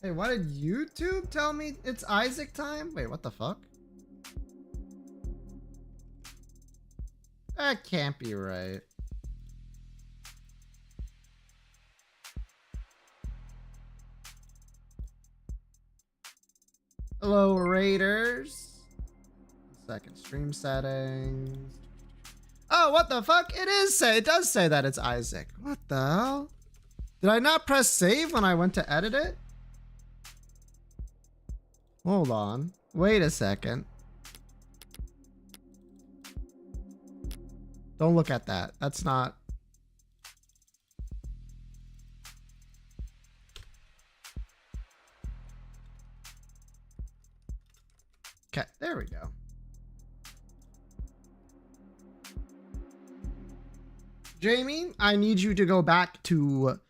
Hey, why did YouTube tell me it's Isaac time? Wait, what the fuck? That can't be right. Hello, Raiders. Second stream settings. Oh, what the fuck? It does say that it's Isaac. What the hell? Did I not press save when I went to edit it? Hold on. Wait a second. Don't look at that. That's not... Okay, there we go. Jamie, I need you to go back to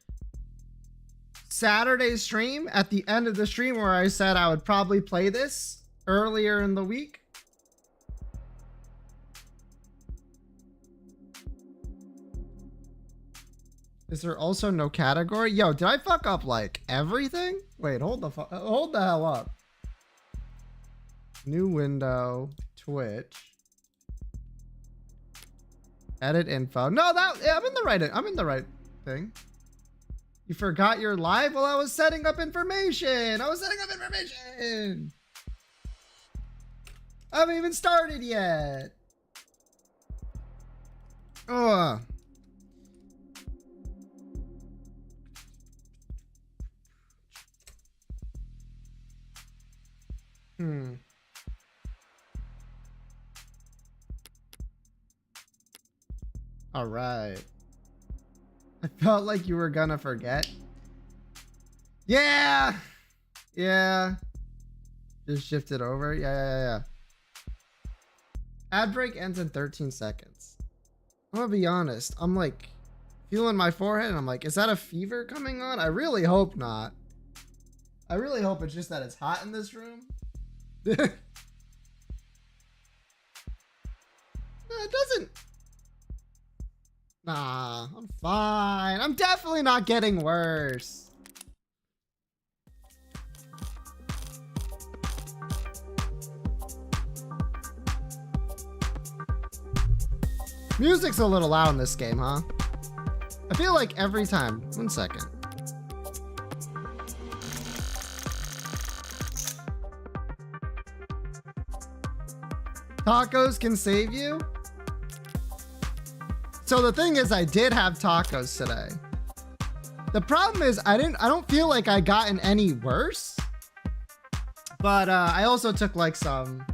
Saturday's stream at the end of the stream where I said I would probably play this earlier in the week. Is there also no category? Yo, did I fuck up like everything? Wait, hold the hell up. New window, Twitch. Edit info. No, yeah, I'm in the right thing. You forgot you're live? Well, I was setting up information. I haven't even started yet. Ugh. All right. I felt like you were gonna forget. Yeah. Just shift it over. Yeah. Ad break ends in 13 seconds. I'm gonna be honest. I'm like feeling my forehead and I'm like, is that a fever coming on? I really hope not. I really hope it's just that it's hot in this room. No, it doesn't. Nah, I'm fine. I'm definitely not getting worse. Music's a little loud in this game, huh? I feel like every time. 1 second. Tacos can save you? So the thing is, I did have tacos today. The problem is I don't feel like I gotten any worse. But I also took like some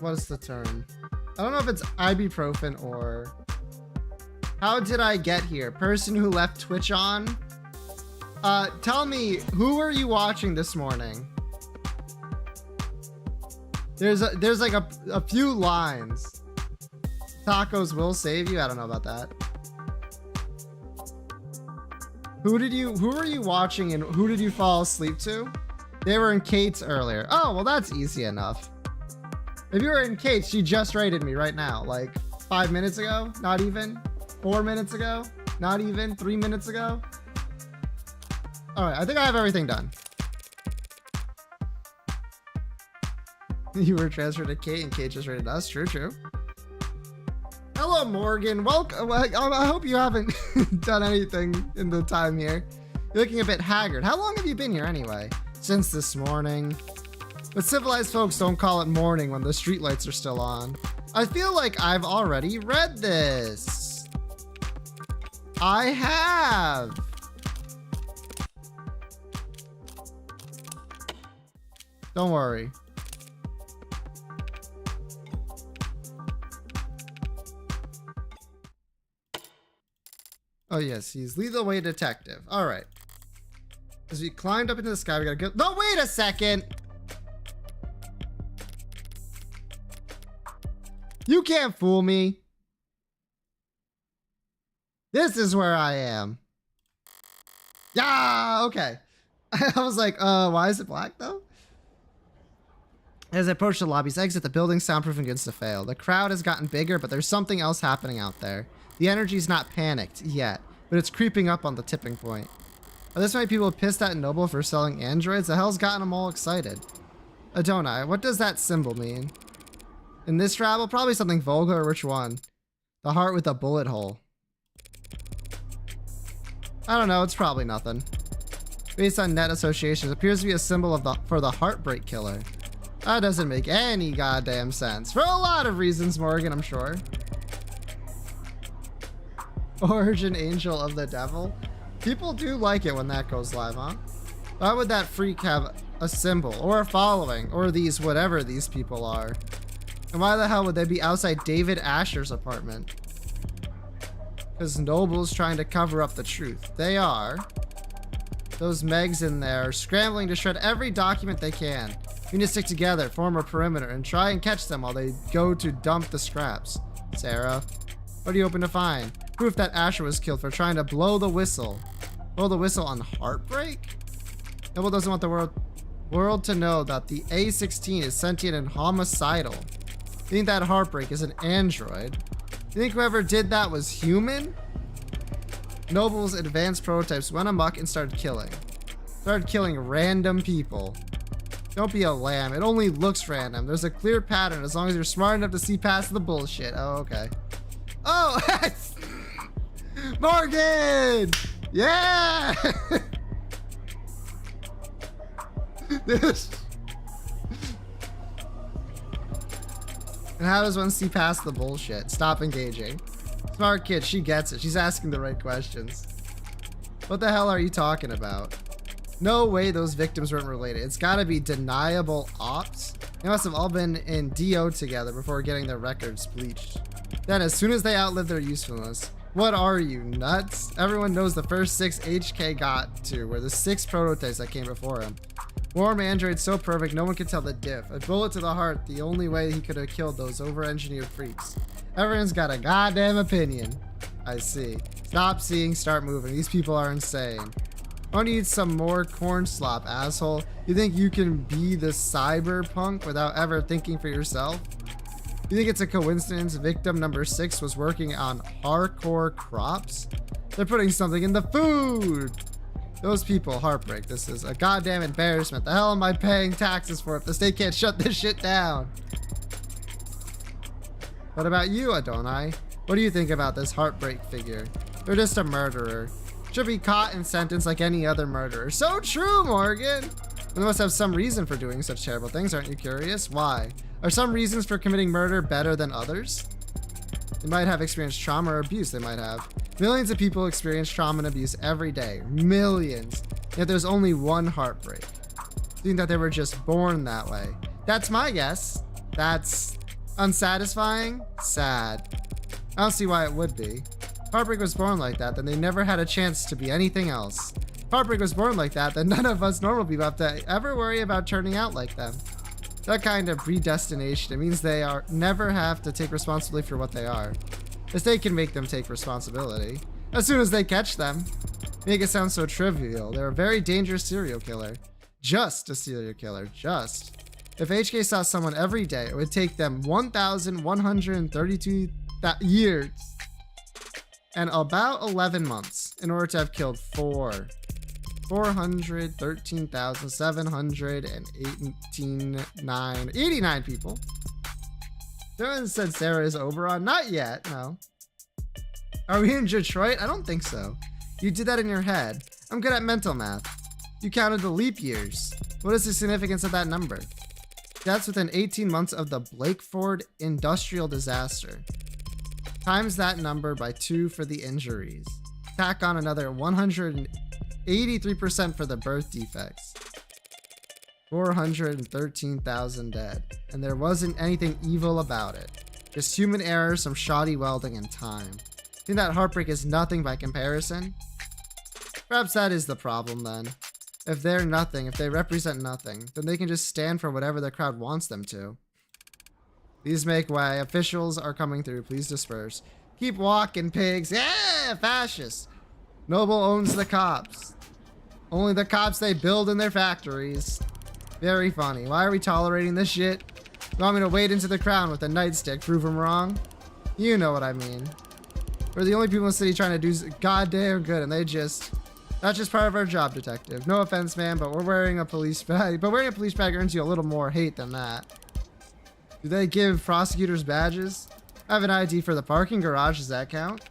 what is the term? I don't know if it's ibuprofen or... How did I get here? Person who left Twitch on? Tell me, who were you watching this morning? There's like a few lines. Tacos will save you. I don't know about that. Who were you watching and who did you fall asleep to? They were in Kate's earlier. Oh, well, that's easy enough. If you were in Kate's, she just rated me right now. Like 5 minutes ago, not even. 4 minutes ago, not even. 3 minutes ago. All right, I think I have everything done. You were transferred to Kate and Kate just rated us. True. Hello, Morgan. Welcome. I hope you haven't done anything in the time here. You're looking a bit haggard. How long have you been here anyway? Since this morning. But civilized folks don't call it morning when the streetlights are still on. I feel like I've already read this. I have. Don't worry. Oh yes, he's lead the way detective. All right. As we climbed up into the sky, we gotta go. No, wait a second. You can't fool me. This is where I am. Yeah, okay. I was like, why is it black though? As I approach the lobby's exit, the building's soundproof begins to fail. The crowd has gotten bigger, but there's something else happening out there. The energy's not panicked yet. but it's creeping up on the tipping point. Are this many people pissed at Noble for selling androids? The hell's gotten them all excited? Adonai, what does that symbol mean? In this rabble, probably something vulgar. Which one? The heart with a bullet hole. I don't know, it's probably nothing. Based on net associations, it appears to be a symbol for the heartbreak killer. That doesn't make any goddamn sense. For a lot of reasons, Morgan, I'm sure. Origin Angel of the Devil. People do like it when that goes live, huh? Why would that freak have a symbol or a following or these whatever these people are? And why the hell would they be outside David Asher's apartment? Because Noble's trying to cover up the truth. They are. Those Megs in there are scrambling to shred every document they can. We need to stick together, form a perimeter, and try and catch them while they go to dump the scraps. Sarah, what are you hoping to find? Proof that Asher was killed for trying to blow the whistle. Blow the whistle on heartbreak? Noble doesn't want the world to know that the A-16 is sentient and homicidal. You think that heartbreak is an android? You think whoever did that was human? Noble's advanced prototypes went amok and started killing. Started killing random people. Don't be a lamb. It only looks random. There's a clear pattern as long as you're smart enough to see past the bullshit. Oh, okay. Oh, Morgan! Yeah! This. And how does one see past the bullshit? Stop engaging. Smart kid, she gets it. She's asking the right questions. What the hell are you talking about? No way those victims weren't related. It's gotta be deniable ops. They must have all been in DO together before getting their records bleached. Then as soon as they outlived their usefulness, what are you, nuts? Everyone knows the first 6 HK got to were the 6 prototypes that came before him. Warm android so perfect no one could tell the diff. A bullet to the heart, the only way he could have killed those over-engineered freaks. Everyone's got a goddamn opinion. I see. Stop seeing, start moving. These people are insane. I need some more corn slop, asshole. You think you can be the cyberpunk without ever thinking for yourself? You think it's a coincidence victim number 6 was working on hardcore crops? They're putting something in the food! Those people, heartbreak. This is a goddamn embarrassment. The hell am I paying taxes for if the state can't shut this shit down? What about you, Adonai? What do you think about this heartbreak figure? You're just a murderer. Should be caught and sentenced like any other murderer. So true, Morgan! They must have some reason for doing such terrible things, aren't you curious? Why? Are some reasons for committing murder better than others? They might have experienced trauma or abuse, they might have. Millions of people experience trauma and abuse every day. Millions. Yet there's only one heartbreak. You think that they were just born that way? That's my guess. That's unsatisfying? Sad. I don't see why it would be. If heartbreak was born like that, then they never had a chance to be anything else. If heartbreak was born like that, then none of us normal people have to ever worry about turning out like them. That kind of predestination, it means they never have to take responsibility for what they are. The state can make them take responsibility. As soon as they catch them. Make it sound so trivial. They're a very dangerous serial killer. Just a serial killer. Just. If HK saw someone every day, it would take them 1,132 years and about 11 months in order to have killed 413,789 people. Someone said Sarah is Oberon. Not yet, no. Are we in Detroit? I don't think so. You did that in your head. I'm good at mental math. You counted the leap years. What is the significance of that number? That's within 18 months of the Blakeford industrial disaster. Times that number by 2 for the injuries. Tack on another 183% for the birth defects. 413,000 dead. And there wasn't anything evil about it. Just human error, some shoddy welding, and time. Think that heartbreak is nothing by comparison? Perhaps that is the problem then. If they're nothing, if they represent nothing, then they can just stand for whatever the crowd wants them to. Please make way. Officials are coming through. Please disperse. Keep walking, pigs. Yeah, fascists. Noble owns the cops. Only the cops they build in their factories. Very funny. Why are we tolerating this shit? You want me to wade into the crown with a nightstick, prove him wrong? You know what I mean. We're the only people in the city trying to do goddamn good, and that's just part of our job, detective. No offense, man, but we're wearing a police bag. But wearing a police bag earns you a little more hate than that. Do they give prosecutors badges? I have an ID for the parking garage. Does that count?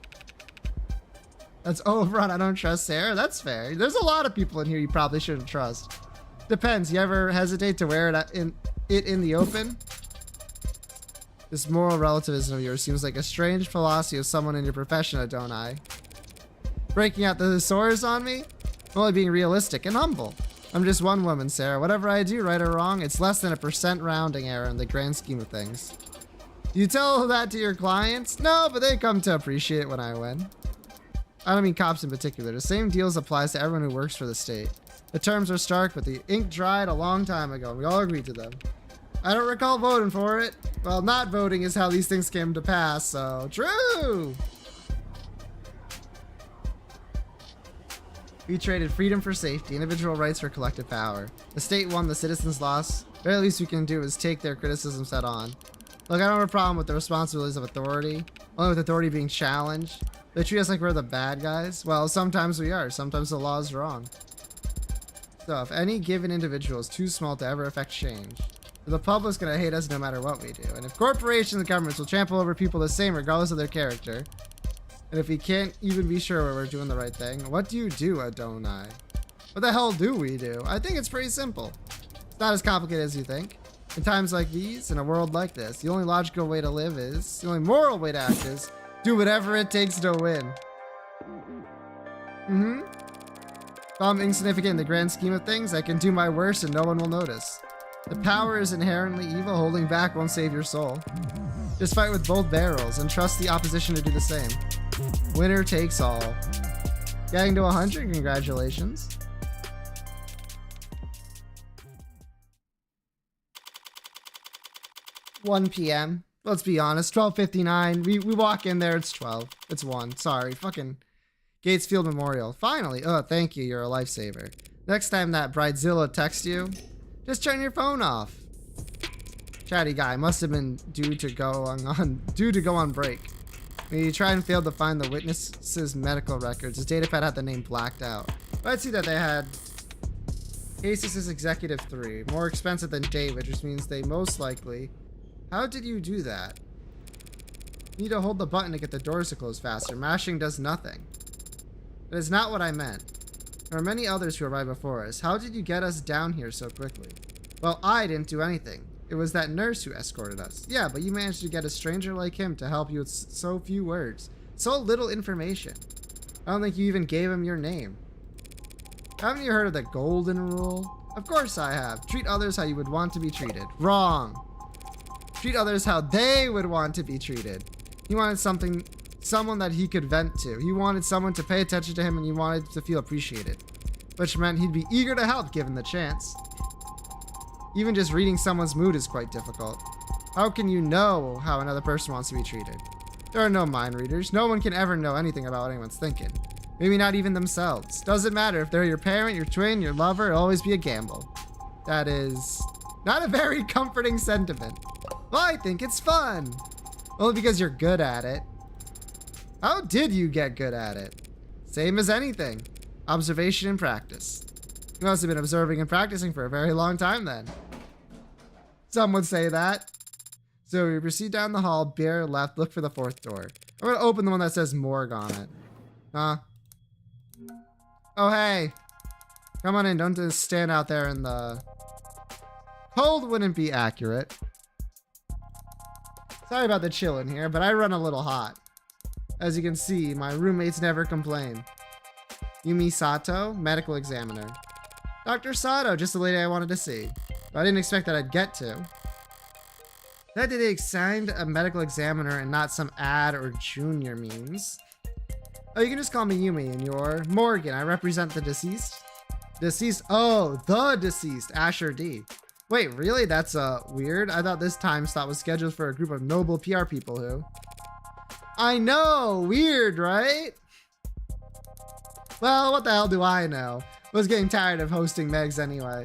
That's over on I don't trust Sarah. That's fair. There's a lot of people in here you probably shouldn't trust. Depends. You ever hesitate to wear it in the open? This moral relativism of yours seems like a strange philosophy of someone in your profession, don't I? Breaking out the thesaurus on me? I'm only being realistic and humble. I'm just one woman, Sarah. Whatever I do, right or wrong, it's less than a % rounding error in the grand scheme of things. You tell that to your clients? No, but they come to appreciate when I win. I don't mean cops in particular. The same deals applies to everyone who works for the state. The terms are stark, but the ink dried a long time ago. We all agreed to them. I don't recall voting for it. Well, not voting is how these things came to pass, so true! We traded freedom for safety, individual rights for collective power. The state won, the citizens lost. The very least we can do is take their criticisms head on. Look, I don't have a problem with the responsibilities of authority, only with authority being challenged. They treat us like we're the bad guys. Well, sometimes we are. Sometimes the law is wrong. So, if any given individual is too small to ever affect change, the public's gonna hate us no matter what we do. And if corporations and governments will trample over people the same regardless of their character, and if we can't even be sure we're doing the right thing, what do you do, Adonai? What the hell do we do? I think it's pretty simple. It's not as complicated as you think. In times like these, in a world like this, the only logical way to live is, the only moral way to act is, do whatever it takes to win. If I'm insignificant in the grand scheme of things, I can do my worst and no one will notice. The power is inherently evil, holding back won't save your soul. Just fight with both barrels and trust the opposition to do the same. Winner takes all. Getting to 100, congratulations. $1 p.m. Let's be honest, 12:59. We walk in there, it's 12. It's 1. Sorry, fucking Gatesfield Memorial. Finally. Oh, thank you. You're a lifesaver. Next time that Bridezilla texts you, just turn your phone off. Chatty guy must have been due to go on break. When he tried and failed to find the witness's medical records, his datapad had the name blacked out. But I'd see that they had Asus Executive 3, more expensive than David, which means they most likely. How did you do that? You need to hold the button to get the doors to close faster. Mashing does nothing. That is not what I meant. There are many others who arrived before us. How did you get us down here so quickly? Well, I didn't do anything. It was that nurse who escorted us. Yeah, but you managed to get a stranger like him to help you with so few words. So little information. I don't think you even gave him your name. Haven't you heard of the golden rule? Of course I have. Treat others how you would want to be treated. Wrong. Treat others how they would want to be treated. He wanted someone that he could vent to. He wanted someone to pay attention to him, and he wanted to feel appreciated. Which meant he'd be eager to help given the chance. Even just reading someone's mood is quite difficult. How can you know how another person wants to be treated? There are no mind readers. No one can ever know anything about what anyone's thinking. Maybe not even themselves. Doesn't matter if they're your parent, your twin, your lover, it'll always be a gamble. That is not a very comforting sentiment. Well, I think it's fun. Only because you're good at it. How did you get good at it? Same as anything. Observation and practice. You must have been observing and practicing for a very long time then. Some would say that. So we proceed down the hall, bear left, look for the 4th door. I'm gonna open the one that says morgue on it. Huh? Oh, hey. Come on in, don't just stand out there in the... Cold wouldn't be accurate. Sorry about the chill in here, but I run a little hot. As you can see, my roommates never complain. Yumi Sato, medical examiner. Dr. Sato, just the lady I wanted to see. But I didn't expect that I'd get to. That day they signed a medical examiner and not some ad or junior memes. Oh, you can just call me Yumi, and you're Morgan. I represent the deceased. Deceased? Oh, the deceased, Asher D. Wait, really? That's weird. I thought this time slot was scheduled for a group of noble PR people who... I know! Weird, right? Well, what the hell do I know? I was getting tired of hosting Megs anyway.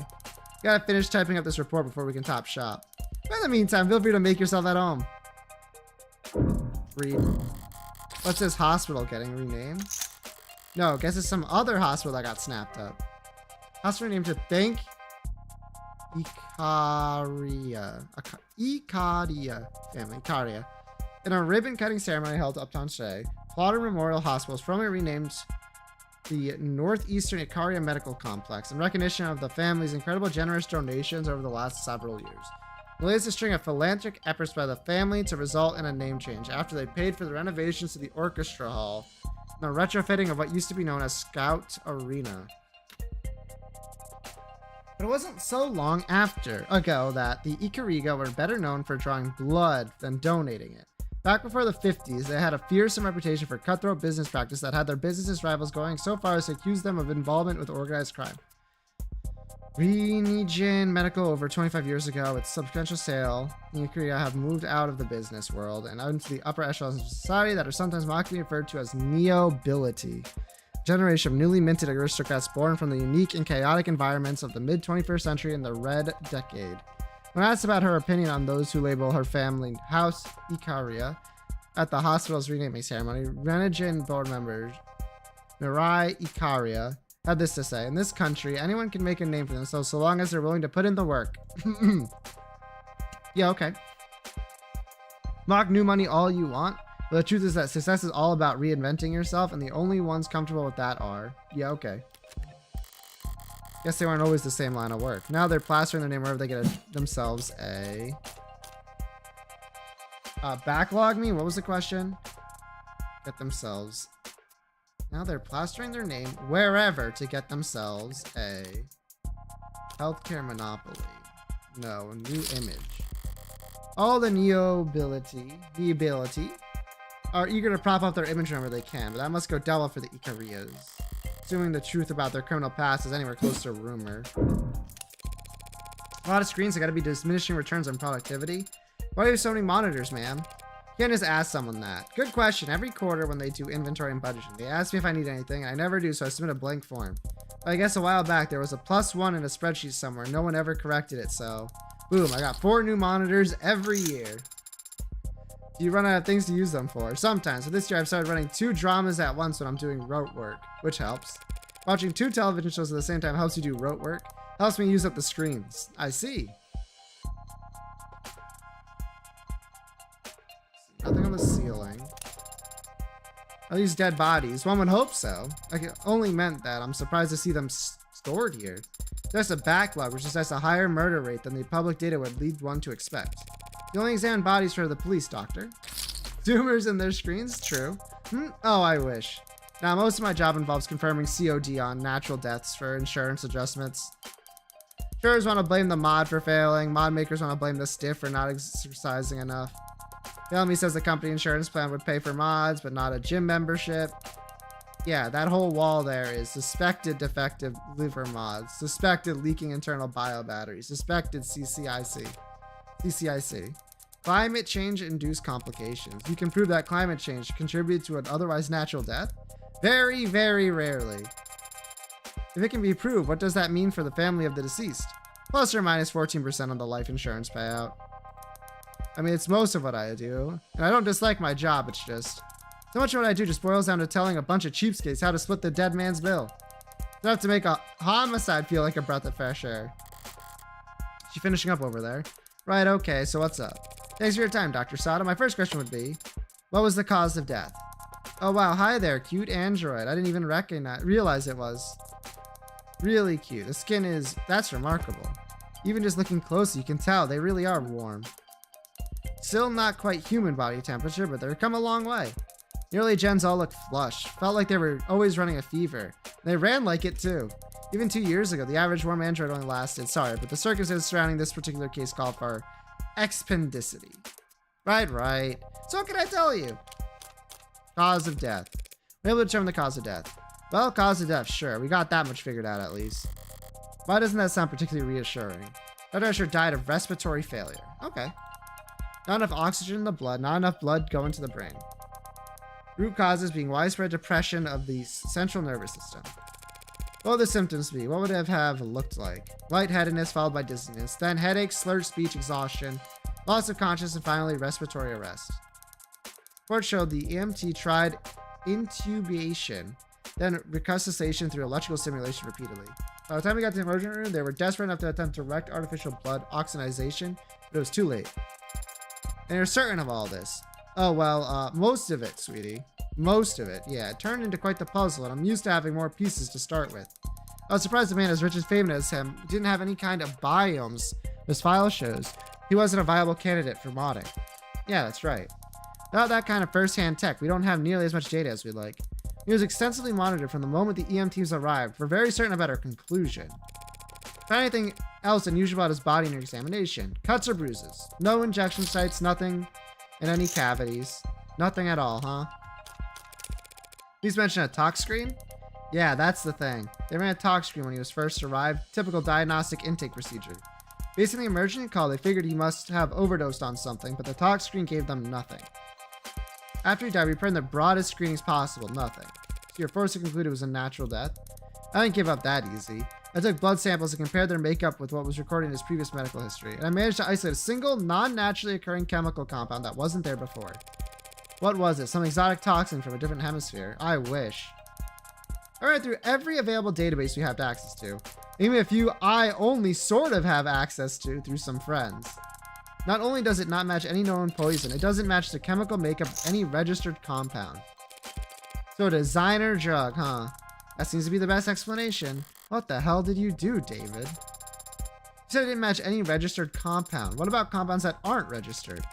Gotta finish typing up this report before we can top shop. But in the meantime, feel free to make yourself at home. Read. What's this hospital getting renamed? No, guess it's some other hospital that got snapped up. Hospital named to thank Icaria family. Icaria. In a ribbon-cutting ceremony held uptown today, Plodder Memorial Hospital was formally renamed the Northeastern Icaria Medical Complex in recognition of the family's incredible generous donations over the last several years. The latest string of philanthropic efforts by the family to result in a name change after they paid for the renovations to the orchestra hall and the retrofitting of what used to be known as Scout Arena. But it wasn't so long ago that the Icariga were better known for drawing blood than donating it. Back before the 50s, they had a fearsome reputation for cutthroat business practice that had their business rivals going so far as to accuse them of involvement with organized crime. Renigen Medical over 25 years ago, its substantial sale in Korea have moved out of the business world and out into the upper echelons of society that are sometimes mockingly referred to as neo-bility. A generation of newly minted aristocrats born from the unique and chaotic environments of the mid-21st century in the Red Decade. When asked about her opinion on those who label her family House Icaria at the hospital's renaming ceremony, Renigen board members Mirai Icaria had this to say: in this country, anyone can make a name for themselves so long as they're willing to put in the work. Yeah, okay. Mock new money all you want, but the truth is that success is all about reinventing yourself, and the only ones comfortable with that are... Yeah, okay. Guess they weren't always the same line of work. Now they're plastering their name wherever they get themselves a... backlog me? What was the question? Get themselves... Now they're plastering their name wherever to get themselves a healthcare monopoly. No, a new image. All the neo-ability are eager to prop up their image whenever they can, but that must go double for the Icarias. Assuming the truth about their criminal past is anywhere close to rumor. A lot of screens, they gotta be diminishing returns on productivity. Why do you have so many monitors, man? You can't just ask someone that. Good question. Every quarter when they do inventory and budgeting, they ask me if I need anything, and I never do, so I submit a blank form. But I guess a while back, there was a +1 in a spreadsheet somewhere. No one ever corrected it, so... Boom, I got 4 new monitors every year. Do you run out of things to use them for? Sometimes. But this year, I've started running 2 dramas at once when I'm doing rote work, which helps. Watching 2 television shows at the same time helps you do rote work. Helps me use up the screens. I see. Nothing on the ceiling. Are these dead bodies? One would hope so. I only meant that. I'm surprised to see them stored here. There's a backlog, which suggests a higher murder rate than the public data would lead one to expect. You only examine bodies for the police, doctor. Zoomers in their screens? True. Oh, I wish. Now, most of my job involves confirming COD on natural deaths for insurance adjustments. Insurers want to blame the mod for failing. Mod makers want to blame the stiff for not exercising enough. Bellamy says the company insurance plan would pay for mods, but not a gym membership. Yeah, that whole wall there is suspected defective liver mods, suspected leaking internal bio batteries, suspected CCIC. Climate change induced complications. You can prove that climate change contributed to an otherwise natural death? Very, very rarely. If it can be proved, what does that mean for the family of the deceased? Plus or minus 14% on the life insurance payout. I mean, it's most of what I do, and I don't dislike my job, it's just... So much of what I do just boils down to telling a bunch of cheapskates how to split the dead man's bill. Enough to make a homicide feel like a breath of fresh air. She finishing up over there? Right, okay, so what's up? Thanks for your time, Dr. Sada. My first question would be, what was the cause of death? Oh wow, hi there, cute android. I didn't even realize it was. Really cute. The skin is, that's remarkable. Even just looking close, you can tell they really are warm. Still not quite human body temperature, but they've come a long way. The early gens all looked flush. Felt like they were always running a fever. They ran like it too. Even 2 years ago, the average warm android only lasted, sorry, but the circumstances surrounding this particular case call for expendicity. Right. So what can I tell you? Cause of death. We're able to determine the cause of death. Well, cause of death, sure. We got that much figured out at least. Why doesn't that sound particularly reassuring? Dr. Usher died of respiratory failure. Okay. Not enough oxygen in the blood, not enough blood going to the brain. Root causes being widespread depression of the central nervous system. What would the symptoms be? What would it have looked like? Lightheadedness followed by dizziness, then headache, slurred speech, exhaustion, loss of consciousness, and finally respiratory arrest. Report showed the EMT tried intubation, then resuscitation through electrical stimulation repeatedly. By the time we got to the emergency room, they were desperate enough to attempt direct artificial blood oxygenation, but it was too late. And you're certain of all this? Oh, well, most of it, sweetie. Most of it, yeah. It turned into quite the puzzle, and I'm used to having more pieces to start with. I was surprised a man as rich as famous as him didn't have any kind of biomes. His file shows he wasn't a viable candidate for modding. Yeah, that's right. Without that kind of first-hand tech, we don't have nearly as much data as we'd like. He was extensively monitored from the moment the EMTs arrived. We're very certain about our conclusion. Found anything else unusual about his body in your examination? Cuts or bruises? No injection sites, nothing in any cavities. Nothing at all, huh? He's mentioned a tox screen? Yeah, that's the thing. They ran a tox screen when he was first arrived. Typical diagnostic intake procedure. Based on the emergency call, they figured he must have overdosed on something, but the tox screen gave them nothing. After he died, we performed the broadest screenings possible. Nothing. So you're forced to conclude it was a natural death? I didn't give up that easy. I took blood samples and compared their makeup with what was recorded in his previous medical history, and I managed to isolate a single, non-naturally occurring chemical compound that wasn't there before. What was it? Some exotic toxin from a different hemisphere? I wish. I read through every available database we have access to, even a few I only sort of have access to through some friends. Not only does it not match any known poison, it doesn't match the chemical makeup of any registered compound. So a designer drug, huh? That seems to be the best explanation. What the hell did you do, David? You said it didn't match any registered compound. What about compounds that aren't registered?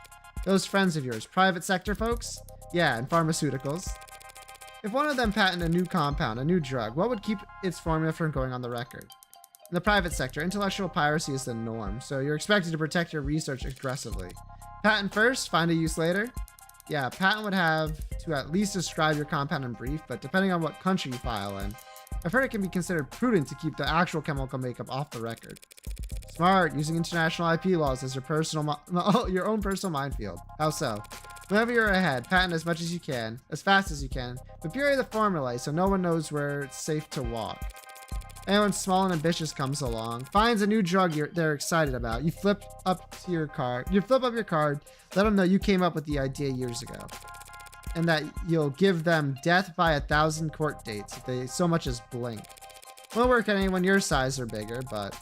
Those friends of yours, private sector folks? Yeah, and pharmaceuticals. If one of them patented a new compound, a new drug, what would keep its formula from going on the record? In the private sector, intellectual piracy is the norm, so you're expected to protect your research aggressively. Patent first, find a use later? Yeah, patent would have to at least describe your compound in brief, but depending on what country you file in, I've heard it can be considered prudent to keep the actual chemical makeup off the record. Smart, using international IP laws as your own personal minefield. How so? Whenever you're ahead, patent as much as you can, as fast as you can, but bury the formulae so no one knows where it's safe to walk. Anyone small and ambitious comes along, finds a new drug they're excited about. You flip up your card, let them know you came up with the idea years ago, and that you'll give them death by 1,000 court dates if they so much as blink. Won't work on anyone your size or bigger, but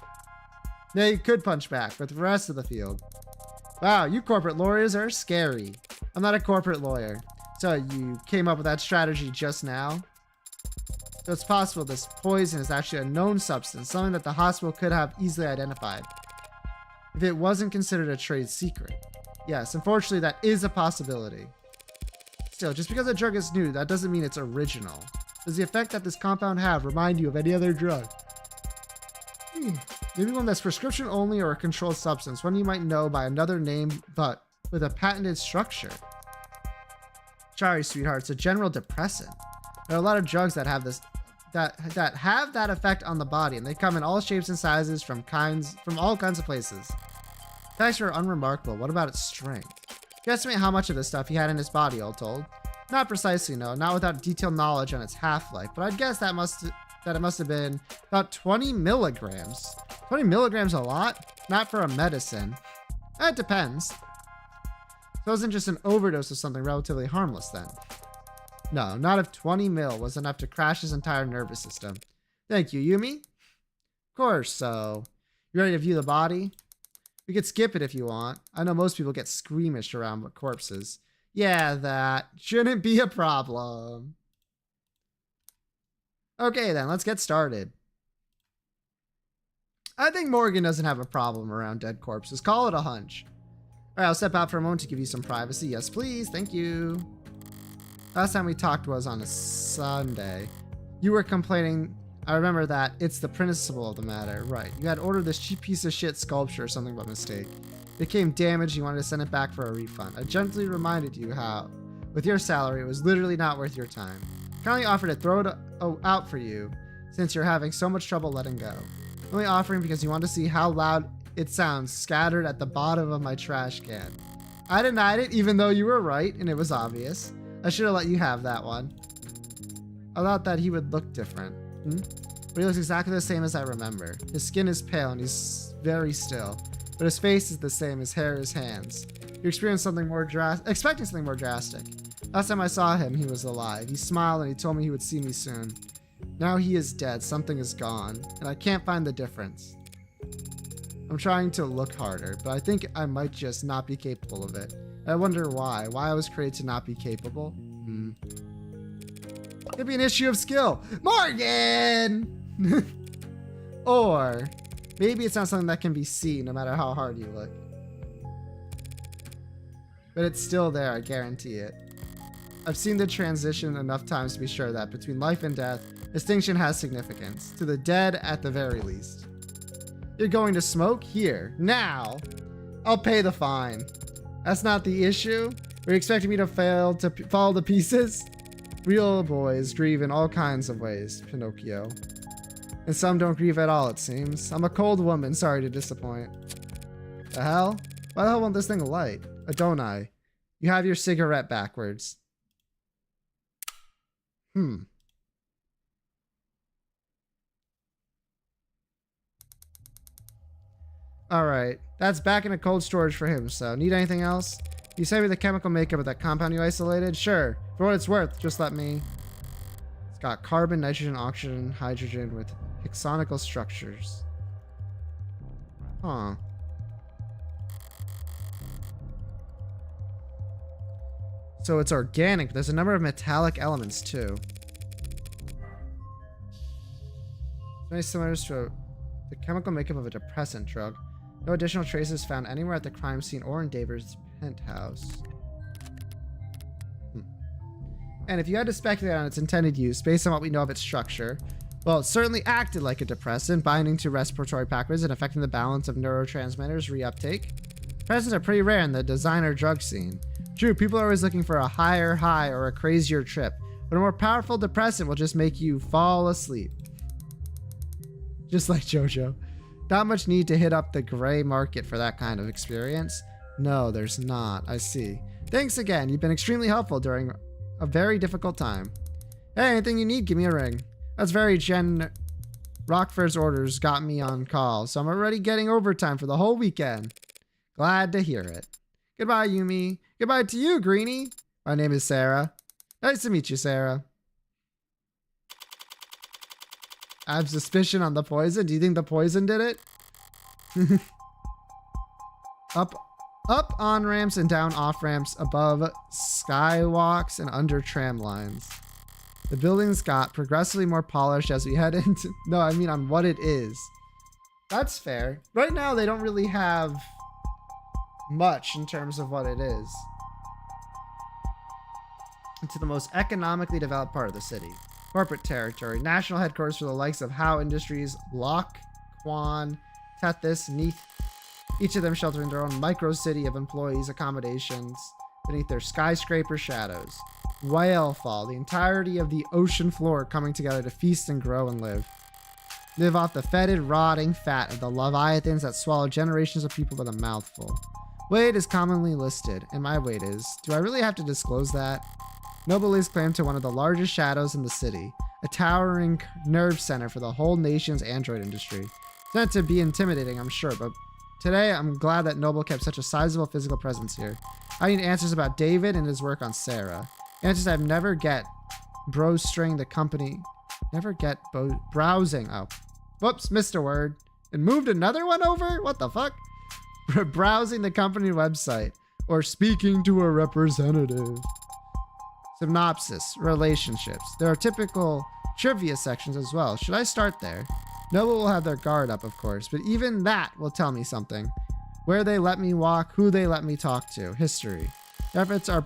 they could punch back with the rest of the field. Wow, you corporate lawyers are scary. I'm not a corporate lawyer. So you came up with that strategy just now? So it's possible this poison is actually a known substance, something that the hospital could have easily identified, if it wasn't considered a trade secret. Yes, unfortunately that is a possibility. Still, just because a drug is new, that doesn't mean it's original. Does the effect that this compound have remind you of any other drug? Maybe one that's prescription only or a controlled substance, one you might know by another name, but with a patented structure. Sorry, sweetheart, it's a general depressant. There are a lot of drugs that have that effect on the body, and they come in all shapes and sizes from all kinds of places. Facts are unremarkable. What about its strength? Guesstimate how much of this stuff he had in his body, all told. Not precisely, no, not without detailed knowledge on its half-life, but I'd guess that it must have been about 20 milligrams. 20 milligrams a lot? Not for a medicine. It depends. So it wasn't just an overdose of something relatively harmless then. No, not if 20 mil was enough to crash his entire nervous system. Thank you, Yumi. Of course, so you ready to view the body? We could skip it if you want. I know most people get squeamish around corpses. Yeah, that shouldn't be a problem. Okay then, let's get started. I think Morgan doesn't have a problem around dead corpses. Call it a hunch. Alright, I'll step out for a moment to give you some privacy. Yes, please. Thank you. Last time we talked was on a Sunday. You were complaining. I remember that. It's the principle of the matter. Right. You had ordered this cheap piece of shit sculpture or something by mistake. It became damaged. You wanted to send it back for a refund. I gently reminded you how, with your salary, it was literally not worth your time. Kindly offered to throw it out for you since you're having so much trouble letting go. Only offering because you want to see how loud it sounds scattered at the bottom of my trash can. I denied it even though you were right and it was obvious. I should have let you have that one. I thought that he would look different. But he looks exactly the same as I remember. His skin is pale and he's very still. But his face is the same, his hair, his hands. You're expecting something more drastic. Last time I saw him, he was alive. He smiled and he told me he would see me soon. Now he is dead. Something is gone, and I can't find the difference. I'm trying to look harder, but I think I might just not be capable of it. I wonder why. Why I was created to not be capable? Could be an issue of skill. Morgan! Or maybe it's not something that can be seen no matter how hard you look. But it's still there, I guarantee it. I've seen the transition enough times to be sure that between life and death, distinction has significance. To the dead at the very least. You're going to smoke? Here. Now. I'll pay the fine. That's not the issue. Were you expecting me to fall to pieces? Real boys grieve in all kinds of ways, Pinocchio. And some don't grieve at all, it seems. I'm a cold woman, sorry to disappoint. The hell? Why the hell won't this thing light? Don't I? You have your cigarette backwards. Alright, that's back in a cold storage for him, so need anything else? You sent me the chemical makeup of that compound you isolated? Sure. For what it's worth, just let me... It's got carbon, nitrogen, oxygen, hydrogen with hexagonal structures. Huh. So it's organic, but there's a number of metallic elements too. Very similar to the chemical makeup of a depressant drug. No additional traces found anywhere at the crime scene or in Daver's penthouse. And if you had to speculate on its intended use based on what we know of its structure, well, it certainly acted like a depressant, binding to respiratory pathways and affecting the balance of neurotransmitters reuptake. Depressants are pretty rare in the designer drug scene. True, people are always looking for a higher high or a crazier trip, but a more powerful depressant will just make you fall asleep. Just like JoJo. Not much need to hit up the gray market for that kind of experience. No, there's not. I see. Thanks again. You've been extremely helpful during a very difficult time. Hey, anything you need, give me a ring. That's very Rockford's orders got me on call, so I'm already getting overtime for the whole weekend. Glad to hear it. Goodbye, Yumi. Goodbye to you, Greenie. My name is Sarah. Nice to meet you, Sarah. I have suspicion on the poison. Do you think the poison did it? Up on ramps and down off ramps, above skywalks and under tram lines. The buildings got progressively more polished as we head into... No, I mean on what it is. That's fair. Right now, they don't really have much in terms of what it is. Into the most economically developed part of the city. Corporate territory. National headquarters for the likes of Howe Industries, Locke, Quan, Tethys, Neath. Each of them sheltering their own micro-city of employees' accommodations beneath their skyscraper shadows. Whalefall, the entirety of the ocean floor coming together to feast and grow and live. Live off the fetid, rotting fat of the leviathans that swallow generations of people with a mouthful. Weight is commonly listed, and my weight is... Do I really have to disclose that? Noble lays claim to one of the largest shadows in the city, a towering nerve center for the whole nation's android industry. It's meant to be intimidating, I'm sure, but today I'm glad that Noble kept such a sizable physical presence here. I need answers about David and his work on Sarah. Answers I've never get. Browsing the company. Never get browsing. Oh. Whoops, missed a word. And moved another one over? What the fuck? Browsing the company website. Or speaking to a representative. Synopsis. Relationships. There are typical trivia sections as well. Should I start there? Noble will have their guard up, of course, but even that will tell me something. Where they let me walk, who they let me talk to. History. Their efforts at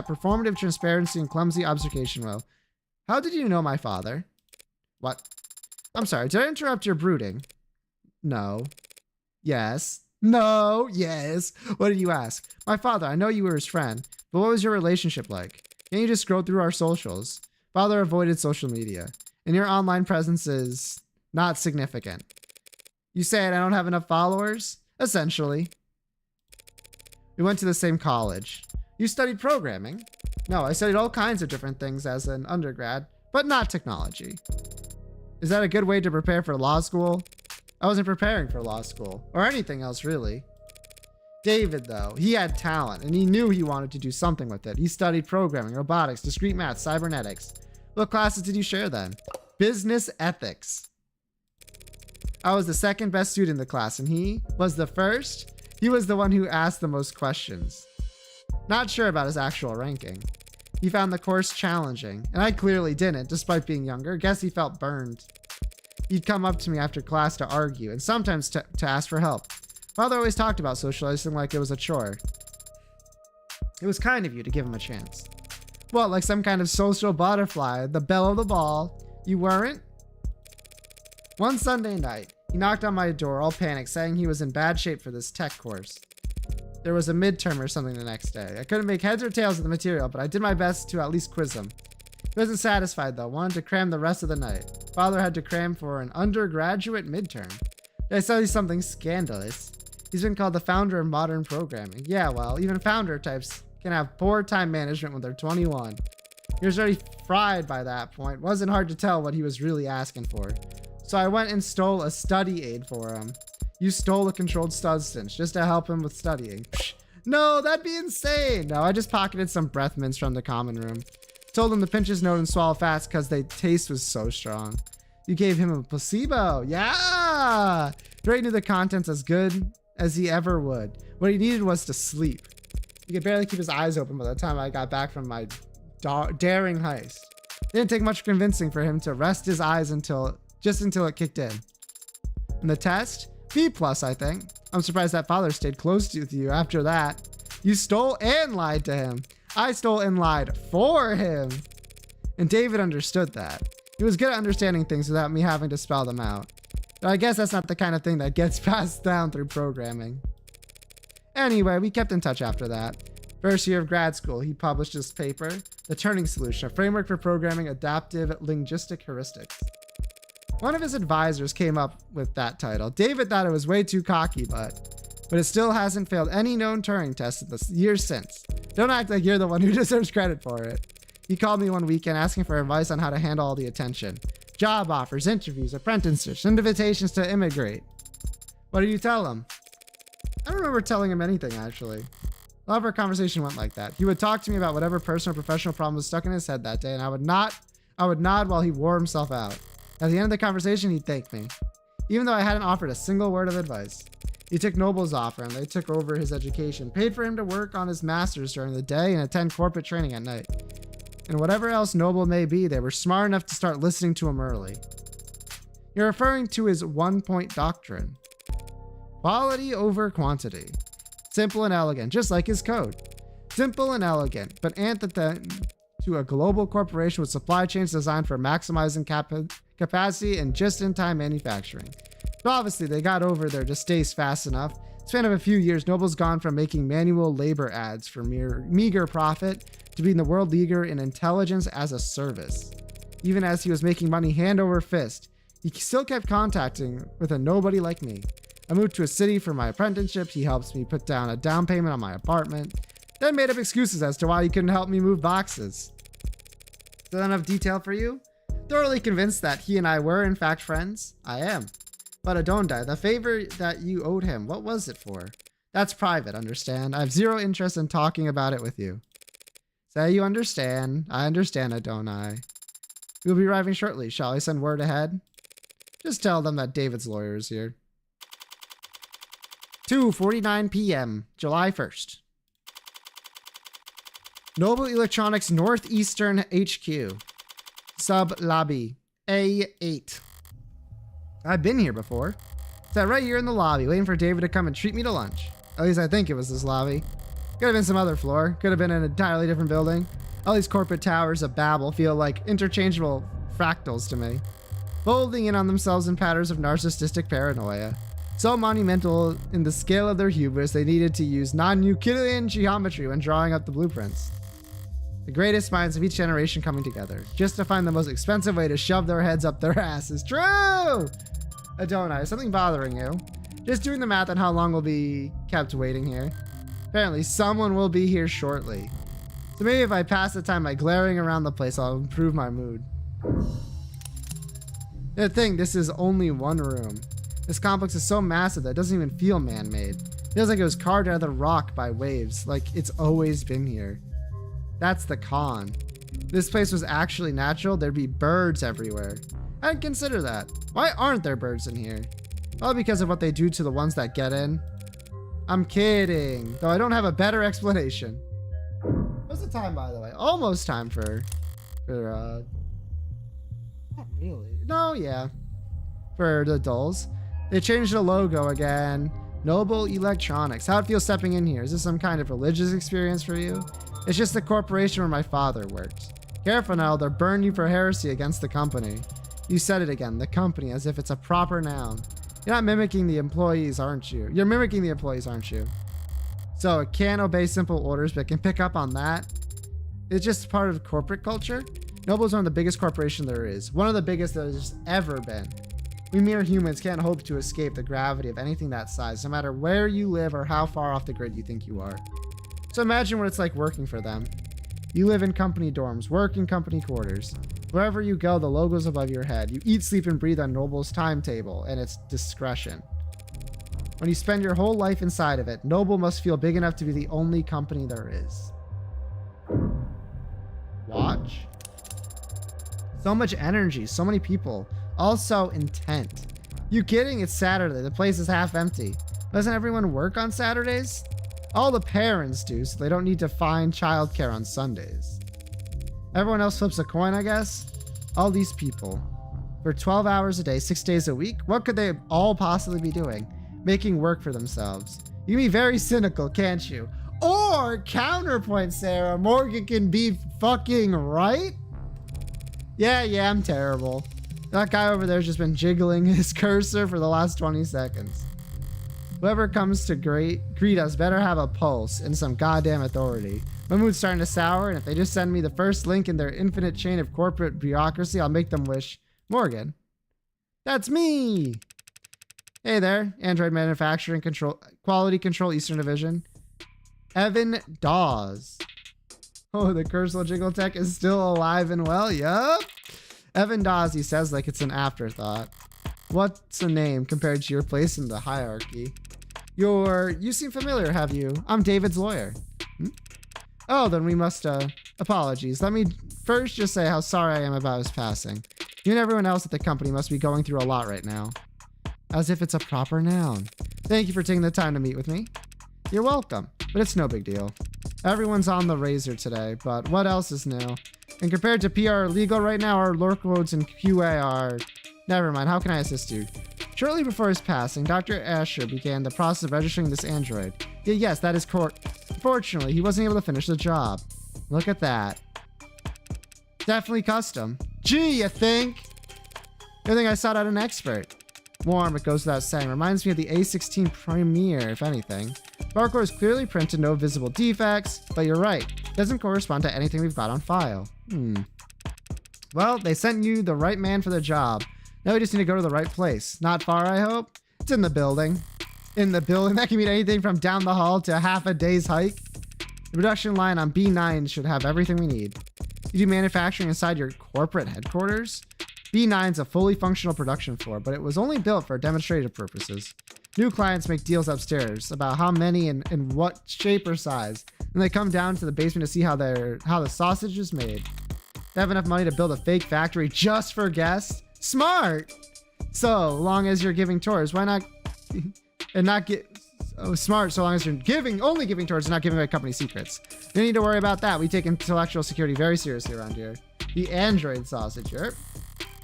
performative transparency and clumsy obfuscation will. How did you know my father? What? I'm sorry, did I interrupt your brooding? No. Yes. No. Yes. What did you ask? My father, I know you were his friend, but what was your relationship like? Can't you just scroll through our socials? Father avoided social media, and your online presence is not significant. You said I don't have enough followers? Essentially. We went to the same college. You studied programming? No, I studied all kinds of different things as an undergrad, but not technology. Is that a good way to prepare for law school? I wasn't preparing for law school, or anything else really. David, though, he had talent, and he knew he wanted to do something with it. He studied programming, robotics, discrete math, cybernetics. What classes did you share then? Business ethics. I was the second best student in the class, and he was the first. He was the one who asked the most questions. Not sure about his actual ranking. He found the course challenging, and I clearly didn't, despite being younger. Guess he felt burned. He'd come up to me after class to argue, and sometimes to ask for help. Father always talked about socializing like it was a chore. It was kind of you to give him a chance. What, like some kind of social butterfly, the belle of the ball? You weren't? One Sunday night, he knocked on my door, all panicked, saying he was in bad shape for this tech course. There was a midterm or something the next day. I couldn't make heads or tails of the material, but I did my best to at least quiz him. He wasn't satisfied, though. Wanted to cram the rest of the night. Father had to cram for an undergraduate midterm. I saw he's something scandalous. He's been called the founder of modern programming. Yeah, well, even founder types can have poor time management when they're 21. He was already fried by that point. Wasn't hard to tell what he was really asking for. So I went and stole a study aid for him. You stole a controlled substance just to help him with studying. Psh, no, that'd be insane. No, I just pocketed some breath mints from the common room. Told him to pinch his nose and swallow fast because the taste was so strong. You gave him a placebo. Yeah! Drake knew the contents as good as he ever would. What he needed was to sleep. He could barely keep his eyes open by the time I got back from my daring heist. It didn't take much convincing for him to rest his eyes until it kicked in. And the test? B+, I think. I'm surprised that father stayed close to you after that. You stole and lied to him. I stole and lied for him. And David understood that. He was good at understanding things without me having to spell them out. But I guess that's not the kind of thing that gets passed down through programming. Anyway, we kept in touch after that. First year of grad school, he published his paper, The Turning Solution, a framework for programming adaptive linguistic heuristics. One of his advisors came up with that title. David thought it was way too cocky, but it still hasn't failed any known Turing test in the years since. Don't act like you're the one who deserves credit for it. He called me one weekend asking for advice on how to handle all the attention. Job offers, interviews, apprenticeships, invitations to immigrate. What did you tell him? I don't remember telling him anything, actually. A lot of our conversation went like that. He would talk to me about whatever personal or professional problem was stuck in his head that day, and I would nod while he wore himself out. At the end of the conversation, he'd thank me, even though I hadn't offered a single word of advice. He took Noble's offer, and they took over his education, paid for him to work on his master's during the day and attend corporate training at night. And whatever else Noble may be, they were smart enough to start listening to him early. You're referring to his 1-point doctrine. Quality over quantity. Simple and elegant, just like his code. Simple and elegant, but antithetical to a global corporation with supply chains designed for maximizing capacity and just-in-time manufacturing. But obviously, they got over their distaste fast enough. In the span of a few years, Noble's gone from making manual labor ads for meager profit to being the world leader in intelligence as a service. Even as he was making money hand over fist, he still kept contacting with a nobody like me. I moved to a city for my apprenticeship. He helps me put down a down payment on my apartment, then made up excuses as to why he couldn't help me move boxes. Is that enough detail for you? Thoroughly convinced that he and I were in fact friends? I am. But Adonai, the favor that you owed him, what was it for? That's private, understand? I have zero interest in talking about it with you. Say you understand. I understand, Adonai. We'll be arriving shortly. Shall I send word ahead? Just tell them that David's lawyer is here. 2:49 p.m., July 1st. Noble Electronics Northeastern HQ. Sub lobby. A8. I've been here before. Sat right here in the lobby, waiting for David to come and treat me to lunch. At least I think it was this lobby. Could have been some other floor. Could have been an entirely different building. All these corporate towers of Babel feel like interchangeable fractals to me, folding in on themselves in patterns of narcissistic paranoia. So monumental in the scale of their hubris, they needed to use non-Euclidean geometry when drawing up the blueprints. The greatest minds of each generation coming together, just to find the most expensive way to shove their heads up their asses. True! Adonai, is something bothering you? Just doing the math on how long we'll be kept waiting here. Apparently, someone will be here shortly. So maybe if I pass the time by glaring around the place, I'll improve my mood. The thing, this is only one room. This complex is so massive that it doesn't even feel man-made. Feels like it was carved out of the rock by waves, like it's always been here. That's the con. If this place was actually natural, there'd be birds everywhere. I'd consider that. Why aren't there birds in here? Well, because of what they do to the ones that get in. I'm kidding, though I don't have a better explanation. What's the time, by the way? Almost time for not really. No, yeah. For the dulls. They changed the logo again. Noble Electronics. How it feels stepping in here? Is this some kind of religious experience for you? It's just the corporation where my father worked. Careful now, they'll burn you for heresy against the company. You said it again, the company, as if it's a proper noun. You're not mimicking the employees, aren't you? You're mimicking the employees, aren't you? So it can't obey simple orders, but can pick up on that. It's just part of corporate culture. Noble is one of the biggest corporations there is. One of the biggest that there's ever been. We mere humans can't hope to escape the gravity of anything that size, no matter where you live or how far off the grid you think you are. So imagine what it's like working for them. You live in company dorms, work in company quarters. Wherever you go, the logo's above your head. You eat, sleep, and breathe on Noble's timetable and its discretion. When you spend your whole life inside of it, Noble must feel big enough to be the only company there is. Watch. So much energy, so many people. Also intent. You kidding? It's Saturday. The place is half empty. Doesn't everyone work on Saturdays? All the parents do, so they don't need to find childcare on Sundays. Everyone else flips a coin, I guess? All these people. For 12 hours a day, 6 days a week? What could they all possibly be doing? Making work for themselves. You can be very cynical, can't you? Or, counterpoint, Sarah, Morgan can be fucking right? Yeah, I'm terrible. That guy over there's just been jiggling his cursor for the last 20 seconds. Whoever comes to greet us better have a pulse and some goddamn authority. My mood's starting to sour, and if they just send me the first link in their infinite chain of corporate bureaucracy, I'll make them wish. Morgan. That's me! Hey there, Android Manufacturing Control, Quality Control Eastern Division. Evan Dawes. Oh, the Cursal Jiggle Tech is still alive and well, yup. Evan Dawes, he says like it's an afterthought. What's a name compared to your place in the hierarchy? You seem familiar, have you? I'm David's lawyer. Oh, then we must, apologies. Let me first just say how sorry I am about his passing. You and everyone else at the company must be going through a lot right now. As if it's a proper noun. Thank you for taking the time to meet with me. You're welcome, but it's no big deal. Everyone's on the razor today, but what else is new? And compared to PR legal right now, our lore codes and QA are... Never mind, how can I assist you? Shortly before his passing, Dr. Asher began the process of registering this android. Yes, that is correct. Fortunately, he wasn't able to finish the job. Look at that. Definitely custom. Gee, you think? Good thing I sought out an expert. Warm, it goes without saying. Reminds me of the A16 Premier, if anything. Barcode is clearly printed, no visible defects, but you're right. It doesn't correspond to anything we've got on file. Well, they sent you the right man for the job. Now we just need to go to the right place. Not far, I hope? It's in the building. In the building? That can mean anything from down the hall to half a day's hike. The production line on B9 should have everything we need. You do manufacturing inside your corporate headquarters? B9's a fully functional production floor, but it was only built for demonstrative purposes. New clients make deals upstairs about how many and in what shape or size, and they come down to the basement to see how the sausage is made. They have enough money to build a fake factory just for guests? Smart! So long as you're giving tours, why not and not get smart so long as you're only giving tours and not giving away company secrets. You don't need to worry about that. We take intellectual security very seriously around here. The android sausage,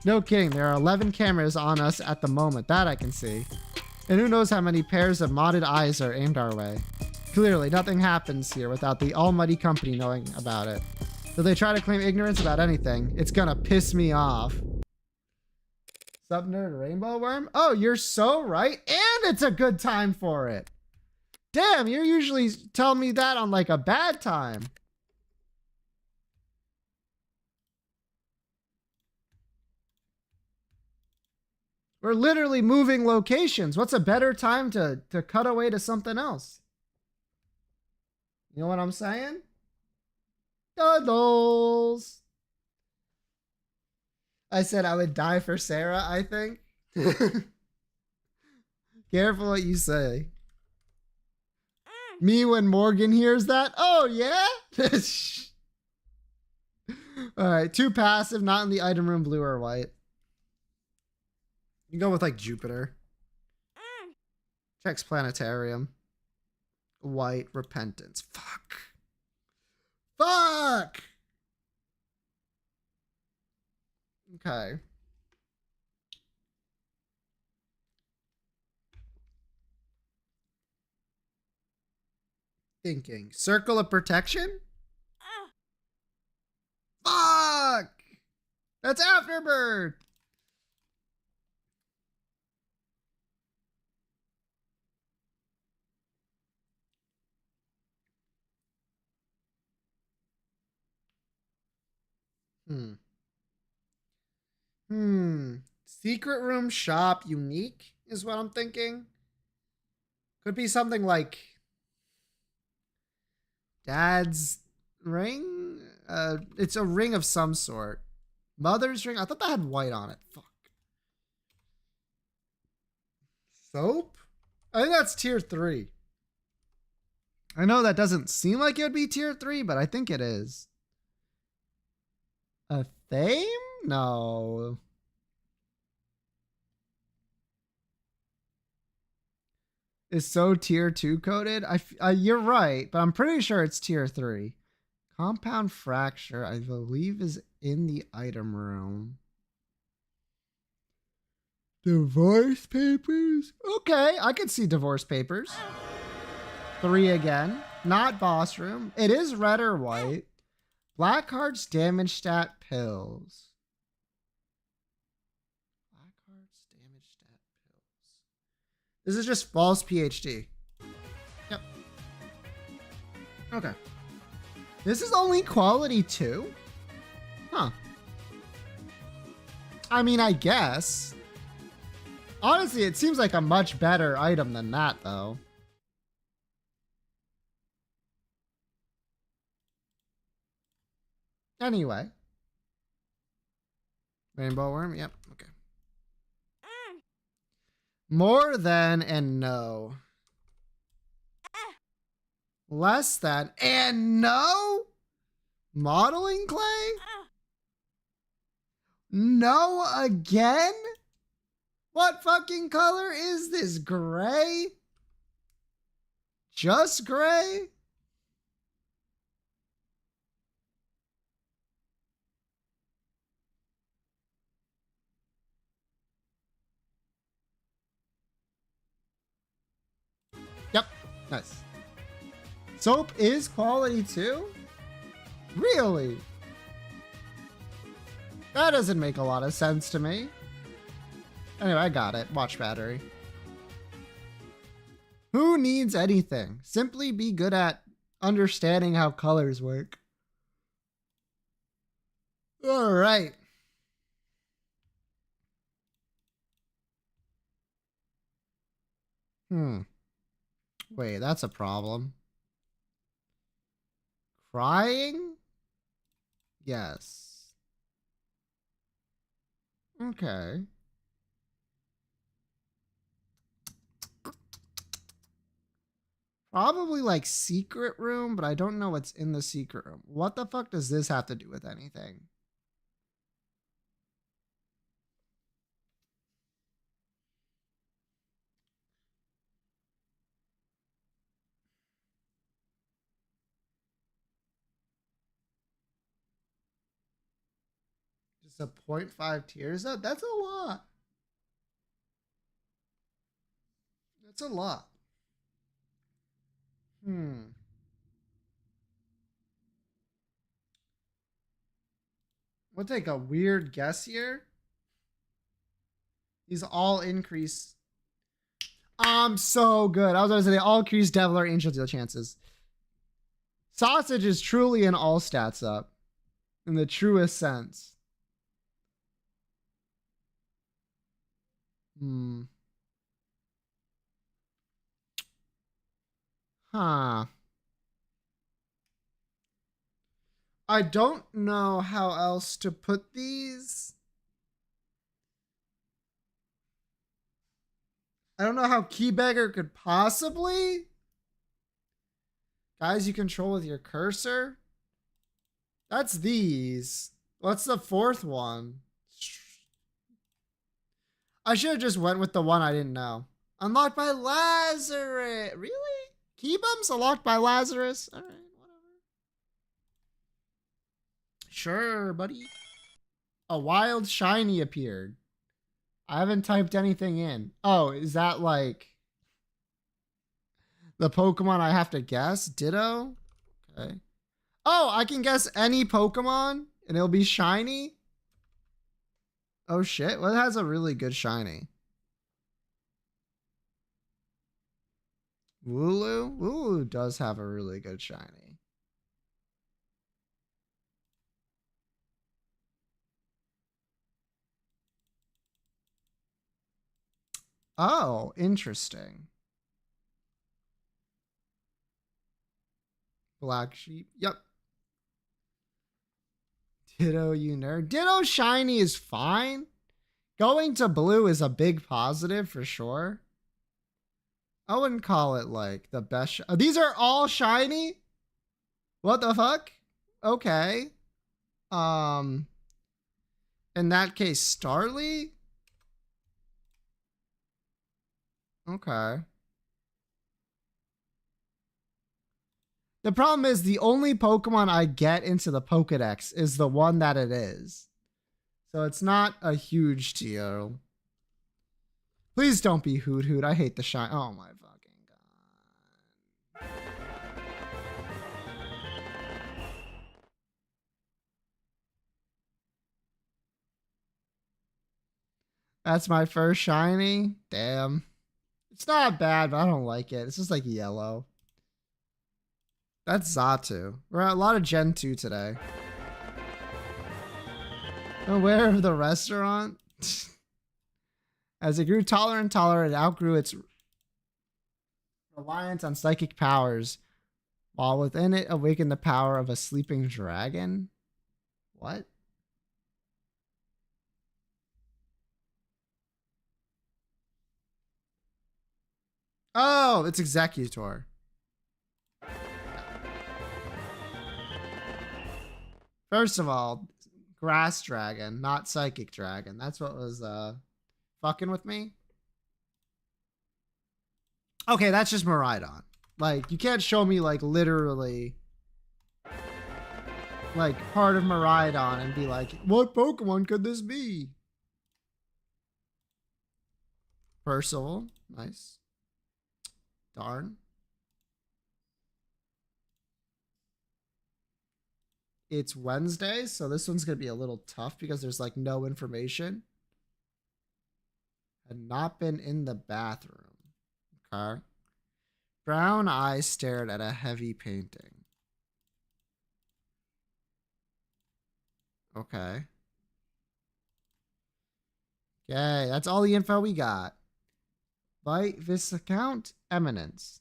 no kidding, there are 11 cameras on us at the moment, that I can see. And who knows how many pairs of modded eyes are aimed our way. Clearly, nothing happens here without the almighty company knowing about it. If they try to claim ignorance about anything, it's gonna piss me off. Sub-nerd rainbow worm? Oh, you're so right, and it's a good time for it. Damn, you usually tell me that on like a bad time. We're literally moving locations. What's a better time to cut away to something else? You know what I'm saying? Doodles. I said I would die for Sarah, I think. Careful what you say. Me when Morgan hears that. Oh, yeah? All right. 2 passive, not in the item room, blue or white. You go with like Jupiter. Checks Planetarium. White, Repentance. Fuck. Fuck! Okay. Thinking. Circle of Protection? Fuck! That's Afterbird! Secret room shop unique is what I'm thinking. Could be something like Dad's ring? It's a ring of some sort. Mother's ring? I thought that had white on it. Fuck. Soap? I think that's tier 3. I know that doesn't seem like it would be tier 3, but I think it is. A theme? No. Is so tier 2 coded? You're right, but I'm pretty sure it's tier 3. Compound fracture, I believe, is in the item room. Divorce papers? Okay, I could see divorce papers. 3 again. Not boss room. It is red or white. Black hearts, damage stat, pills. Black hearts, damage stat, pills. This is just false PhD. Yep. Okay. This is only quality 2? Huh. I mean, I guess. Honestly, it seems like a much better item than that, though. Anyway. Rainbow worm? Yep. Okay. More than and no. Less than and no? Modeling clay? No again? What fucking color is this? Gray? Just gray? Yep. Nice. Soap is quality 2? Really? That doesn't make a lot of sense to me. Anyway, I got it. Watch battery. Who needs anything? Simply be good at understanding how colors work. All right. Wait, that's a problem. Crying? Yes. Okay. Probably like secret room, but I don't know what's in the secret room. What the fuck does this have to do with anything? Just a 0.5 tiers? That's a lot. That's a lot. We'll take a weird guess here. These all increase. I'm so good. I was going to say they all increase devil or angel deal chances. Sausage is truly an all stats up in the truest sense. Huh. I don't know how else to put these. I don't know how Keybagger could possibly. Guys you control with your cursor? That's these. What's the fourth one? I should have just went with the one I didn't know. Unlocked by Lazarus. Really? Key bumps unlocked by Lazarus? All right, whatever. Sure, buddy. A wild shiny appeared. I haven't typed anything in. Oh, is that like the Pokemon I have to guess? Ditto? Okay. Oh, I can guess any Pokemon and it'll be shiny? Oh shit, well it has a really good shiny. Wooloo? Wooloo does have a really good shiny. Oh, interesting. Black sheep. Yep. Ditto, you nerd. Ditto shiny is fine. Going to blue is a big positive for sure. I wouldn't call it like the best. These are all shiny? What the fuck? Okay. In that case, Starly? Okay. The problem is the only Pokemon I get into the Pokedex is the one that it is. So it's not a huge deal. Please don't be Hoot Hoot. I hate the shine. Oh my fucking god. That's my first shiny. Damn. It's not bad, but I don't like it. It's just like yellow. That's Xatu. We're at a lot of Gen 2 today. Aware of the restaurant? As it grew taller and taller, it outgrew its reliance on psychic powers, while within it awakened the power of a sleeping dragon? What? Oh, it's Executor. First of all, grass dragon, not psychic dragon. That's what was fucking with me. Okay, that's just Miraidon. Like, you can't show me like literally like part of Miraidon and be like, what Pokemon could this be? Percival, nice. Darn. It's Wednesday, so this one's gonna be a little tough because there's like no information. Had not been in the bathroom. Okay. Brown eyes stared at a heavy painting. Okay. Okay, that's all the info we got. By Viscount Eminence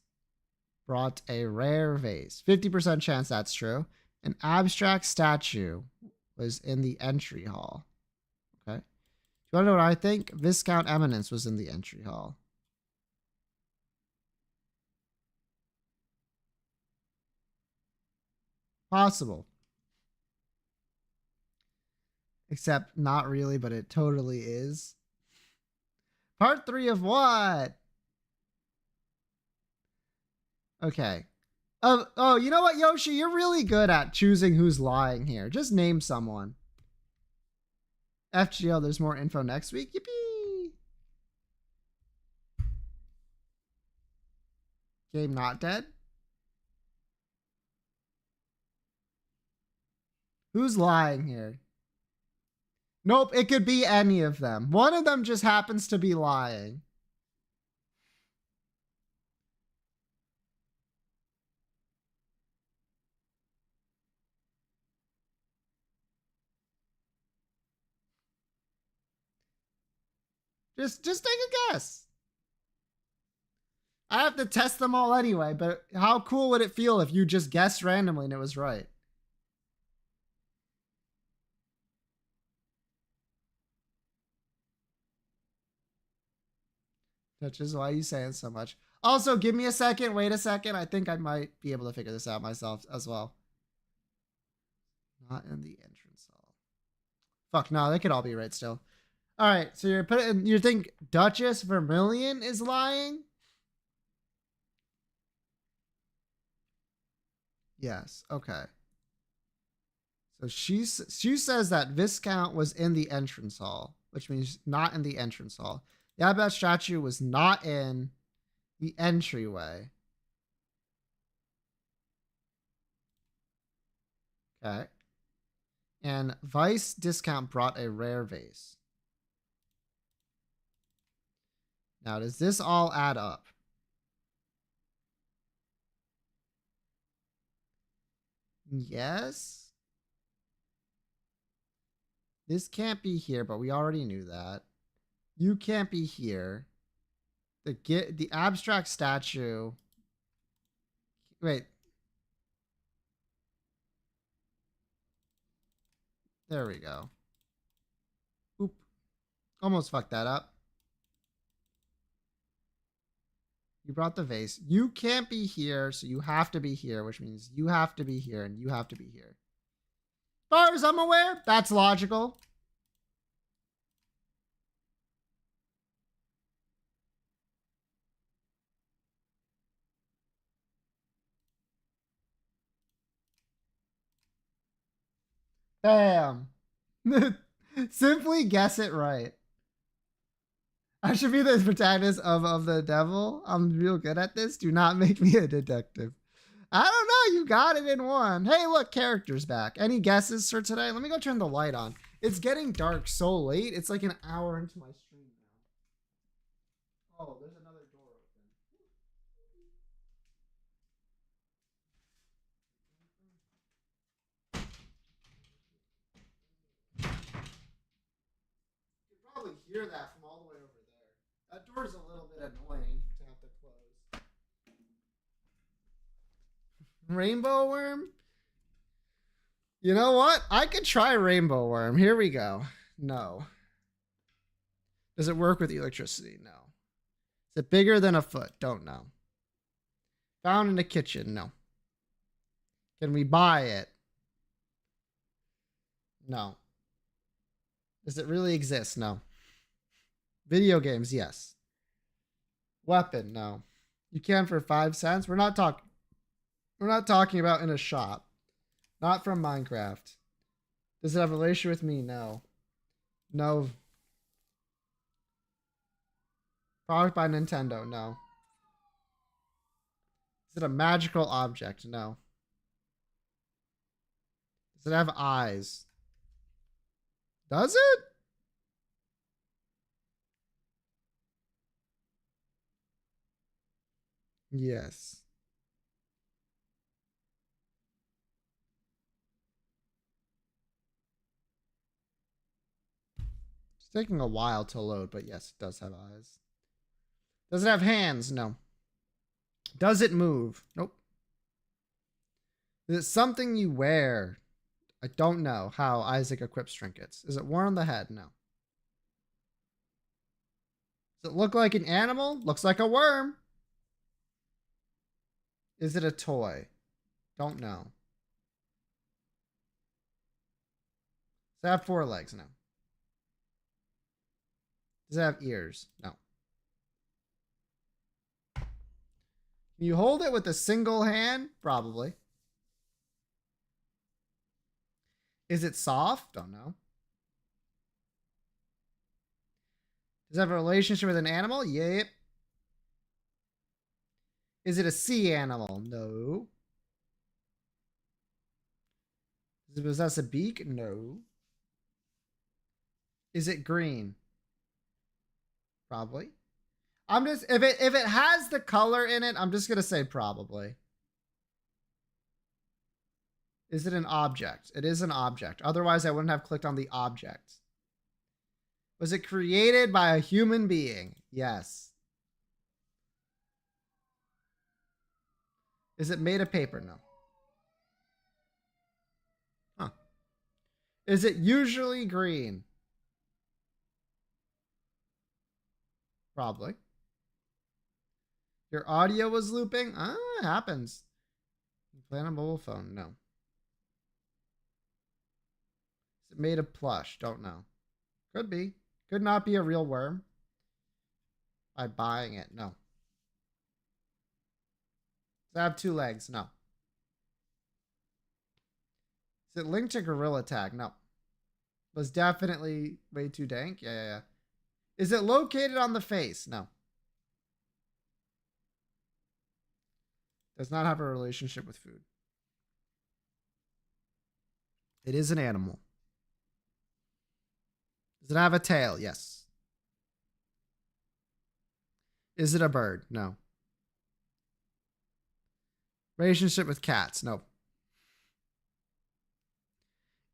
brought a rare vase. 50% chance that's true. An abstract statue was in the entry hall. Okay. Do you want to know what I think? Viscount Eminence was in the entry hall. Possible. Except not really, but it totally is. Part 3 of what? Okay. Oh, you know what, Yoshi? You're really good at choosing who's lying here. Just name someone. FGO, there's more info next week. Yippee! Game not dead? Who's lying here? Nope, it could be any of them. One of them just happens to be lying. Just take a guess. I have to test them all anyway, but how cool would it feel if you just guessed randomly and it was right? Which is why you saying so much. Also, give me a second. Wait a second. I think I might be able to figure this out myself as well. Not in the entrance hall. Fuck, no, they could all be right still. All right, so you're putting. You think Duchess Vermilion is lying? Yes. Okay. So she says that Viscount was in the entrance hall, which means not in the entrance hall. The Abbot statue was not in the entryway. Okay. And Vice Discount brought a rare vase. Now, does this all add up? Yes. This can't be here, but we already knew that. You can't be here. The abstract statue. Wait. There we go. Oop. Almost fucked that up. You brought the vase. You can't be here, so you have to be here, which means you have to be here and you have to be here. As far as I'm aware, that's logical. Bam. Simply guess it right. I should be the protagonist of the devil. I'm real good at this. Do not make me a detective. I don't know. You got it in one. Hey, look, characters back. Any guesses for today? Let me go turn the light on. It's getting dark so late. It's like an hour into my stream now. Oh, there's another door open. You can probably hear that from all the way over there. That door's a little bit annoying to have to close. Rainbow worm? You know what? I could try rainbow worm. Here we go. No. Does it work with electricity? No. Is it bigger than a foot? Don't know. Found in the kitchen? No. Can we buy it? No. Does it really exist? No. Video games? Yes. Weapon? No. You can for 5 cents? We're not talking about in a shop. Not from Minecraft. Does it have a relation with me? No. No. Product by Nintendo? No. Is it a magical object? No. Does it have eyes? Does it? Yes. It's taking a while to load, but yes, it does have eyes. Does it have hands? No. Does it move? Nope. Is it something you wear? I don't know how Isaac equips trinkets. Is it worn on the head? No. Does it look like an animal? Looks like a worm. Is it a toy? Don't know. Does it have 4 legs? No. Does it have ears? No. Can you hold it with a single hand? Probably. Is it soft? Don't know. Does it have a relationship with an animal? Yep. Is it a sea animal? No. Does it possess a beak? No. Is it green? Probably. I'm just if it has the color in it, I'm just gonna say probably. Is it an object? It is an object. Otherwise, I wouldn't have clicked on the object. Was it created by a human being? Yes. Is it made of paper? No. Huh. Is it usually green? Probably. Your audio was looping? Ah, it happens. You play on a mobile phone? No. Is it made of plush? Don't know. Could be. Could not be a real worm. By buying it? No. Does it have 2 legs? No. Is it linked to Gorilla Tag? No. Was definitely way too dank? Yeah. Is it located on the face? No. Does not have a relationship with food. It is an animal. Does it have a tail? Yes. Is it a bird? No. Relationship with cats? No.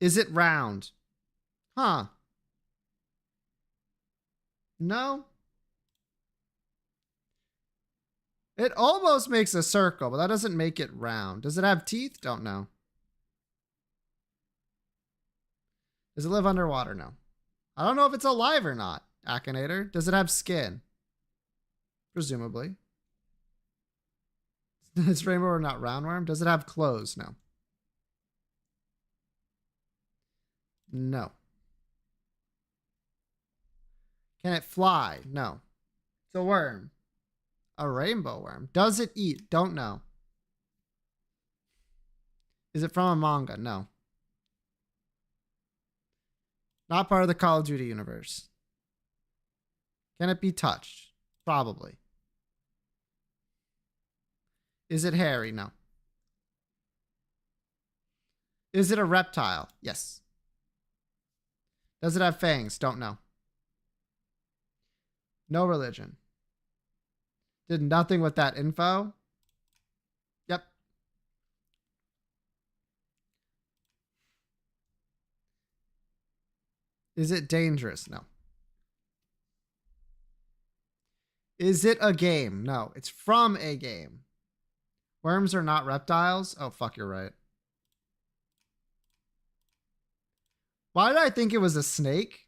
Is it round? Huh. No. It almost makes a circle, but that doesn't make it round. Does it have teeth? Don't know. Does it live underwater? No. I don't know if it's alive or not. Akinator. Does it have skin? Presumably. Is rainbow or not roundworm? Does it have clothes? No. No. Can it fly? No. It's a worm. A rainbow worm. Does it eat? Don't know. Is it from a manga? No. Not part of the Call of Duty universe. Can it be touched? Probably. Is it hairy? No. Is it a reptile? Yes. Does it have fangs? Don't know. No religion. Did nothing with that info. Yep. Is it dangerous? No. Is it a game? No. It's from a game. Worms are not reptiles? Oh, fuck, you're right. Why did I think it was a snake?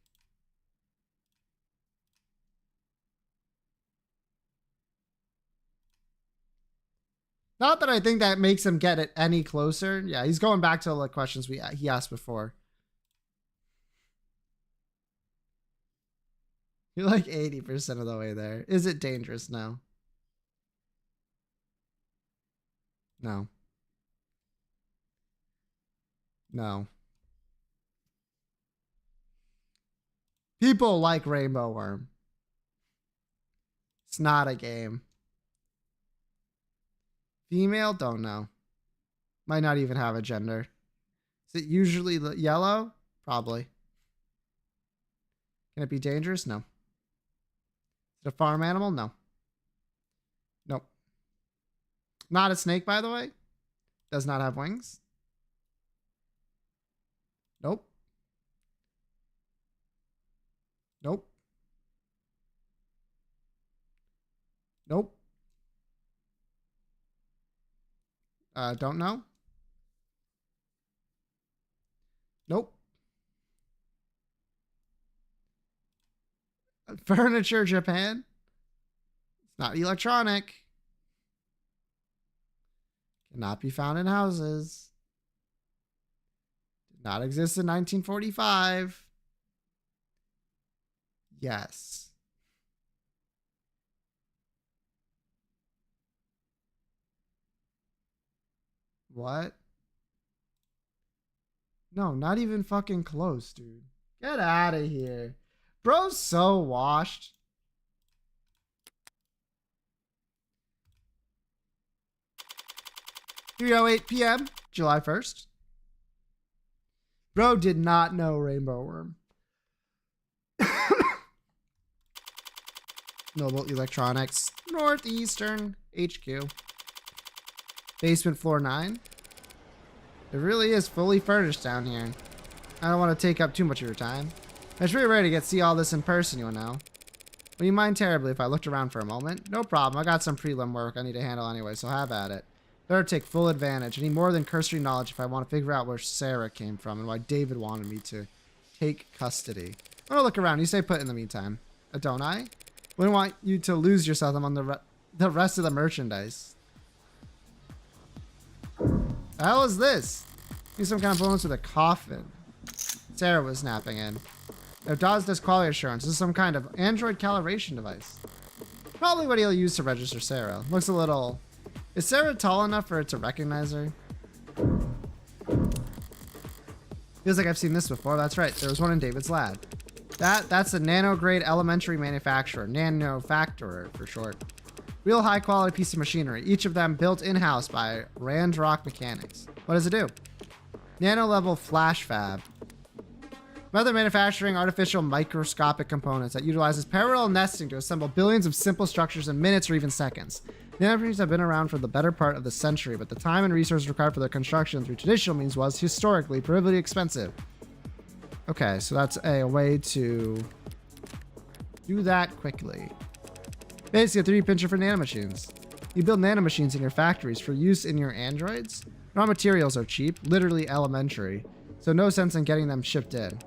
Not that I think that makes him get it any closer. Yeah, he's going back to the questions he asked before. You're like 80% of the way there. Is it dangerous? No. No. No. People like Rainbow Worm. It's not a game. Female? Don't know. Might not even have a gender. Is it usually yellow? Probably. Can it be dangerous? No. Is it a farm animal? No. Nope. Not a snake, by the way. Does not have wings. Nope. Nope. Nope. Don't know. Nope. Furniture, Japan. It's not electronic. Cannot be found in houses. Did not exist in 1945. Yes. What? No, not even fucking close, dude. Get out of here. Bro's so washed. (3:08 p.m. July 1st. Bro did not know Rainbow Worm. Noble Electronics, Northeastern HQ. Basement floor 9. It really is fully furnished down here. I don't want to take up too much of your time. I was really ready to see all this in person, you know. Would you mind terribly if I looked around for a moment? No problem. I got some prelim work I need to handle anyway, so have at it. Better take full advantage. I need more than cursory knowledge if I want to figure out where Sarah came from and why David wanted me to take custody. I'm gonna look around. You stay put in the meantime. Don't I? Wouldn't want you to lose yourself among the the rest of the merchandise. The hell is this? Need some kind of bonus with a coffin. Sarah was snapping in. If Dawes does quality assurance, this is some kind of android calibration device. Probably what he'll use to register Sarah. Looks a little... Is Sarah tall enough for it to recognize her? Feels like I've seen this before. That's right. There was one in David's lab. That's a nano-grade elementary manufacturer. Nanofactorer for short. Real high-quality piece of machinery. Each of them built in-house by Randrock Mechanics. What does it do? Nano-level flash fab. Method manufacturing artificial microscopic components that utilizes parallel nesting to assemble billions of simple structures in minutes or even seconds. Nanoprinters have been around for the better part of the century, but the time and resources required for their construction through traditional means was historically prohibitively expensive. Okay, so that's a way to do that quickly. Basically, a 3D printer for nanomachines. You build nanomachines in your factories for use in your androids. Raw materials are cheap, literally elementary, so no sense in getting them shipped in.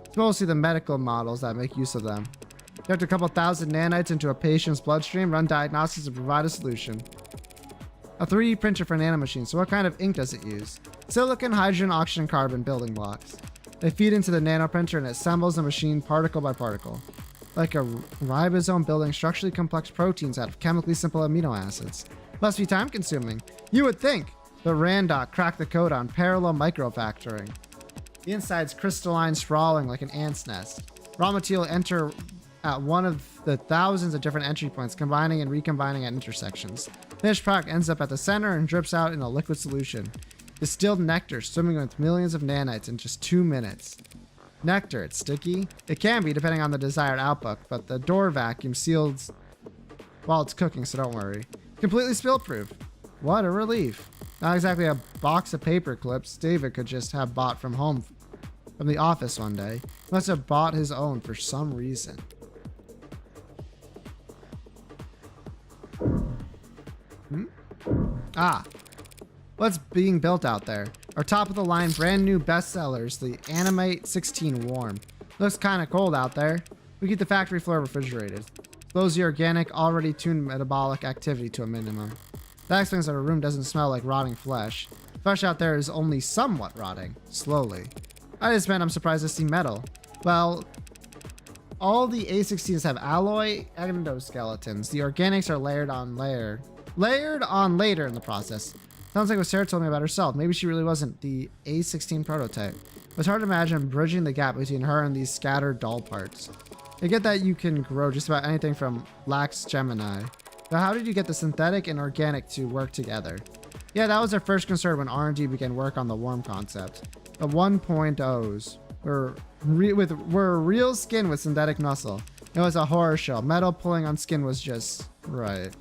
It's mostly the medical models that make use of them. Inject a couple thousand nanites into a patient's bloodstream, run diagnostics, and provide a solution. A 3D printer for nanomachines. So what kind of ink does it use? Silicon, hydrogen, oxygen, carbon building blocks. They feed into the nanoprinter and it assembles the machine particle by particle. Like a ribosome building structurally complex proteins out of chemically simple amino acids. Must be time consuming. You would think. But Randoc cracked the code on parallel microfactoring. The inside's crystalline, sprawling like an ant's nest. Raw material enter at one of the thousands of different entry points, combining and recombining at intersections. Finished product ends up at the center and drips out in a liquid solution. Distilled nectar swimming with millions of nanites in just 2 minutes. Nectar, it's sticky? It can be, depending on the desired output, but the door vacuum seals while it's cooking, so don't worry. Completely spill-proof. What a relief. Not exactly a box of paper clips David could just have bought from the office one day. He must have bought his own for some reason. What's being built out there? Our top of the line brand new bestsellers, the Animate 16 Warm. Looks kinda cold out there. We keep the factory floor refrigerated. Slows the organic, already tuned metabolic activity to a minimum. That explains that our room doesn't smell like rotting flesh. Flesh out there is only somewhat rotting, slowly. I just meant I'm surprised to see metal. Well, all the A16s have alloy endoskeletons. The organics are layered on later in the process. Sounds like what Sarah told me about herself. Maybe she really wasn't the A16 prototype. It's hard to imagine bridging the gap between her and these scattered doll parts. I get that you can grow just about anything from lax Gemini. But how did you get the synthetic and organic to work together? Yeah, that was our first concern when R&D began work on the worm concept. The 1.0s were real skin with synthetic muscle. It was a horror show. Metal pulling on skin was just right.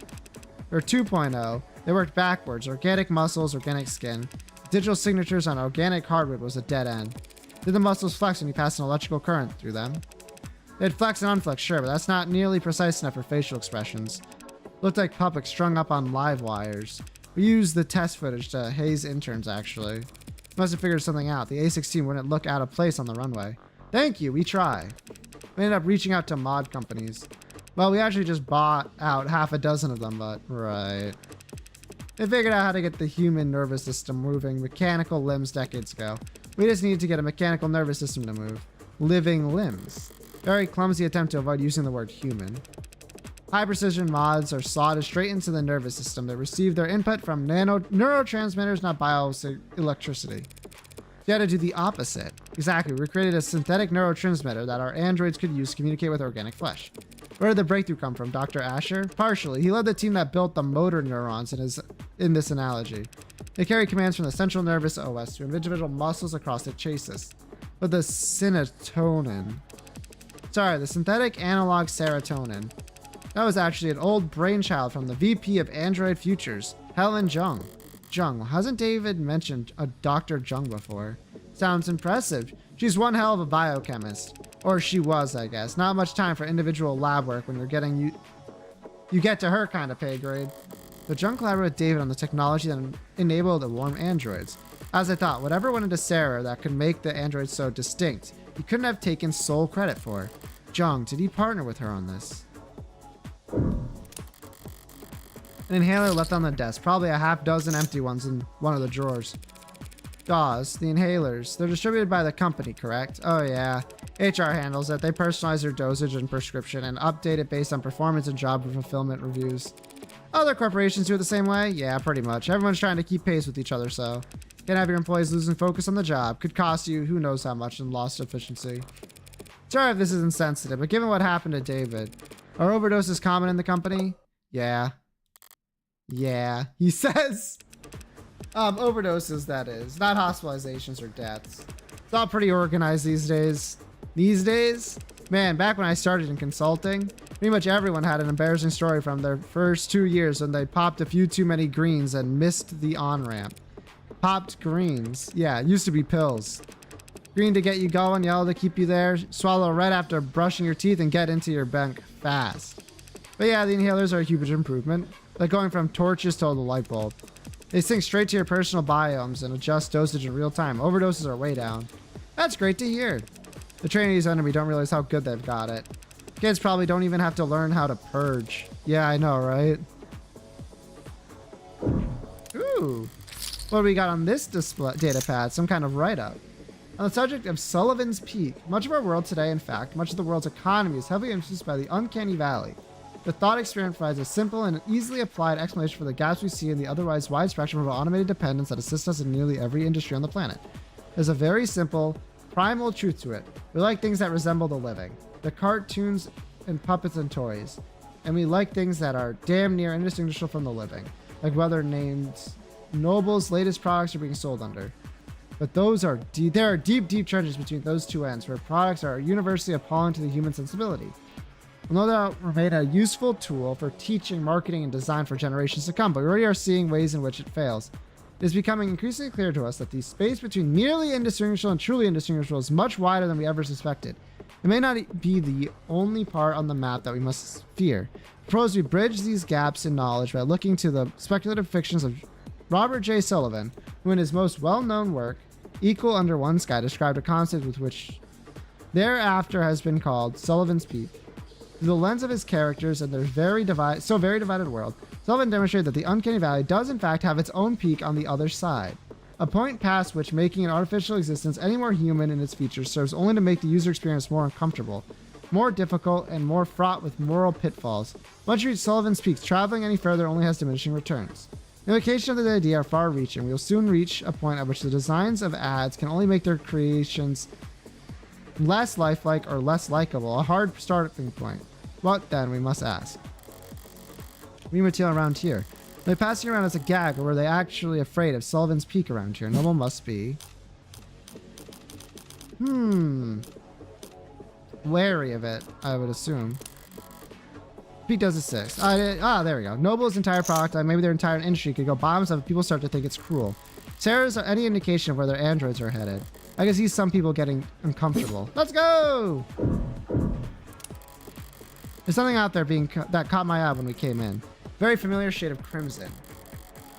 Or 2.0, they worked backwards. Organic muscles, organic skin. Digital signatures on organic hardwood was a dead end. Did the muscles flex when you passed an electrical current through them? They'd flex and unflex, sure, but that's not nearly precise enough for facial expressions. Looked like puppets strung up on live wires. We used the test footage to haze interns, actually. Must have figured something out. The A16 wouldn't look out of place on the runway. Thank you, we try. We ended up reaching out to mod companies. Well, we actually just bought out half a dozen of them, but right. They figured out how to get the human nervous system moving mechanical limbs decades ago. We just needed to get a mechanical nervous system to move. Living limbs. Very clumsy attempt to avoid using the word human. High precision mods are slotted straight into the nervous system that receive their input from neurotransmitters, not bioelectricity. You had to do the opposite. Exactly, we created a synthetic neurotransmitter that our androids could use to communicate with organic flesh. Where did the breakthrough come from, Dr. Asher? Partially. He led the team that built the motor neurons in this analogy. They carry commands from the central nervous OS to individual muscles across the chassis. But the the synthetic analog serotonin. That was actually an old brainchild from the VP of Android Futures, Helen Jung. Hasn't David mentioned a Dr. Jung before? Sounds impressive. She's one hell of a biochemist. Or she was, I guess. Not much time for individual lab work when you get to her kind of pay grade. The Jung collaborated with David on the technology that enabled the warm androids. As I thought, whatever went into Sarah that could make the androids so distinct, he couldn't have taken sole credit for. Jung, did he partner with her on this? An inhaler left on the desk. Probably a half dozen empty ones in one of the drawers. DAWs, the inhalers. They're distributed by the company, correct? Oh yeah. HR handles it. They personalize their dosage and prescription and update it based on performance and job fulfillment reviews. Other corporations do it the same way? Yeah, pretty much. Everyone's trying to keep pace with each other, so can't have your employees losing focus on the job. Could cost you who knows how much in lost efficiency. Sorry if this is insensitive, but given what happened to David, are overdoses common in the company? Yeah. Yeah, he says. Overdoses, that is. Not hospitalizations or deaths. It's all pretty organized these days. These days? Man, back when I started in consulting, pretty much everyone had an embarrassing story from their first 2 years when they popped a few too many greens and missed the on-ramp. Popped greens. Yeah, it used to be pills. Green to get you going, yellow to keep you there, swallow red after brushing your teeth, and get into your bunk fast. But yeah, the inhalers are a huge improvement. Like going from torches to the light bulb. They sync straight to your personal biomes and adjust dosage in real time. Overdoses are way down. That's great to hear. The trainees under me don't realize how good they've got it. Kids probably don't even have to learn how to purge. Yeah, I know, right? Ooh. What do we got on this display data pad? Some kind of write-up. On the subject of Sullivan's Peak, much of our world today, in fact, much of the world's economy is heavily influenced by the uncanny valley. The thought experiment provides a simple and easily applied explanation for the gaps we see in the otherwise wide spectrum of automated dependence that assists us in nearly every industry on the planet. There's a very simple, primal truth to it. We like things that resemble the living. The cartoons and puppets and toys. And we like things that are damn near indistinguishable from the living. Like whether named Noble's latest products are being sold under. But there are deep trenches between those two ends where products are universally appalling to the human sensibility. No doubt remain a useful tool for teaching, marketing, and design for generations to come, but we already are seeing ways in which it fails. It is becoming increasingly clear to us that the space between merely indistinguishable and truly indistinguishable is much wider than we ever suspected. It may not be the only part on the map that we must fear. Suppose we bridge these gaps in knowledge by looking to the speculative fictions of Robert J. Sullivan, who in his most well-known work, Equal Under One Sky, described a concept with which thereafter has been called Sullivan's Peak. Through the lens of his characters and their very divided world, Sullivan demonstrated that the uncanny valley does in fact have its own peak on the other side. A point past which making an artificial existence any more human in its features serves only to make the user experience more uncomfortable, more difficult, and more fraught with moral pitfalls. Once you reach Sullivan's Peak, traveling any further only has diminishing returns. The implications of the idea are far-reaching. We will soon reach a point at which the designs of ads can only make their creations less lifelike or less likable, a hard starting point. What then, we must ask? New material around here. Are they passing around as a gag, or were they actually afraid of Sullivan's Peak around here? Noble must be. Wary of it, I would assume. Peak does assist. There we go. Noble's entire product, maybe their entire industry could go bottoms up if people start to think it's cruel. Sarah's any indication of where their androids are headed. I can see some people getting uncomfortable. Let's go! There's something out there that caught my eye when we came in. Very familiar shade of crimson.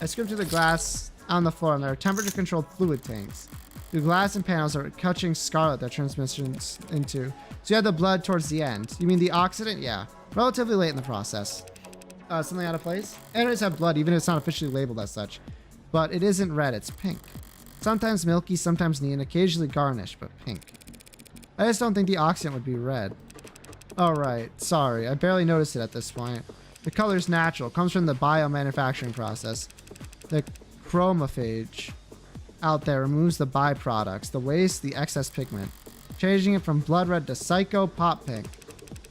I scooped through the glass on the floor, and there are temperature-controlled fluid tanks. The glass and panels are catching scarlet that transmissions into. So you had the blood towards the end. You mean the oxidant? Yeah. Relatively late in the process. Something out of place? Androids have blood, even if it's not officially labeled as such. But it isn't red, it's pink. Sometimes milky, sometimes neon, occasionally garnished, but pink. I just don't think the oxidant would be red. Oh, right. Sorry, I barely noticed it at this point. The color's natural. It comes from the biomanufacturing process. The chromophage out there removes the byproducts, the waste, the excess pigment, changing it from blood red to psycho pop pink.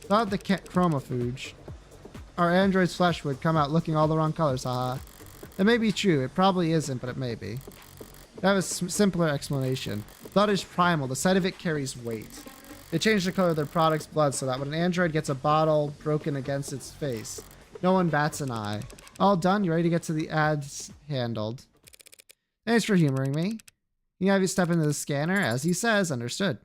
Without the chromophage, our android's flesh would come out looking all the wrong colors, haha. That may be true. It probably isn't, but it may be. That was a simpler explanation. Blood is primal. The sight of it carries weight. They change the color of their product's blood so that when an android gets a bottle broken against its face, no one bats an eye. All done? You ready to get to the ads handled? Thanks for humoring me. You have you step into the scanner, as he says. Understood.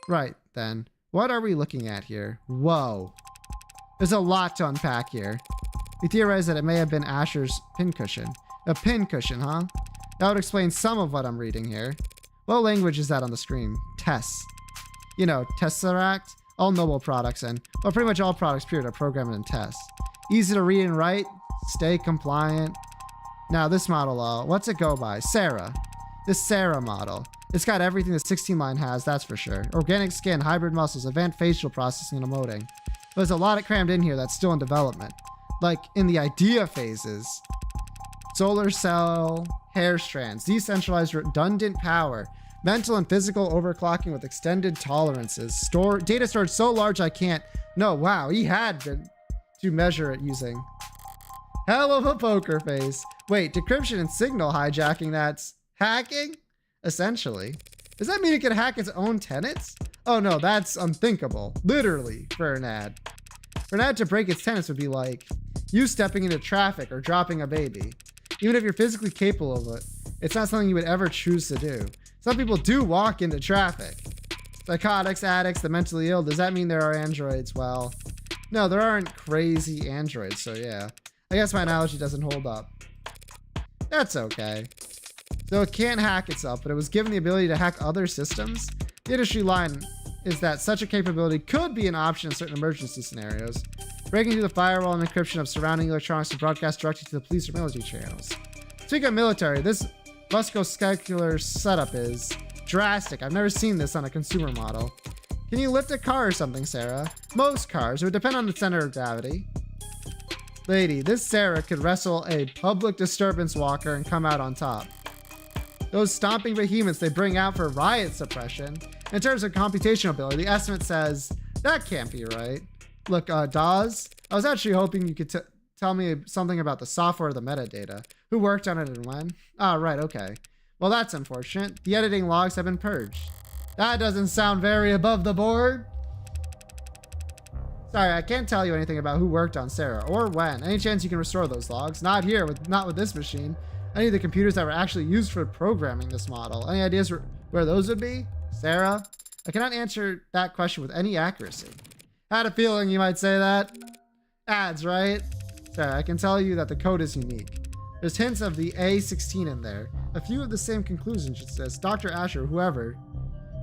Right, then. What are we looking at here? Whoa. There's a lot to unpack here. We theorize that it may have been Asher's pincushion. A pincushion, huh? That would explain some of what I'm reading here. What language is that on the screen? Tess. You know, Tesseract. All Noble products and, well, pretty much all products period are programmed in Tess. Easy to read and write. Stay compliant. Now this model, what's it go by? Sarah. This Sarah model. It's got everything the 16 line has, that's for sure. Organic skin, hybrid muscles, advanced facial processing and emoting. But there's a lot crammed in here that's still in development. Like in the idea phases. Solar cell, hair strands, decentralized redundant power, mental and physical overclocking with extended tolerances. Data storage so large I can't. No, wow, he had to measure it using. Hell of a poker face. Wait, decryption and signal hijacking, that's hacking? Essentially. Does that mean it can hack its own tenants? Oh no, that's unthinkable. Literally, for an ad. For an ad to break its tenants would be like you stepping into traffic or dropping a baby. Even if you're physically capable of it, it's not something you would ever choose to do. Some people do walk into traffic. Psychotics, addicts, the mentally ill, does that mean there are androids? Well, no, there aren't crazy androids, so yeah. I guess my analogy doesn't hold up. That's okay. So it can't hack itself, but it was given the ability to hack other systems. The industry line is that such a capability could be an option in certain emergency scenarios. Breaking through the firewall and encryption of surrounding electronics to broadcast directly to the police or military channels. Speaking of military, this musculoskeletal setup is drastic. I've never seen this on a consumer model. Can you lift a car or something, Sarah? Most cars. It would depend on the center of gravity. Lady, this Sarah could wrestle a public disturbance walker and come out on top. Those stomping behemoths they bring out for riot suppression. In terms of computational ability, the estimate says that can't be right. Look, Dawes, I was actually hoping you could tell me something about the software or the metadata. Who worked on it and when? Ah, right, okay. Well, that's unfortunate. The editing logs have been purged. That doesn't sound very above the board. Sorry, I can't tell you anything about who worked on Sarah or when. Any chance you can restore those logs? Not here, not with this machine. Any of the computers that were actually used for programming this model. Any ideas where those would be? Sarah? I cannot answer that question with any accuracy. Had a feeling you might say that. Ads, right? Sarah, I can tell you that the code is unique. There's hints of the A16 in there. A few of the same conclusions, it says. Dr. Asher, whoever,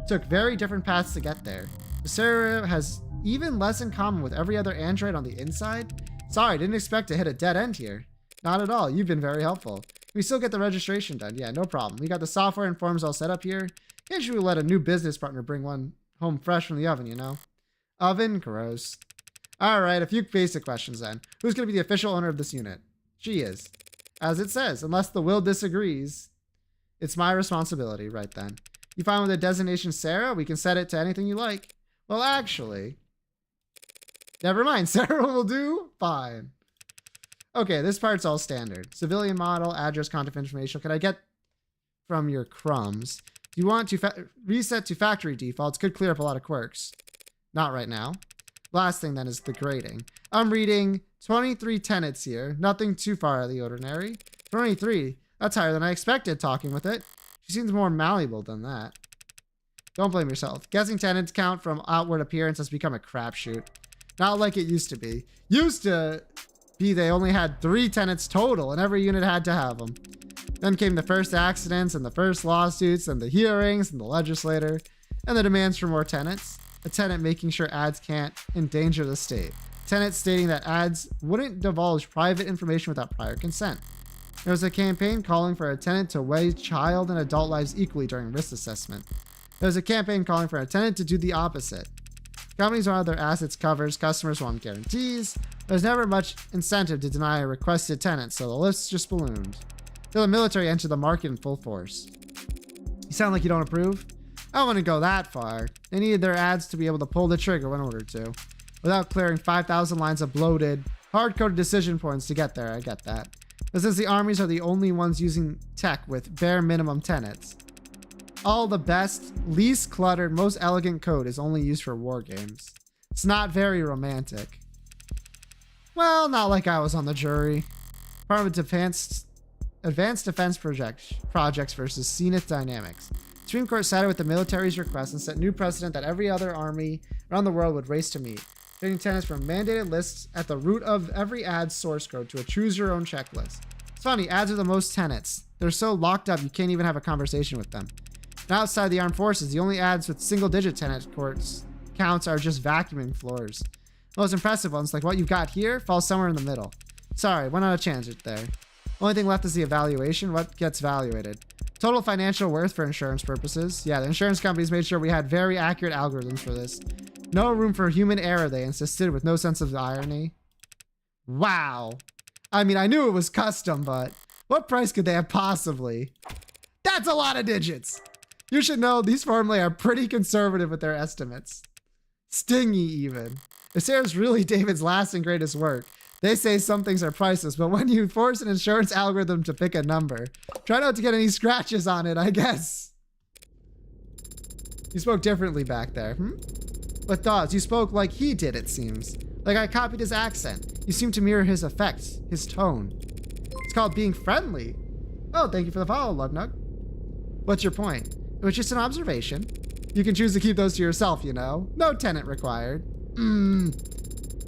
took very different paths to get there. Sarah has even less in common with every other android on the inside. Sorry, didn't expect to hit a dead end here. Not at all, you've been very helpful. We still get the registration done. Yeah, no problem. We got the software and forms all set up here. Can't you let a new business partner bring one home fresh from the oven, you know? Oven? Gross. Alright, a few basic questions then. Who's going to be the official owner of this unit? She is. As it says, unless the will disagrees, it's my responsibility. Right then. You fine with the designation Sarah? We can set it to anything you like. Well, actually, never mind. Sarah will do fine. Okay, this part's all standard. Civilian model, address, contact information. Can I get from your crumbs? Do you want to reset to factory defaults? Could clear up a lot of quirks. Not right now. Last thing then is the grading. I'm reading 23 tenets here. Nothing too far out of the ordinary. 23. That's higher than I expected talking with it. She seems more malleable than that. Don't blame yourself. Guessing tenants count from outward appearance has become a crapshoot. Not like it used to be. Used to be they only had 3 tenants total and every unit had to have them. Then came the first accidents and the first lawsuits and the hearings and the legislator and the demands for more tenants. A tenant making sure ads can't endanger the state. Tenants stating that ads wouldn't divulge private information without prior consent. There was a campaign calling for a tenant to weigh child and adult lives equally during risk assessment. There was a campaign calling for a tenant to do the opposite. Companies want their assets covers, customers want guarantees. There's never much incentive to deny a requested tenant, so the list just ballooned. Till the military entered the market in full force. You sound like you don't approve? I don't want to go that far. They needed their ads to be able to pull the trigger when ordered to, without clearing 5,000 lines of bloated, hard-coded decision points to get there. I get that. But since the armies are the only ones using tech with bare minimum tenets, all the best, least cluttered, most elegant code is only used for war games. It's not very romantic. Well, not like I was on the jury. Department of Advanced Defense Projects versus Zenith Dynamics. Supreme Court sided with the military's request and set new precedent that every other army around the world would race to meet, taking tenants from mandated lists at the root of every ad's source code to a choose-your-own checklist. It's funny, ads are the most tenants. They're so locked up you can't even have a conversation with them. And outside the armed forces, the only ads with single-digit tenant counts are just vacuuming floors. The most impressive ones, like what you've got here, fall somewhere in the middle. Sorry, went on a tangent there. Only thing left is the evaluation. What gets evaluated? Total financial worth for insurance purposes. Yeah, the insurance companies made sure we had very accurate algorithms for this. No room for human error, they insisted, with no sense of irony. Wow. I mean, I knew it was custom, but what price could they have possibly? That's a lot of digits. You should know these formulae are pretty conservative with their estimates. Stingy, even. If Sarah's really David's last and greatest work, they say some things are priceless, but when you force an insurance algorithm to pick a number, try not to get any scratches on it, I guess. You spoke differently back there, With thoughts, you spoke like he did, it seems. Like I copied his accent. You seem to mirror his effects, his tone. It's called being friendly. Oh, thank you for the follow, Lugnug. What's your point? It was just an observation. You can choose to keep those to yourself, you know. No tenant required.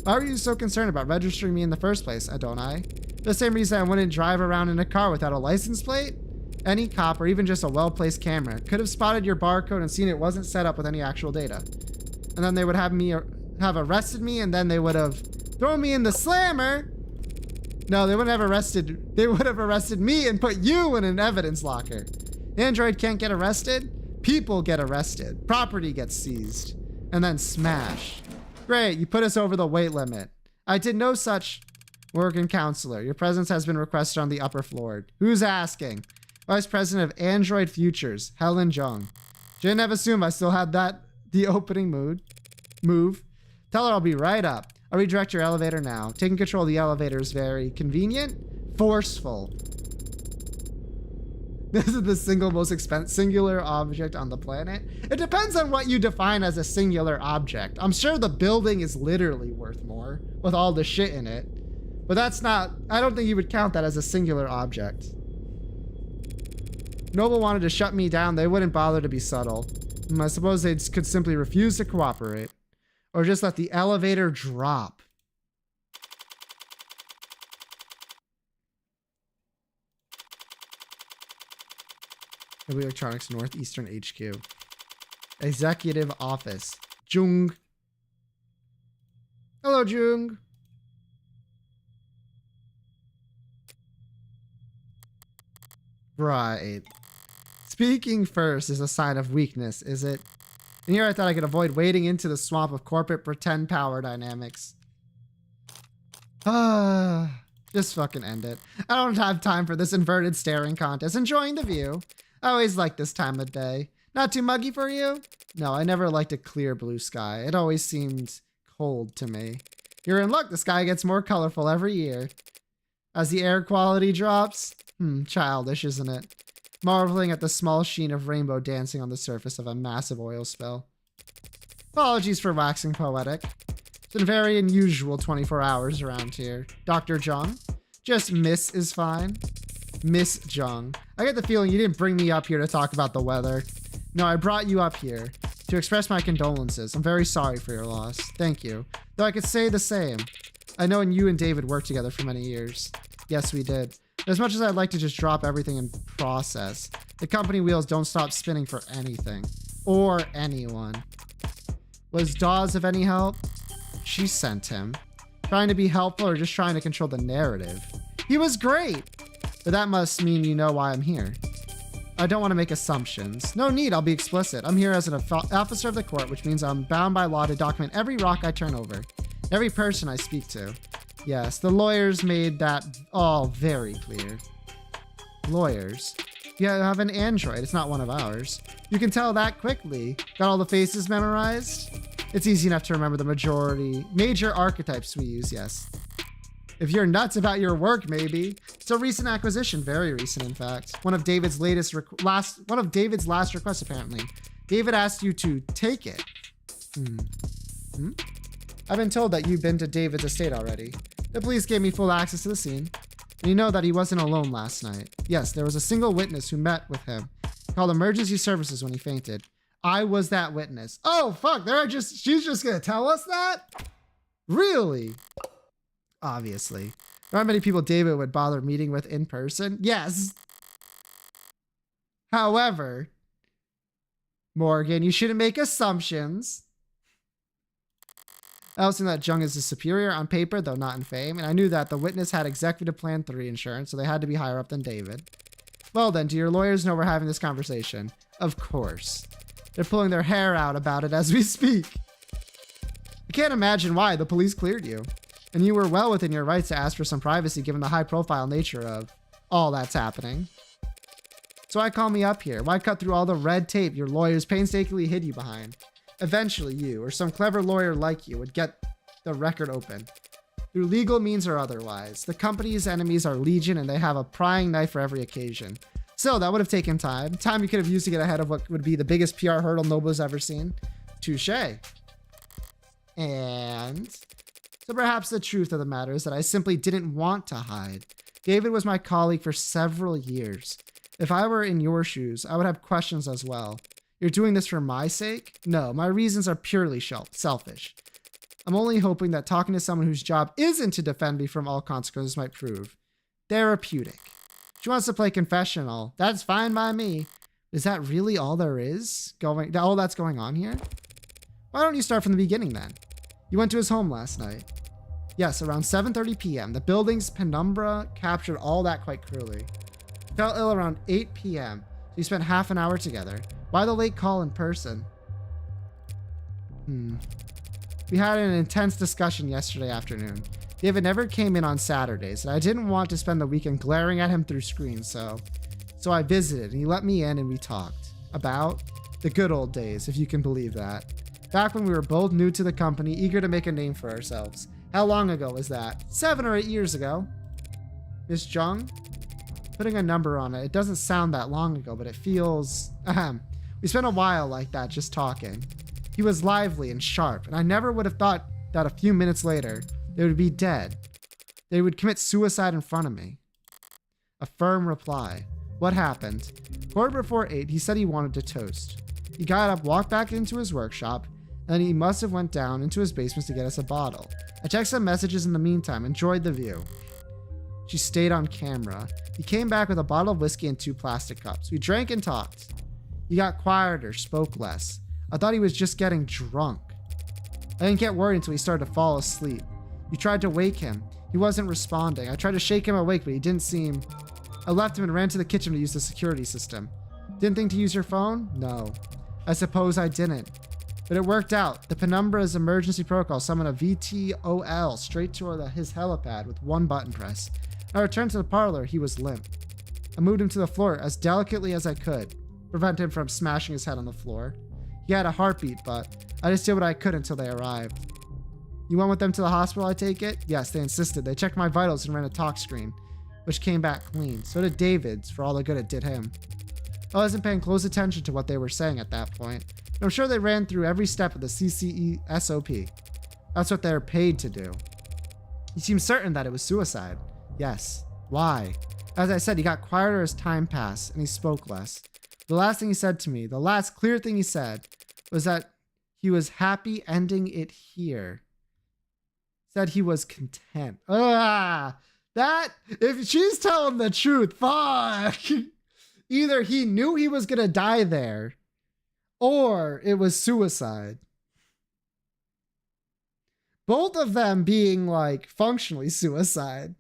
Why were you so concerned about registering me in the first place, don't I? The same reason I wouldn't drive around in a car without a license plate? Any cop or even just a well-placed camera could have spotted your barcode and seen it wasn't set up with any actual data. And then they would have arrested me, and then they would have thrown me in the slammer. No, they wouldn't have arrested. They would have arrested me and put you in an evidence locker. Android can't get arrested. People get arrested. Property gets seized. And then smashed. Great, you put us over the weight limit. I did no such work in counselor. Your presence has been requested on the upper floor. Who's asking? Vice President of Android Futures, Helen Jung. Shouldn't have assumed I still had the opening move. Tell her I'll be right up. I'll redirect your elevator now. Taking control of the elevator is very convenient, forceful. This is the single most singular object on the planet. It depends on what you define as a singular object. I'm sure the building is literally worth more with all the shit in it. But that's not, I don't think you would count that as a singular object. Noble wanted to shut me down. They wouldn't bother to be subtle. I suppose they could simply refuse to cooperate. Or just let the elevator drop. Heavy Electronics Northeastern HQ. Executive Office. Jung. Hello, Jung. Right. Speaking first is a sign of weakness, is it? And here I thought I could avoid wading into the swamp of corporate pretend power dynamics. Just fucking end it. I don't have time for this inverted staring contest. Enjoying the view. I always like this time of day. Not too muggy for you? No, I never liked a clear blue sky. It always seemed cold to me. You're in luck. The sky gets more colorful every year. As the air quality drops. Childish, isn't it? Marveling at the small sheen of rainbow dancing on the surface of a massive oil spill. Apologies for waxing poetic. It's been very unusual 24 hours around here. Dr. Jung? Just Miss is fine. Miss Jung. I get the feeling you didn't bring me up here to talk about the weather. No, I brought you up here to express my condolences. I'm very sorry for your loss. Thank you. Though I could say the same. I know you and David worked together for many years. Yes, we did. As much as I'd like to just drop everything and process, the company wheels don't stop spinning for anything. Or anyone. Was Dawes of any help? She sent him. Trying to be helpful or just trying to control the narrative? He was great! But that must mean you know why I'm here. I don't want to make assumptions. No need, I'll be explicit. I'm here as an officer of the court, which means I'm bound by law to document every rock I turn over. Every person I speak to. Yes, the lawyers made that all very clear. Lawyers? You have an android, it's not one of ours. You can tell that quickly. Got all the faces memorized? It's easy enough to remember the major archetypes we use, yes. If you're nuts about your work, maybe. It's a recent acquisition, very recent, in fact. One of David's last requests, apparently. David asked you to take it. I've been told that you've been to David's estate already. The police gave me full access to the scene. And you know that he wasn't alone last night. Yes, there was a single witness who met with him. He called emergency services when he fainted. I was that witness. Oh, fuck, she's just gonna tell us that? Really? Obviously. There aren't many people David would bother meeting with in person. Yes. However, Morgan, you shouldn't make assumptions. I also knew that Jung is his superior on paper, though not in fame, and I knew that the witness had Executive Plan 3 insurance, so they had to be higher up than David. Well then, do your lawyers know we're having this conversation? Of course. They're pulling their hair out about it as we speak. I can't imagine why the police cleared you. And you were well within your rights to ask for some privacy given the high-profile nature of all that's happening. So why call me up here? Why cut through all the red tape your lawyers painstakingly hid you behind? Eventually you, or some clever lawyer like you, would get the record open. Through legal means or otherwise. The company's enemies are legion and they have a prying knife for every occasion. Still, that would have taken time. Time you could have used to get ahead of what would be the biggest PR hurdle Nobu's ever seen. Touché. And so perhaps the truth of the matter is that I simply didn't want to hide. David was my colleague for several years. If I were in your shoes, I would have questions as well. You're doing this for my sake? No, my reasons are purely selfish. I'm only hoping that talking to someone whose job isn't to defend me from all consequences might prove therapeutic. She wants to play confessional. That's fine by me. Is that really all there is? All that's going on here? Why don't you start from the beginning then? You went to his home last night. Yes, around 7:30 p.m. The building's penumbra captured all that quite clearly. He felt ill around 8 p.m. So you spent half an hour together. Why the late call in person? We had an intense discussion yesterday afternoon. David never came in on Saturdays, and I didn't want to spend the weekend glaring at him through screens, so I visited, and he let me in and we talked. About the good old days, if you can believe that. Back when we were both new to the company, eager to make a name for ourselves. How long ago was that? 7 or 8 years ago. Miss Jung? Putting a number on it, it doesn't sound that long ago, but it feels... We spent a while like that, just talking. He was lively and sharp, and I never would have thought that a few minutes later, they would be dead. They would commit suicide in front of me. A firm reply. What happened? Quarter before 8, he said he wanted to toast. He got up, walked back into his workshop, and then he must have went down into his basement to get us a bottle. I checked some messages in the meantime, enjoyed the view. She stayed on camera. He came back with a bottle of whiskey and 2 plastic cups. We drank and talked. He got quieter, spoke less. I thought he was just getting drunk. I didn't get worried until he started to fall asleep. You tried to wake him. He wasn't responding. I tried to shake him awake, but he didn't seem... I left him and ran to the kitchen to use the security system. Didn't think to use your phone? No. I suppose I didn't. But it worked out. The Penumbra's emergency protocol summoned a VTOL straight to his helipad with 1 button press. I returned to the parlor. He was limp. I moved him to the floor as delicately as I could, prevent him from smashing his head on the floor. He had a heartbeat, but I just did what I could until they arrived. You went with them to the hospital, I take it? Yes, they insisted. They checked my vitals and ran a talk screen, which came back clean. So did David's, for all the good it did him. I wasn't paying close attention to what they were saying at that point. And I'm sure they ran through every step of the CCE SOP. That's what they're paid to do. He seemed certain that it was suicide. Yes. Why? As I said, he got quieter as time passed, and he spoke less. The last thing he said to me, the last clear thing he said, was that he was happy ending it here. Said he was content. If she's telling the truth, fuck. Either he knew he was gonna die there, or it was suicide. Both of them being like functionally suicide.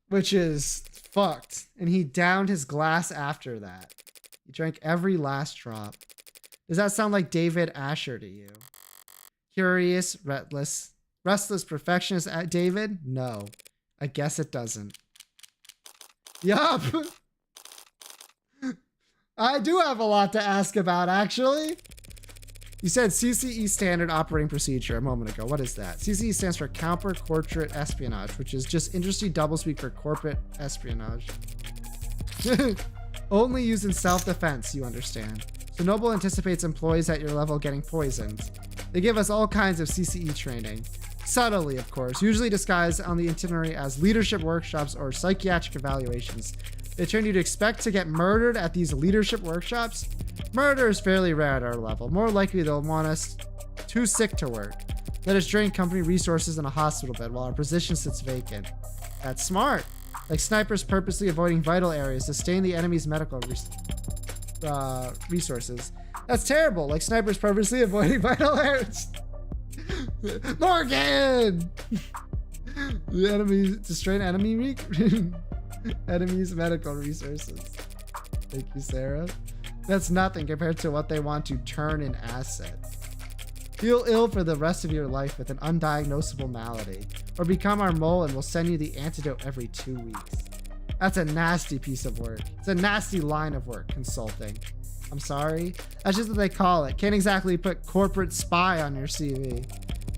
Which is fucked. And he downed his glass after that. He drank every last drop. Does that sound like David Asher to you? Curious, restless perfectionist at David? No, I guess it doesn't. Yup. I do have a lot to ask about, actually. You said CCE Standard Operating Procedure a moment ago. What is that? CCE stands for Counter Corporate Espionage, which is just industry doublespeak for corporate espionage. Only used in self-defense, you understand. So Noble anticipates employees at your level getting poisoned. They give us all kinds of CCE training. Subtly, of course, usually disguised on the itinerary as leadership workshops or psychiatric evaluations. They train you to expect to get murdered at these leadership workshops. Murder is fairly rare at our level. More likely they'll want us too sick to work. Let us drain company resources in a hospital bed while our position sits vacant. That's smart. Like snipers purposely avoiding vital areas to stain the enemy's medical resources. That's terrible. Like snipers purposely avoiding vital areas. Morgan! The enemy to strain enemies medical resources. Thank you, Sarah. That's nothing compared to what they want to turn in assets. Feel ill for the rest of your life with an undiagnosable malady, or become our mole and we'll send you the antidote every 2 weeks. That's a nasty piece of work. It's a nasty line of work, consulting. I'm sorry. That's just what they call it. Can't exactly put corporate spy on your CV.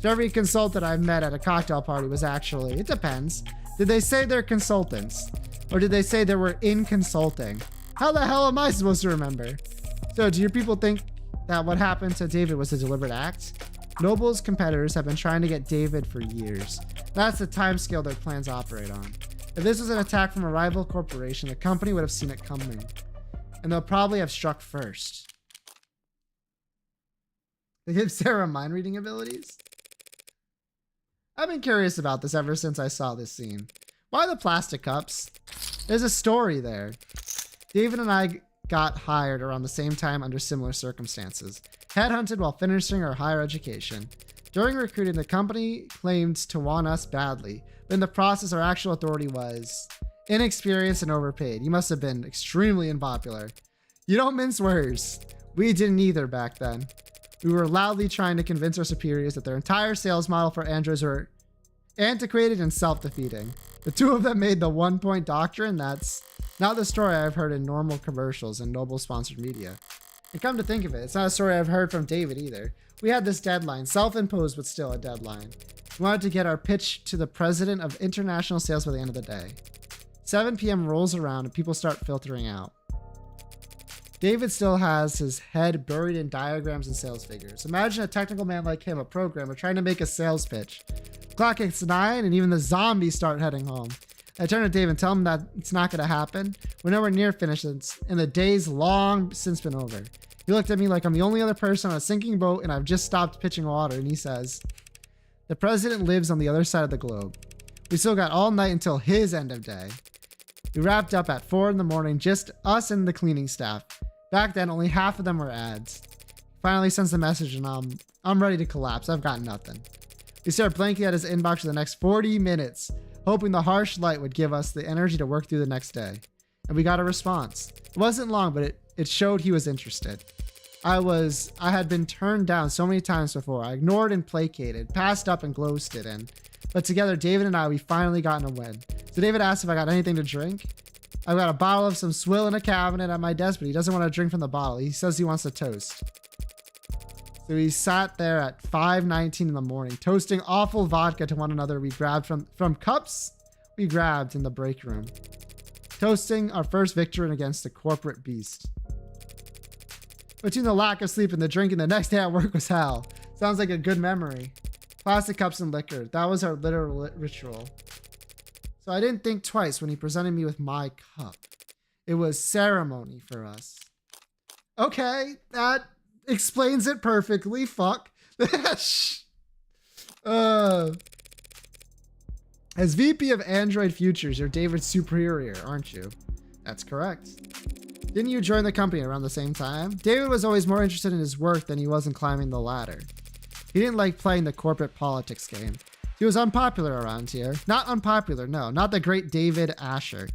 So every consultant I've met at a cocktail party was actually, it depends. Did they say they're consultants? Or did they say they were in consulting? How the hell am I supposed to remember? So do your people think that what happened to David was a deliberate act? Noble's competitors have been trying to get David for years. That's the timescale their plans operate on. If this was an attack from a rival corporation, the company would have seen it coming. And they'll probably have struck first. They give Sarah mind reading abilities? I've been curious about this ever since I saw this scene. Why the plastic cups? There's a story there. David and I got hired around the same time under similar circumstances. Headhunted while finishing our higher education. During recruiting, the company claimed to want us badly, but in the process, our actual authority was inexperienced and overpaid. You must have been extremely unpopular. You don't mince words. We didn't either back then. We were loudly trying to convince our superiors that their entire sales model for androids were antiquated and self-defeating. The two of them made the one-point doctrine. That's not the story I've heard in normal commercials and Noble-sponsored media. And come to think of it, it's not a story I've heard from David either. We had this deadline, self-imposed but still a deadline. We wanted to get our pitch to the president of international sales by the end of the day. 7 p.m. rolls around and people start filtering out. David still has his head buried in diagrams and sales figures. Imagine a technical man like him, a programmer, trying to make a sales pitch. Clock hits 9 and even the zombies start heading home. I turn to Dave and tell him that it's not going to happen. We're nowhere near finished and the day's long since been over. He looked at me like I'm the only other person on a sinking boat and I've just stopped pitching water, and he says, the president lives on the other side of the globe. We still got all night until his end of day. We wrapped up at 4 in the morning, just us and the cleaning staff. Back then, only half of them were ads. Finally sends the message and I'm ready to collapse. I've got nothing. We start blanking at his inbox for the next 40 minutes, hoping the harsh light would give us the energy to work through the next day. And we got a response. It wasn't long, but it showed he was interested. I had been turned down so many times before. I ignored and placated, passed up and ghosted in. But together, David and I, we finally gotten a win. So David asked if I got anything to drink. I've got a bottle of some swill in a cabinet at my desk, but he doesn't want to drink from the bottle. He says he wants a toast. So we sat there at 5:19 in the morning, toasting awful vodka to one another we grabbed from cups we grabbed in the break room. Toasting our first victory against the corporate beast. Between the lack of sleep and the drinking, the next day at work was hell. Sounds like a good memory. Plastic cups and liquor. That was our literal ritual. So I didn't think twice when he presented me with my cup. It was ceremony for us. Okay, that explains it perfectly. Fuck. As VP of Android Futures, you're David's superior, aren't you? That's correct. Didn't you join the company around the same time? David was always more interested in his work than he was in climbing the ladder. He didn't like playing the corporate politics game. He was unpopular around here. Not unpopular, no. Not the great David Asher.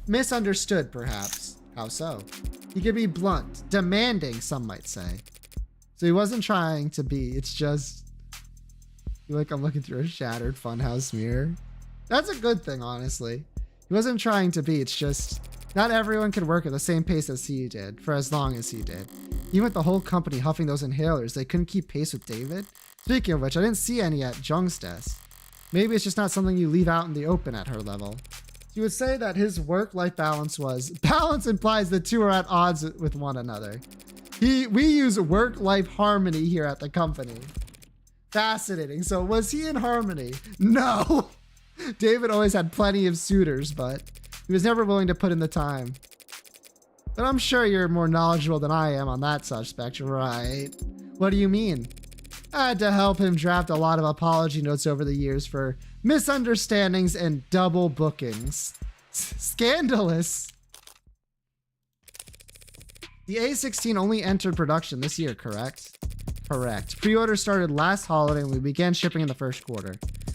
Misunderstood, perhaps. How so? He could be blunt, demanding, some might say. So he wasn't trying to be, it's just... I feel like I'm looking through a shattered funhouse mirror. That's a good thing, honestly. He wasn't trying to be, it's just... Not everyone could work at the same pace as he did, for as long as he did. Even with the whole company huffing those inhalers, they couldn't keep pace with David. Speaking of which, I didn't see any at Jung's desk. Maybe it's just not something you leave out in the open at her level. You would say that his work-life balance was... Balance implies the two are at odds with one another. We use work-life harmony here at the company. Fascinating. So was he in harmony? No! David always had plenty of suitors, but he was never willing to put in the time. But I'm sure you're more knowledgeable than I am on that suspect, right? What do you mean? I had to help him draft a lot of apology notes over the years for misunderstandings and double bookings. Scandalous. The A16 only entered production this year, correct? Correct. Pre-order started last holiday and we began shipping in the first quarter.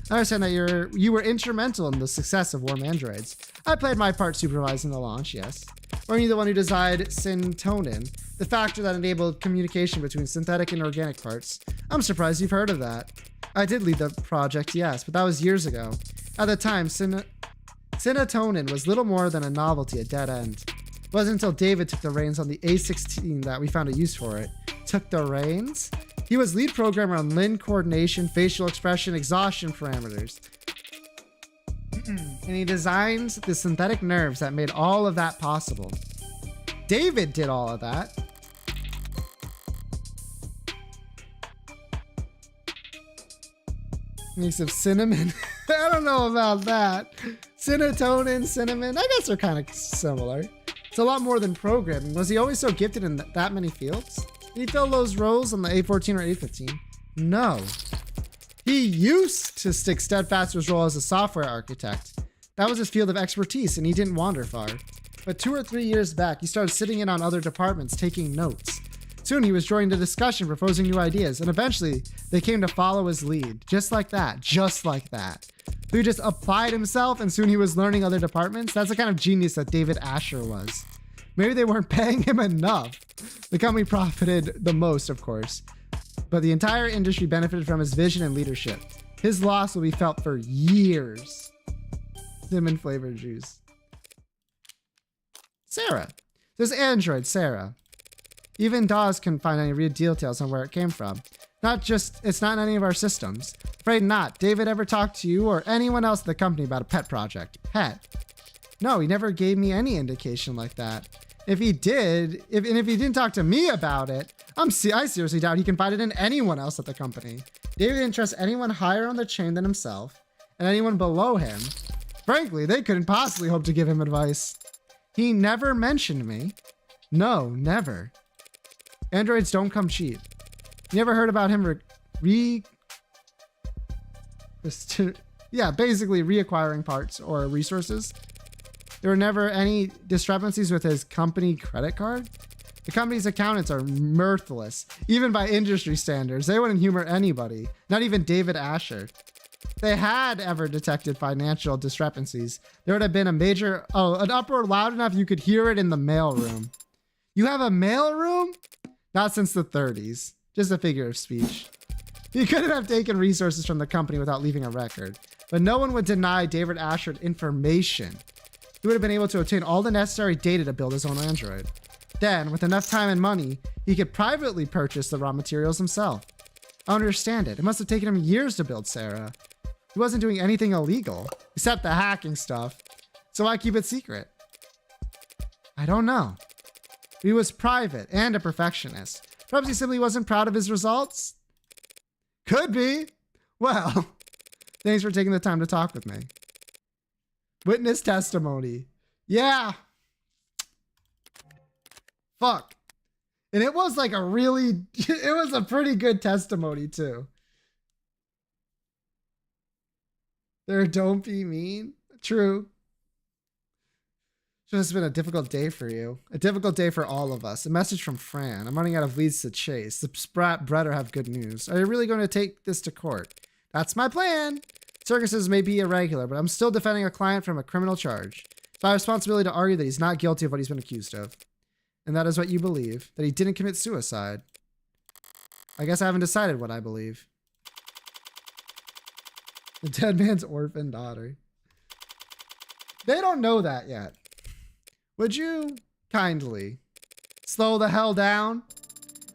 I understand that you were instrumental in the success of Warm Androids. I played my part supervising the launch, yes. Weren't you the one who designed syntonin, the factor that enabled communication between synthetic and organic parts? I'm surprised you've heard of that. I did lead the project, yes, but that was years ago. At the time, syntonin was little more than a novelty, a dead end. It wasn't until David took the reins on the A16 that we found a use for it. Took the reins? He was lead programmer on limb coordination, facial expression, exhaustion parameters. And he designed the synthetic nerves that made all of that possible. David did all of that. Mix of cinnamon. I don't know about that. Syntonin, cinnamon. I guess they're kind of similar. It's a lot more than programming. Was he always so gifted in that many fields? Did he fill those roles on the A14 or A15? No. He used to stick steadfast to his role as a software architect. That was his field of expertise, and he didn't wander far. But 2 or 3 years back, he started sitting in on other departments, taking notes. Soon he was joining the discussion, proposing new ideas, and eventually they came to follow his lead. Just like that. Just like that. So he just applied himself, and soon he was learning other departments. That's the kind of genius that David Asher was. Maybe they weren't paying him enough. The company profited the most, of course, but the entire industry benefited from his vision and leadership. His loss will be felt for years. Cinnamon flavored juice. Sarah. This Android, Sarah. Even Dawes couldn't find any real details on where it came from. It's not in any of our systems. Afraid not. David ever talked to you or anyone else at the company about a pet project? Pet? No, he never gave me any indication like that. If he did, if he didn't talk to me about it, I seriously doubt he confided in anyone else at the company. David didn't trust anyone higher on the chain than himself, and anyone below him. Frankly, they couldn't possibly hope to give him advice. He never mentioned me. No, never. Androids don't come cheap. You never heard about him basically reacquiring parts or resources. There were never any discrepancies with his company credit card. The company's accountants are mirthless, even by industry standards. They wouldn't humor anybody, not even David Asher. If they had ever detected financial discrepancies, there would have been an uproar loud enough you could hear it in the mailroom. You have a mailroom? Not since the 30s. Just a figure of speech. He couldn't have taken resources from the company without leaving a record, but no one would deny David Asher information. He would have been able to obtain all the necessary data to build his own Android. Then, with enough time and money, he could privately purchase the raw materials himself. I don't understand it. It must have taken him years to build Sarah. He wasn't doing anything illegal, except the hacking stuff. So why keep it secret? I don't know. He was private and a perfectionist. Perhaps he simply wasn't proud of his results? Could be. Well, thanks for taking the time to talk with me. Witness testimony. Yeah. Fuck. And it was like it was a pretty good testimony too. Don't be mean. True. It's been a difficult day for you. A difficult day for all of us. A message from Fran. I'm running out of leads to chase. The sprat better have good news. Are you really going to take this to court? That's my plan. Circuses may be irregular, but I'm still defending a client from a criminal charge. It's my responsibility to argue that he's not guilty of what he's been accused of. And that is what you believe, that he didn't commit suicide. I guess I haven't decided what I believe. The dead man's orphan daughter. They don't know that yet. Would you kindly slow the hell down?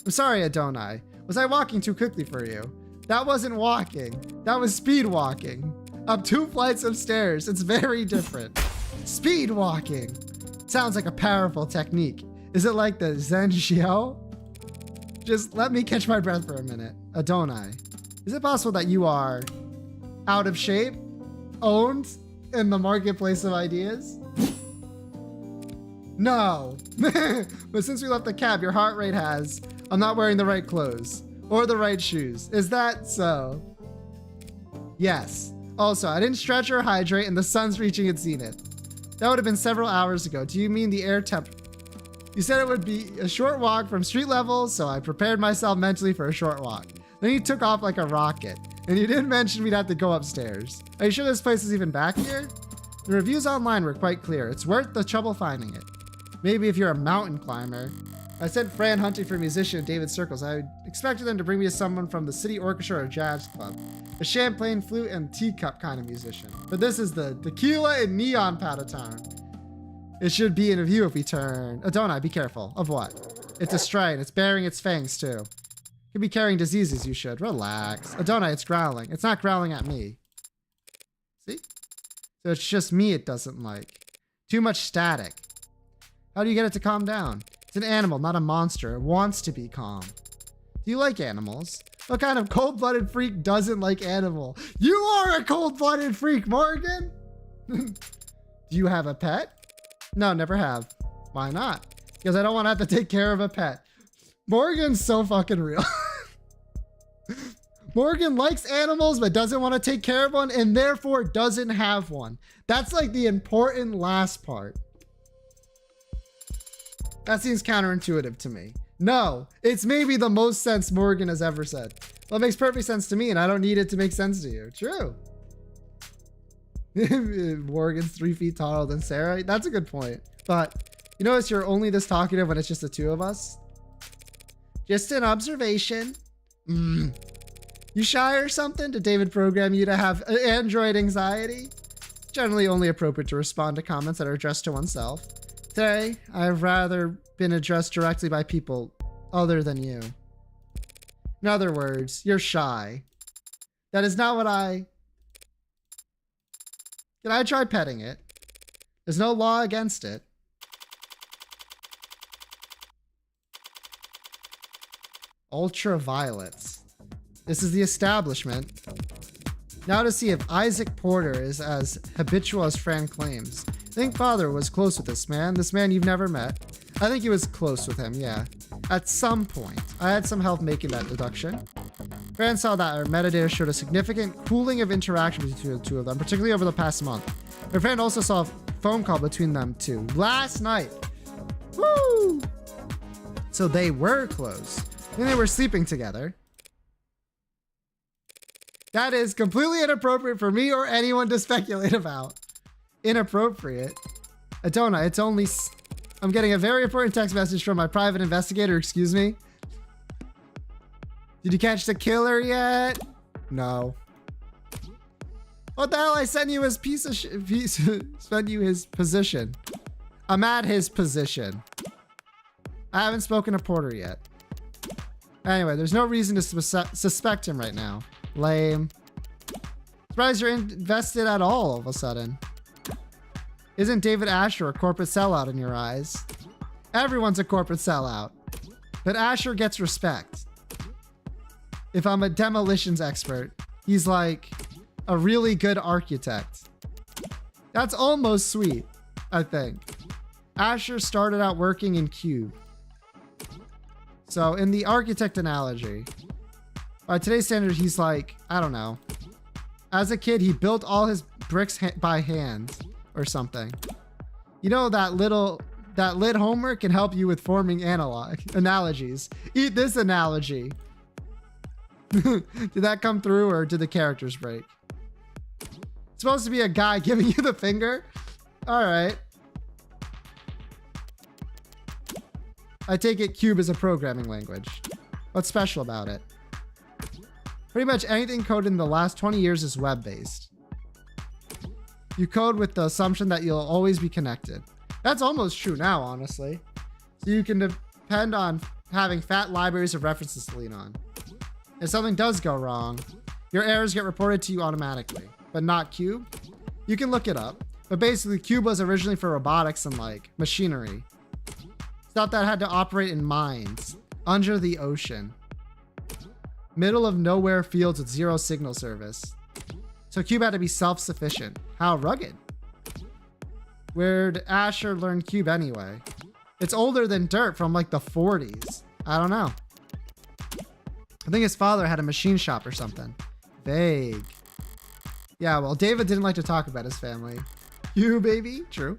I'm sorry, Adonai. Was I walking too quickly for you? That wasn't walking. That was speed walking. Up 2 flights of stairs. It's very different. Speed walking. Sounds like a powerful technique. Is it like the Zen Xiao? Just let me catch my breath for a minute. Adonai, is it possible that you are out of shape? Owned in the marketplace of ideas? No. But since we left the cab, your heart rate has. I'm not wearing the right clothes. Or the right shoes. Is that so? Yes. Also, I didn't stretch or hydrate and the sun's reaching its zenith. That would have been several hours ago. Do you mean the air temp? You said it would be a short walk from street level, so I prepared myself mentally for a short walk. Then you took off like a rocket, and you didn't mention we'd have to go upstairs. Are you sure this place is even back here? The reviews online were quite clear. It's worth the trouble finding it. Maybe if you're a mountain climber. I sent Fran hunting for a musician in David's circles. I expected them to bring me someone from the city orchestra or jazz club. A champagne flute and teacup kind of musician. But this is the tequila and neon part of town. It should be in view if we turn. Adonai, be careful. Of what? It's a strain. It's bearing its fangs too. Could be carrying diseases, you should. Relax. Adonai, it's growling. It's not growling at me. See? So it's just me it doesn't like. Too much static. How do you get it to calm down? It's an animal, not a monster. It wants to be calm. Do you like animals? What kind of cold-blooded freak doesn't like animal? You are a cold-blooded freak, Morgan! Do you have a pet? No, never have. Why not? Because I don't want to have to take care of a pet. Morgan's so fucking real. Morgan likes animals but doesn't want to take care of one and therefore doesn't have one. That's like the important last part. That seems counterintuitive to me. No, it's maybe the most sense Morgan has ever said. Well, it makes perfect sense to me and I don't need it to make sense to you. True. Morgan's 3 feet taller than Sarah. That's a good point. But you notice you're only this talkative when it's just the two of us? Just an observation. You shy or something? Did David program you to have Android anxiety? Generally only appropriate to respond to comments that are addressed to oneself. Today, I've rather been addressed directly by people other than you. In other words, you're shy. That is not what I... Can I try petting it? There's no law against it. Ultraviolets. This is the establishment. Now to see if Isaac Porter is as habitual as Fran claims. I think father was close with this man you've never met. I think he was close with him, yeah. At some point. I had some help making that deduction. Fran saw that our metadata showed a significant cooling of interaction between the two of them, particularly over the past month. My friend also saw a phone call between them two last night. Woo! So they were close. And they were sleeping together. That is completely inappropriate for me or anyone to speculate about. Inappropriate. Adonai, it's only... I'm getting a very important text message from my private investigator, excuse me. Did you catch the killer yet? No. What the hell? I sent you his sent you his position. I'm at his position. I haven't spoken to Porter yet. Anyway, there's no reason to suspect him right now. Lame. Surprised you're invested at all of a sudden. Isn't David Asher a corporate sellout in your eyes? Everyone's a corporate sellout. But Asher gets respect. If I'm a demolitions expert, he's like a really good architect. That's almost sweet, I think. Asher started out working in Cube. So in the architect analogy, by today's standard, he's like, I don't know. As a kid, he built all his bricks by hand or something. You know, that lit homework can help you with forming analogies. Eat this analogy. Did that come through or did the characters break? It's supposed to be a guy giving you the finger? All right. I take it Cube is a programming language. What's special about it? Pretty much anything coded in the last 20 years is web-based. You code with the assumption that you'll always be connected. That's almost true now, honestly. So you can depend on having fat libraries of references to lean on. If something does go wrong, your errors get reported to you automatically, but not Cube. You can look it up, but basically Cube was originally for robotics and like machinery. Stuff that had to operate in mines, under the ocean. Middle of nowhere fields with zero signal service. So Cube had to be self-sufficient. How rugged? Where'd Asher learn Cube anyway? It's older than dirt from like the 40s. I don't know. I think his father had a machine shop or something. Vague. Yeah, well, David didn't like to talk about his family. You, baby? True.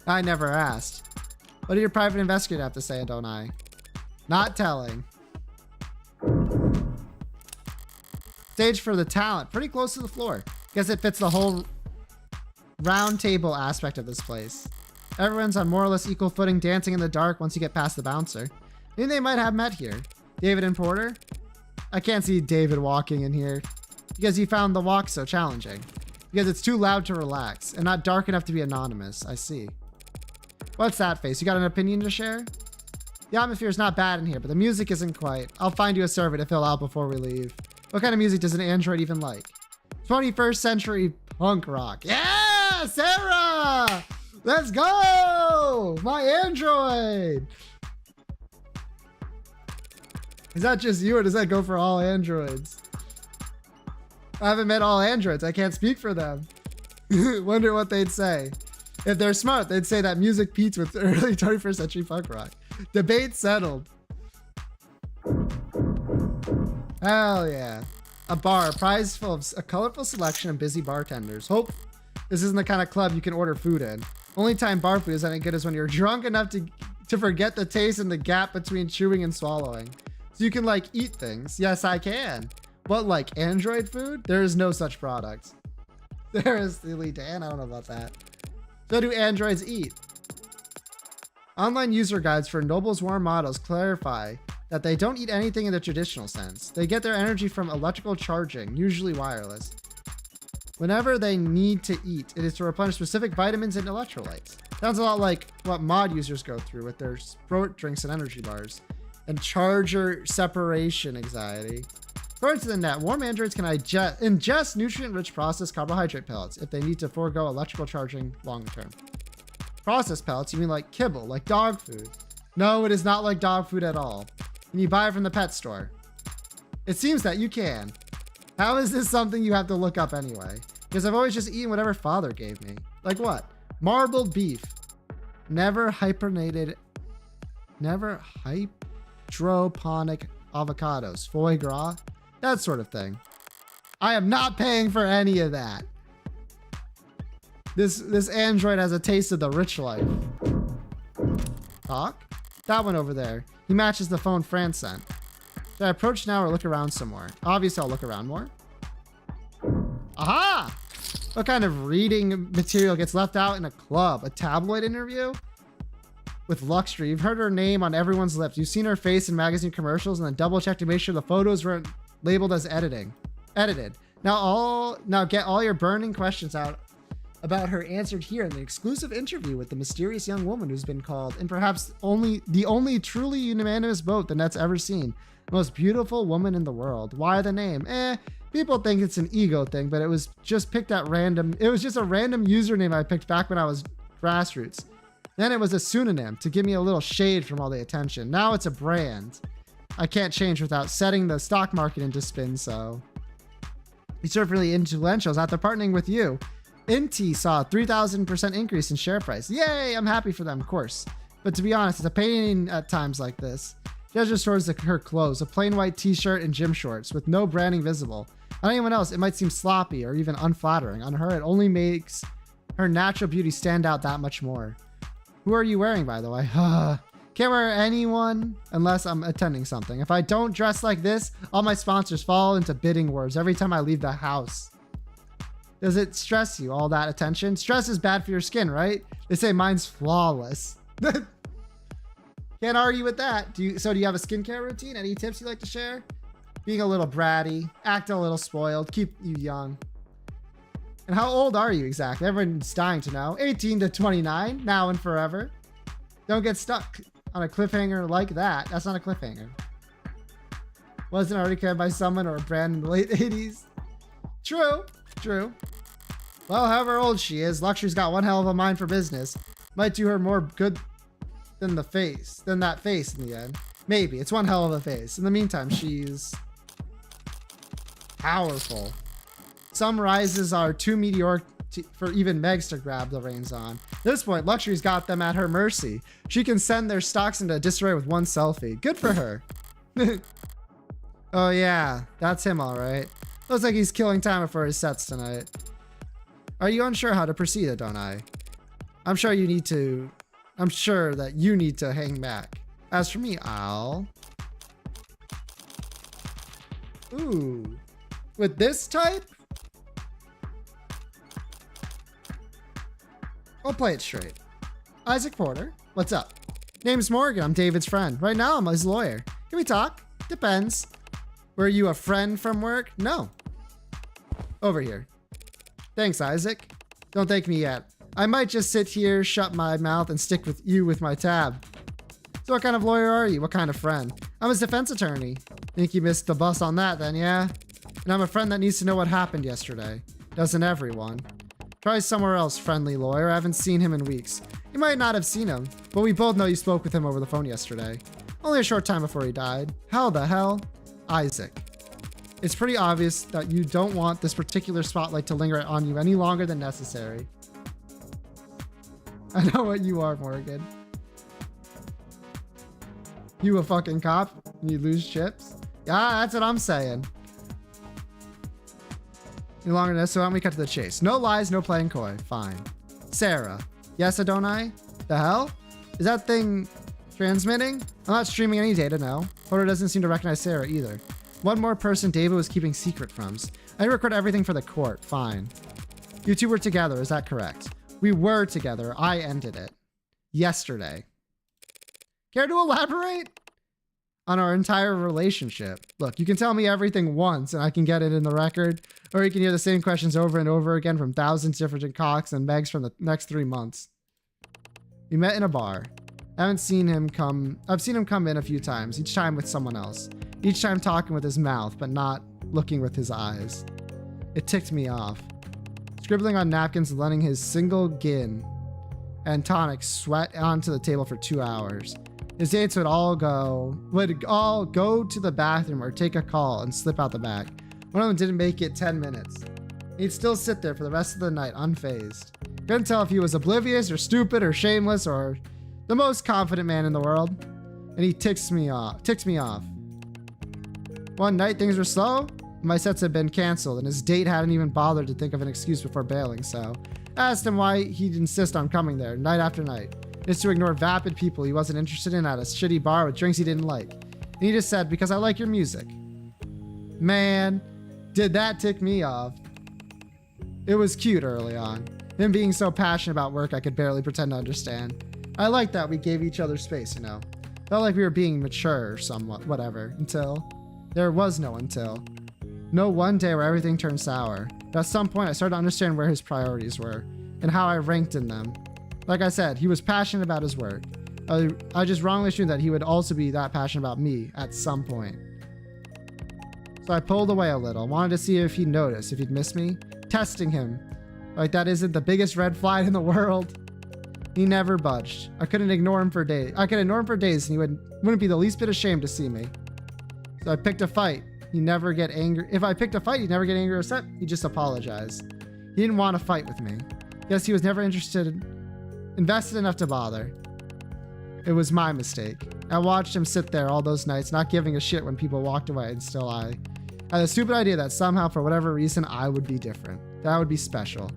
I never asked. What did your private investigator have to say, don't I? Not telling. Stage for the talent. Pretty close to the floor. Guess it fits the whole round table aspect of this place. Everyone's on more or less equal footing, dancing in the dark once you get past the bouncer. Maybe they might have met here. David and Porter? I can't see David walking in here because you found the walk so challenging. Because it's too loud to relax and not dark enough to be anonymous. I see. What's that face? You got an opinion to share? The atmosphere is not bad in here, but the music isn't quite. I'll find you a survey to fill out before we leave. What kind of music does an android even like? 21st century punk rock. Yeah, Sarah! Let's go! My android! Is that just you, or does that go for all androids? I haven't met all androids. I can't speak for them. Wonder what they'd say. If they're smart, they'd say that music peaks with early 21st century punk rock. Debate settled. Hell yeah. A bar, prize full of a colorful selection of busy bartenders. Hope this isn't the kind of club you can order food in. Only time bar food is any good is when you're drunk enough to forget the taste and the gap between chewing and swallowing. So you can like eat things. Yes, I can. But like android food? There is no such product. There is Lily Dan. I don't know about that. So do androids eat? Online user guides for Noble's War models clarify that they don't eat anything in the traditional sense. They get their energy from electrical charging, usually wireless. Whenever they need to eat, it is to replenish specific vitamins and electrolytes. Sounds a lot like what mod users go through with their sport drinks and energy bars. And charger separation anxiety. According to the net, warm androids can ingest nutrient-rich processed carbohydrate pellets if they need to forego electrical charging long term. Processed pellets, you mean like kibble, like dog food? No, it is not like dog food at all. And you buy it from the pet store. It seems that you can. How is this something you have to look up anyway? Because I've always just eaten whatever father gave me. Like what? Marbled beef. Never hydroponic avocados. Foie gras. That sort of thing. I am not paying for any of that. This android has a taste of the rich life. Talk? That one over there. He matches the phone Fran sent. Should I approach now or look around some more? Obviously, I'll look around more. Aha! What kind of reading material gets left out in a club? A tabloid interview? With Luxury. You've heard her name on everyone's lips. You've seen her face in magazine commercials and then double check to make sure the photos weren't labeled as edited. Now get all your burning questions out about her answered here in the exclusive interview with the mysterious young woman who's been called, and perhaps the only truly unanimous vote the net's ever seen. The most beautiful woman in the world. Why the name? People think it's an ego thing, but it was just picked at random. It was just a random username I picked back when I was grassroots. Then it was a pseudonym to give me a little shade from all the attention. Now it's a brand. I can't change without setting the stock market into spin, so. He's certainly influential after partnering with you. Inti saw a 3,000% increase in share price. Yay, I'm happy for them, of course. But to be honest, it's a pain at times like this. She has just towards her clothes, a plain white t-shirt and gym shorts with no branding visible. On anyone else, it might seem sloppy or even unflattering. On her, it only makes her natural beauty stand out that much more. Who are you wearing, by the way? Can't wear anyone unless I'm attending something. If I don't dress like this, all my sponsors fall into bidding wars every time I leave the house. Does it stress you, all that attention? Stress is bad for your skin, right? They say mine's flawless. Can't argue with that. Do you have a skincare routine? Any tips you like to share? Being a little bratty, act a little spoiled, keep you young. And how old are you exactly? Everyone's dying to know. 18 to 29, now and forever. Don't get stuck on a cliffhanger like that. That's not a cliffhanger. Wasn't already carried by someone or a brand in the late 80s. True. Well, however old she is, Luxury's got one hell of a mind for business. Might do her more good than that face in the end. Maybe. It's one hell of a face. In the meantime, she's powerful. Some rises are too meteoric for even Megs to grab the reins on. At this point, Luxury's got them at her mercy. She can send their stocks into disarray with one selfie. Good for her. Oh yeah, that's him all right. Looks like he's killing time before his sets tonight. Are you unsure how to proceed, don't I? I'm sure you need to I'm sure that you need to hang back. As for me, I'll... Ooh. With this type? I'll play it straight. Isaac Porter, what's up? Name's Morgan, I'm David's friend. Right now, I'm his lawyer. Can we talk? Depends. Were you a friend from work? No. Over here. Thanks, Isaac. Don't thank me yet. I might just sit here, shut my mouth, and stick with you with my tab. So what kind of lawyer are you? What kind of friend? I'm his defense attorney. Think you missed the bus on that then, yeah? And I'm a friend that needs to know what happened yesterday. Doesn't everyone? Try somewhere else, friendly lawyer. I haven't seen him in weeks. You might not have seen him, but we both know you spoke with him over the phone yesterday. Only a short time before he died. How the hell? Isaac. It's pretty obvious that you don't want this particular spotlight to linger on you any longer than necessary. I know what you are, Morgan. You a fucking cop? You lose chips? Yeah, that's what I'm saying. Any longer than this, so why don't we cut to the chase? No lies, no playing coy. Fine. Sarah. Yes, Adonai? The hell? Is that thing transmitting? I'm not streaming any data, no. Photo doesn't seem to recognize Sarah either. One more person David was keeping secret from. I record everything for the court. Fine. You two were together, is that correct? We were together. I ended it. Yesterday. Care to elaborate? On our entire relationship. Look, you can tell me everything once and I can get it in the record, or you can hear the same questions over and over again from thousands of different cocks and Megs from the next 3 months. We met in a bar. I've seen him come in a few times, each time with someone else. Each time talking with his mouth, but not looking with his eyes. It ticked me off. Scribbling on napkins and letting his single gin and tonic sweat onto the table for 2 hours. His dates would all go to the bathroom or take a call and slip out the back. One of them didn't make it 10 minutes. He'd still sit there for the rest of the night, unfazed. Couldn't tell if he was oblivious or stupid or shameless or the most confident man in the world. And he ticks me off. One night things were slow. My sets had been canceled and his date hadn't even bothered to think of an excuse before bailing, so I asked him why he'd insist on coming there night after night. Just to ignore vapid people he wasn't interested in at a shitty bar with drinks he didn't like. And he just said, because I like your music. Man, did that tick me off. It was cute early on. Him being so passionate about work I could barely pretend to understand. I liked that we gave each other space, you know. Felt like we were being mature or somewhat, whatever, until there was no until. No one day where everything turned sour. But at some point I started to understand where his priorities were and how I ranked in them. Like I said, he was passionate about his work. I just wrongly assumed that he would also be that passionate about me at some point. So I pulled away a little, wanted to see if he'd notice, if he'd miss me. Testing him. Like that isn't the biggest red flag in the world. He never budged. I couldn't ignore him for days. I could ignore him for days and he wouldn't be the least bit ashamed to see me. So I picked a fight. He'd never get angry. If I picked a fight, he'd never get angry or upset. He'd just apologize. He didn't want to fight with me. Guess he was never invested enough to bother. It was my mistake. I watched him sit there all those nights, not giving a shit when people walked away, and still I had a stupid idea that somehow, for whatever reason, I would be different. That I would be special.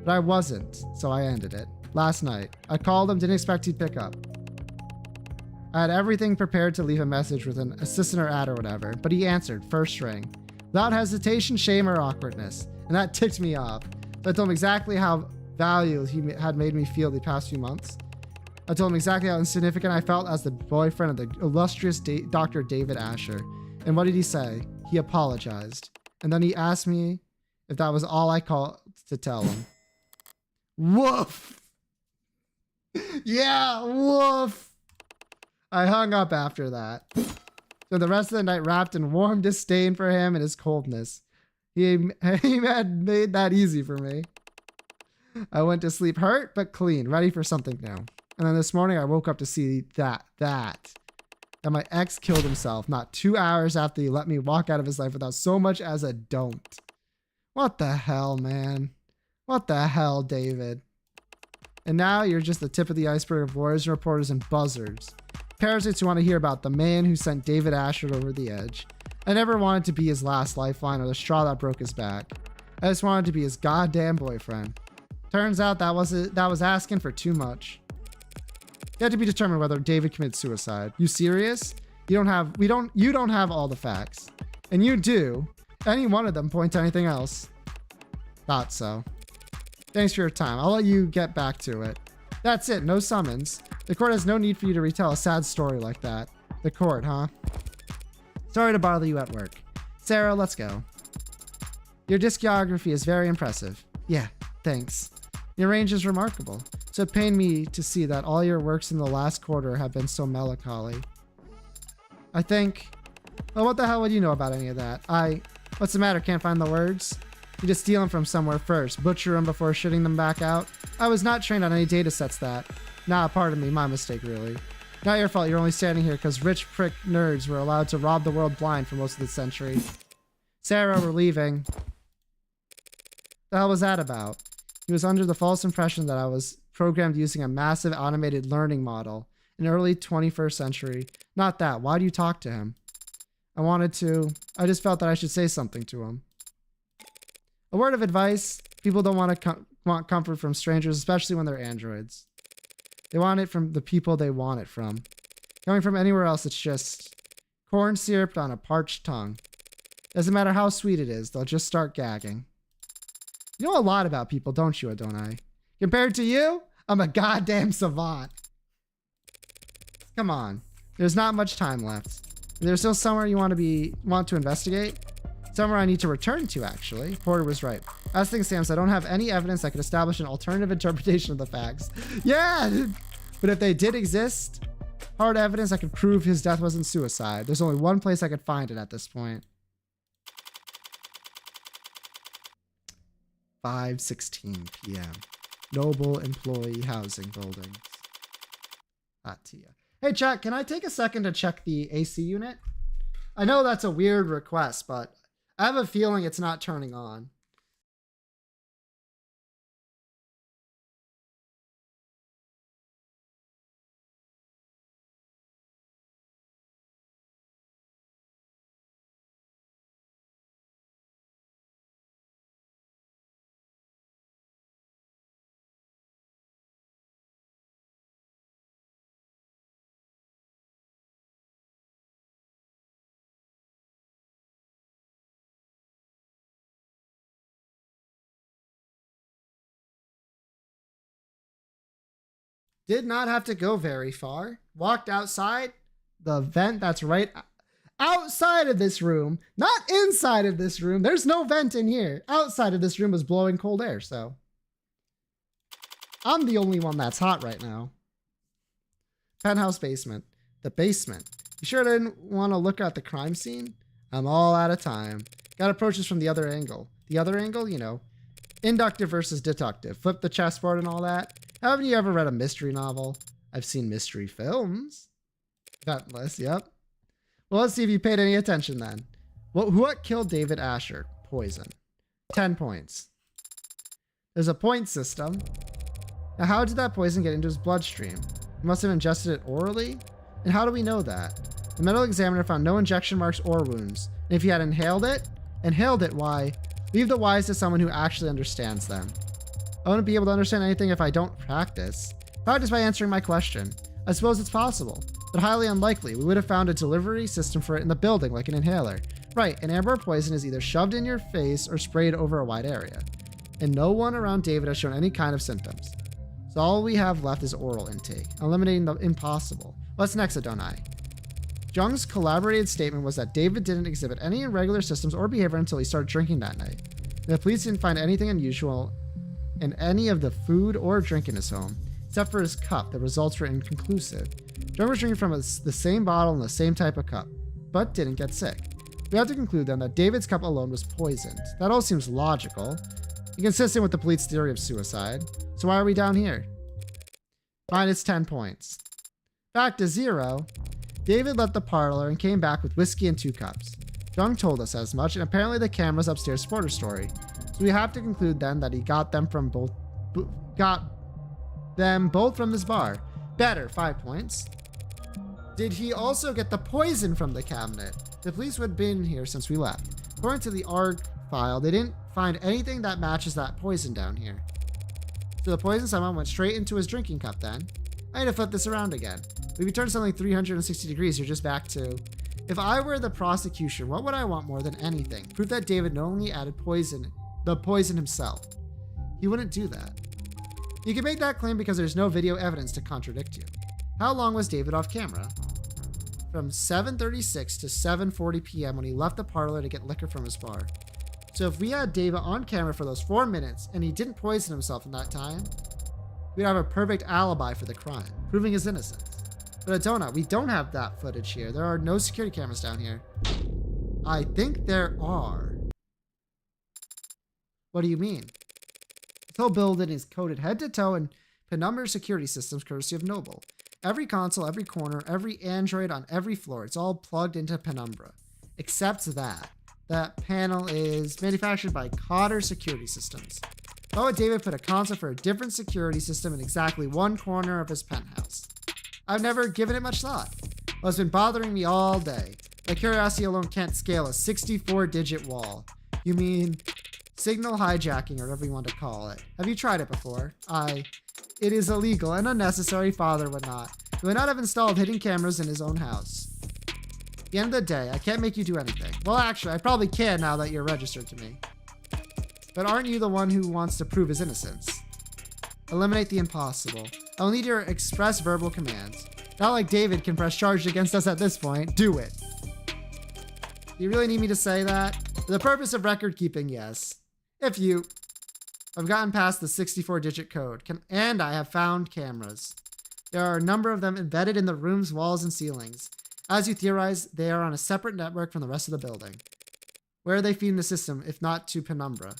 But I wasn't, so I ended it. Last night, I called him, didn't expect he'd pick up. I had everything prepared to leave a message with an assistant or ad or whatever, but he answered, first ring. Without hesitation, shame, or awkwardness. And that ticked me off. So I told him exactly how valued he had made me feel the past few months. I told him exactly how insignificant I felt as the boyfriend of the illustrious Dr. David Asher. And what did he say? He apologized. And then he asked me if that was all I called to tell him. Woof! Yeah, woof! I hung up after that. So the rest of the night wrapped in warm disdain for him and his coldness. He had made that easy for me. I went to sleep hurt, but clean, ready for something new. And then this morning I woke up to see that my ex killed himself not 2 hours after he let me walk out of his life without so much as a don't. What the hell, man? What the hell, David? And now you're just the tip of the iceberg of lawyers and reporters and buzzards. Parasites who want to hear about the man who sent David Asher over the edge. I never wanted to be his last lifeline or the straw that broke his back. I just wanted to be his goddamn boyfriend. Turns out that was asking for too much. Yet to be determined whether David committed suicide. You serious? You don't have all the facts. And you do. Any one of them point to anything else. Thought so. Thanks for your time. I'll let you get back to it. That's it. No summons. The court has no need for you to retell a sad story like that. The court, huh? Sorry to bother you at work. Sarah, let's go. Your discography is very impressive. Yeah, thanks. Your range is remarkable. So it pained me to see that all your works in the last quarter have been so melancholy. I think... Well, what the hell would you know about any of that? What's the matter? Can't find the words? You just steal them from somewhere first. Butcher them before shitting them back out? I was not trained on any data sets that... Nah, pardon me. My mistake, really. Not your fault. You're only standing here because rich prick nerds were allowed to rob the world blind for most of the century. Sarah, we're leaving. The hell was that about? He was under the false impression that I was programmed using a massive automated learning model in early 21st century. Not that. Why do you talk to him? I wanted to. I just felt that I should say something to him. A word of advice. People don't want comfort from strangers, especially when they're androids. They want it from the people they want it from. Coming from anywhere else, it's just corn syrup on a parched tongue. Doesn't matter how sweet it is, they'll just start gagging. You know a lot about people, don't you, Adonai? Compared to you, I'm a goddamn savant. Come on. There's not much time left. There's still somewhere you want to investigate? Somewhere I need to return to, actually. Porter was right. As things stand, I don't have any evidence that could establish an alternative interpretation of the facts. Yeah! But if they did exist, hard evidence that could prove his death wasn't suicide. There's only one place I could find it at this point. 5:16 p.m. Noble Employee Housing Buildings. Atia. Hey, chat, can I take a second to check the AC unit? I know that's a weird request, but I have a feeling it's not turning on. Did not have to go very far. Walked outside the vent that's right outside of this room, not inside of this room. There's no vent in here. Outside of this room was blowing cold air, so I'm the only one that's hot right now. Penthouse basement. The basement. You sure didn't want to look at the crime scene? I'm all out of time. Got approaches from the other angle. The other angle, you know, inductive versus deductive. Flip the chessboard and all that. Haven't you ever read a mystery novel? I've seen mystery films. Ventless, yep. Well, let's see if you paid any attention then. What killed David Asher? Poison. 10 points. There's a point system. Now, how did that poison get into his bloodstream? He must have ingested it orally? And how do we know that? The medical examiner found no injection marks or wounds. And if he had inhaled it, why? Leave the whys to someone who actually understands them. I wouldn't be able to understand anything if I don't practice. Practice by answering my question. I suppose it's possible, but highly unlikely. We would have found a delivery system for it in the building, like an inhaler. Right, an amber poison is either shoved in your face or sprayed over a wide area. And no one around David has shown any kind of symptoms. So all we have left is oral intake, eliminating the impossible. What's next, Adonai? Jung's corroborated statement was that David didn't exhibit any irregular systems or behavior until he started drinking that night. And the police didn't find anything unusual in any of the food or drink in his home, except for his cup. The results were inconclusive. Jung was drinking from the same bottle and the same type of cup, but didn't get sick. We have to conclude then that David's cup alone was poisoned. That all seems logical and consistent with the police theory of suicide. So why are we down here? Minus 10 points. Back to 0. David left the parlor and came back with whiskey and 2 cups. Jung told us as much, and apparently the cameras upstairs support her story. So we have to conclude then that he got them both from this bar. Better, 5 points. Did he also get the poison from the cabinet? The police would have been here since we left. According to the ARG file, they didn't find anything that matches that poison down here. So the poison somehow went straight into his drinking cup then. I need to flip this around again. If we turn something 360 degrees, you're just back to... If I were the prosecution, what would I want more than anything? Proof that David not only added the poison himself. He wouldn't do that. You can make that claim because there's no video evidence to contradict you. How long was David off camera? From 7:36 to 7:40 p.m. when he left the parlor to get liquor from his bar. So if we had David on camera for those 4 minutes and he didn't poison himself in that time, we'd have a perfect alibi for the crime, proving his innocence. But at Donut, we don't have that footage here. There are no security cameras down here. I think there are. What do you mean? This whole building is coated head to toe in penumbra security systems courtesy of Noble. Every console, every corner, every Android on every floor, it's all plugged into penumbra. Except that. That panel is manufactured by Cotter Security Systems. Why would David put a console for a different security system in exactly one corner of his penthouse? I've never given it much thought. Well, it's been bothering me all day. My curiosity alone can't scale a 64-digit wall. You mean signal hijacking, or whatever you want to call it. Have you tried it before? It is illegal and unnecessary. Father would not. He would not have installed hidden cameras in his own house. At the end of the day, I can't make you do anything. Well, actually, I probably can now that you're registered to me. But aren't you the one who wants to prove his innocence? Eliminate the impossible. I'll need your express verbal commands. Not like David can press charge against us at this point. Do it. Do you really need me to say that? For the purpose of record keeping, yes. If you... I've gotten past the 64-digit code, and I have found cameras. There are a number of them embedded in the room's walls and ceilings. As you theorize, they are on a separate network from the rest of the building. Where are they feeding the system, if not to penumbra?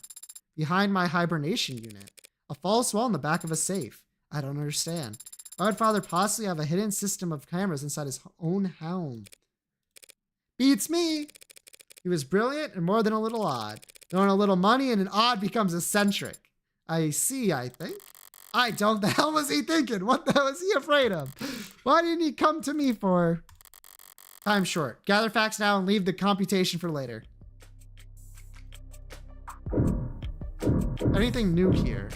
Behind my hibernation unit. A false wall in the back of a safe. I don't understand. Why would Father possibly have a hidden system of cameras inside his own home? Beats me! He was brilliant and more than a little odd. Throwing a little money and an odd becomes eccentric. I see, I think. I don't. The hell was he thinking? What the hell was he afraid of? Why didn't he come to me for? Time short. Gather facts now and leave the computation for later. Anything new here?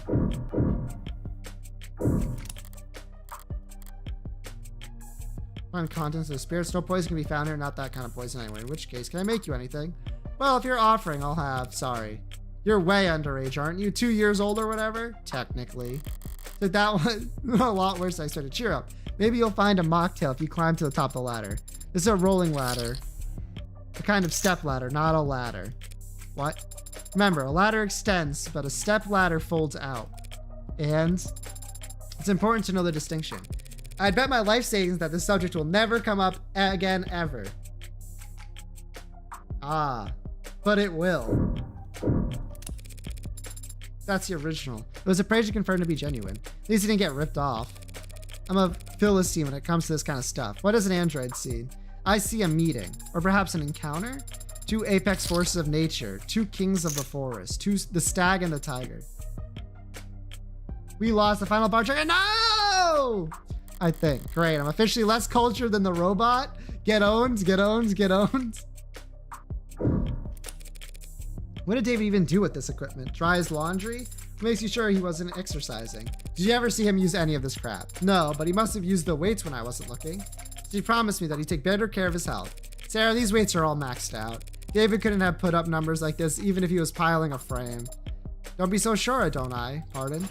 Find contents of the spirits. No poison can be found here. Not that kind of poison anyway. In which case, can I make you anything? Well, if you're offering, I'll have. Sorry. You're way underage, aren't you? 2 years old or whatever? Technically. But that was a lot worse than I started. Cheer up. Maybe you'll find a mocktail if you climb to the top of the ladder. This is a rolling ladder. A kind of step ladder, not a ladder. What? Remember, a ladder extends, but a step ladder folds out. And it's important to know the distinction. I'd bet my life savings that this subject will never come up again ever. Ah, but it will. That's the original. It was a praise you confirmed to be genuine. At least he didn't get ripped off. I'm a Philistine when it comes to this kind of stuff. What does an android see? I see a meeting, or perhaps an encounter. 2 apex forces of nature, 2 kings of the forest, the stag and the tiger. We lost the final bar track. No! I think. Great. I'm officially less cultured than the robot. Get owned, get owned, get owned. What did David even do with this equipment? Dry his laundry? What makes you sure he wasn't exercising? Did you ever see him use any of this crap? No, but he must have used the weights when I wasn't looking. He promised me that he'd take better care of his health. Sarah, these weights are all maxed out. David couldn't have put up numbers like this even if he was piling a frame. Don't be so sure, don't I? Pardon?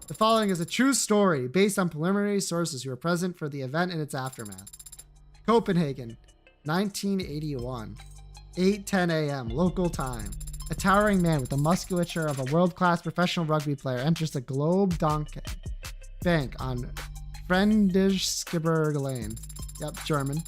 The following is a true story based on preliminary sources who were present for the event and its aftermath. Copenhagen, 1981. 8:10 a.m. local time. A towering man with the musculature of a world-class professional rugby player enters the Globe Donk Bank on Friedrichsburg Lane. Yep, German.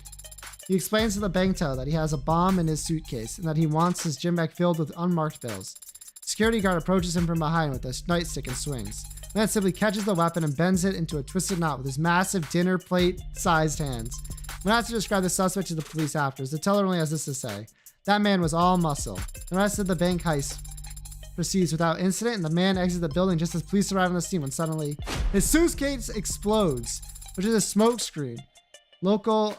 He explains to the bank teller that he has a bomb in his suitcase and that he wants his gym bag filled with unmarked bills. Security guard approaches him from behind with a nightstick and swings. The man simply catches the weapon and bends it into a twisted knot with his massive dinner plate-sized hands. When asked to describe the suspect to the police afterwards, the teller only has this to say: that man was all muscle. The rest of the bank heist proceeds without incident, and the man exits the building just as police arrive on the scene when suddenly his suitcase explodes, which is a smoke screen. Local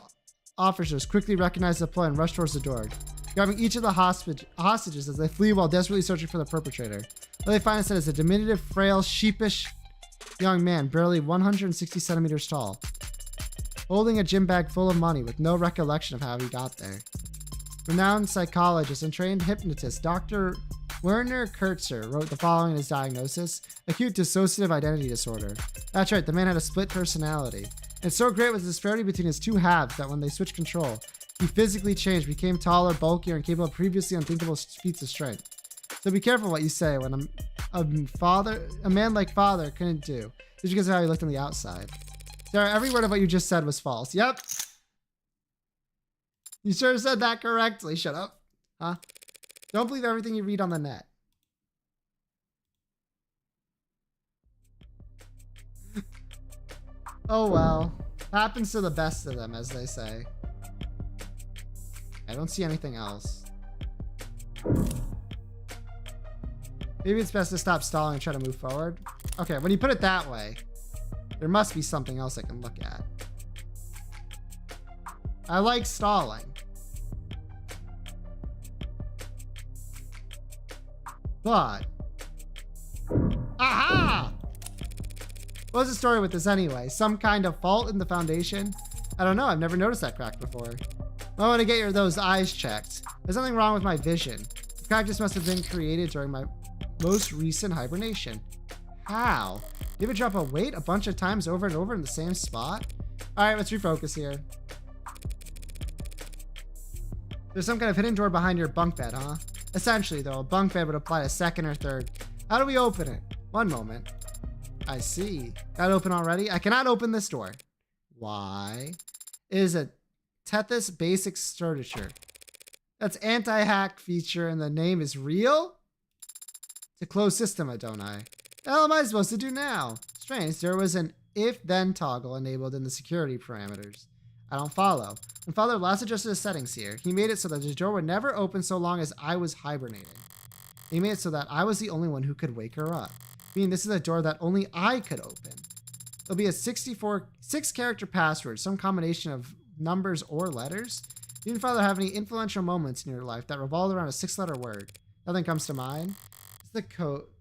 officers quickly recognize the ploy and rush towards the door, grabbing each of the hostages as they flee while desperately searching for the perpetrator. What they find instead is a diminutive, frail, sheepish Young man, barely 160 centimeters tall, holding a gym bag full of money with no recollection of how he got there. Renowned psychologist and trained hypnotist Dr. Werner Kurtzer wrote the following in his diagnosis: acute dissociative identity disorder. That's right, the man had a split personality. And so great was the disparity between his two halves that when they switched control, he physically changed, became taller, bulkier, and capable of previously unthinkable feats of strength. So be careful what you say when a man like father couldn't do, just because of how he looked on the outside. Sarah, every word of what you just said was false. Yep. You sure said that correctly. Shut up. Huh? Don't believe everything you read on the net. Oh well. Happens to the best of them, as they say. I don't see anything else. Maybe it's best to stop stalling and try to move forward. Okay, when you put it that way, there must be something else I can look at. I like stalling. But... aha! What's the story with this anyway? Some kind of fault in the foundation? I don't know, I've never noticed that crack before. I want to get those eyes checked. There's something wrong with my vision. The crack just must have been created during my most recent hibernation. How? You ever drop a weight a bunch of times over and over in the same spot? Alright, let's refocus here. There's some kind of hidden door behind your bunk bed, huh? Essentially, though, a bunk bed would apply to second or third. How do we open it? One moment. I see. Got it open already? I cannot open this door. Why? It is a Tethys basic sturature. That's anti-hack feature and the name is real? It's a closed system, don't I? The hell am I supposed to do now? Strange, there was an if-then toggle enabled in the security parameters. I don't follow. When Father last adjusted the settings here, he made it so that the door would never open so long as I was hibernating. He made it so that I was the only one who could wake her up. Meaning this is a door that only I could open. It'll be a 6-character password, some combination of numbers or letters. Didn't Father have any influential moments in your life that revolved around a 6-letter word? Nothing comes to mind.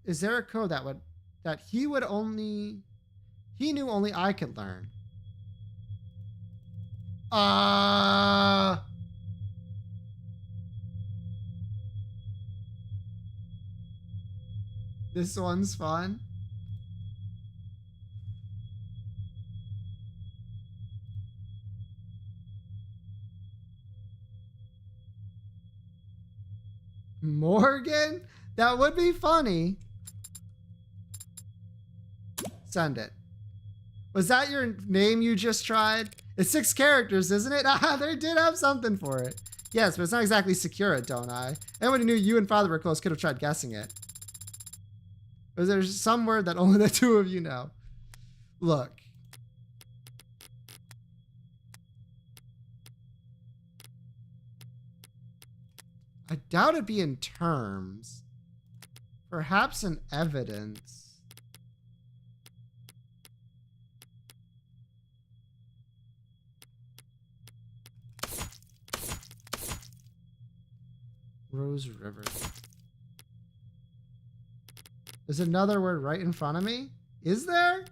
Is there a code that he knew only I could learn? This one's fun. Morgan? That would be funny. Send it. Was that your name you just tried? It's 6 characters, isn't it? Ah, they did have something for it. Yes, but it's not exactly secure, don't I? Anyone who knew you and Father were close could have tried guessing it. Or there's some word that only the two of you know. Look. I doubt it'd be in terms. Perhaps in evidence. Rose River. There's another word right in front of me? Is there?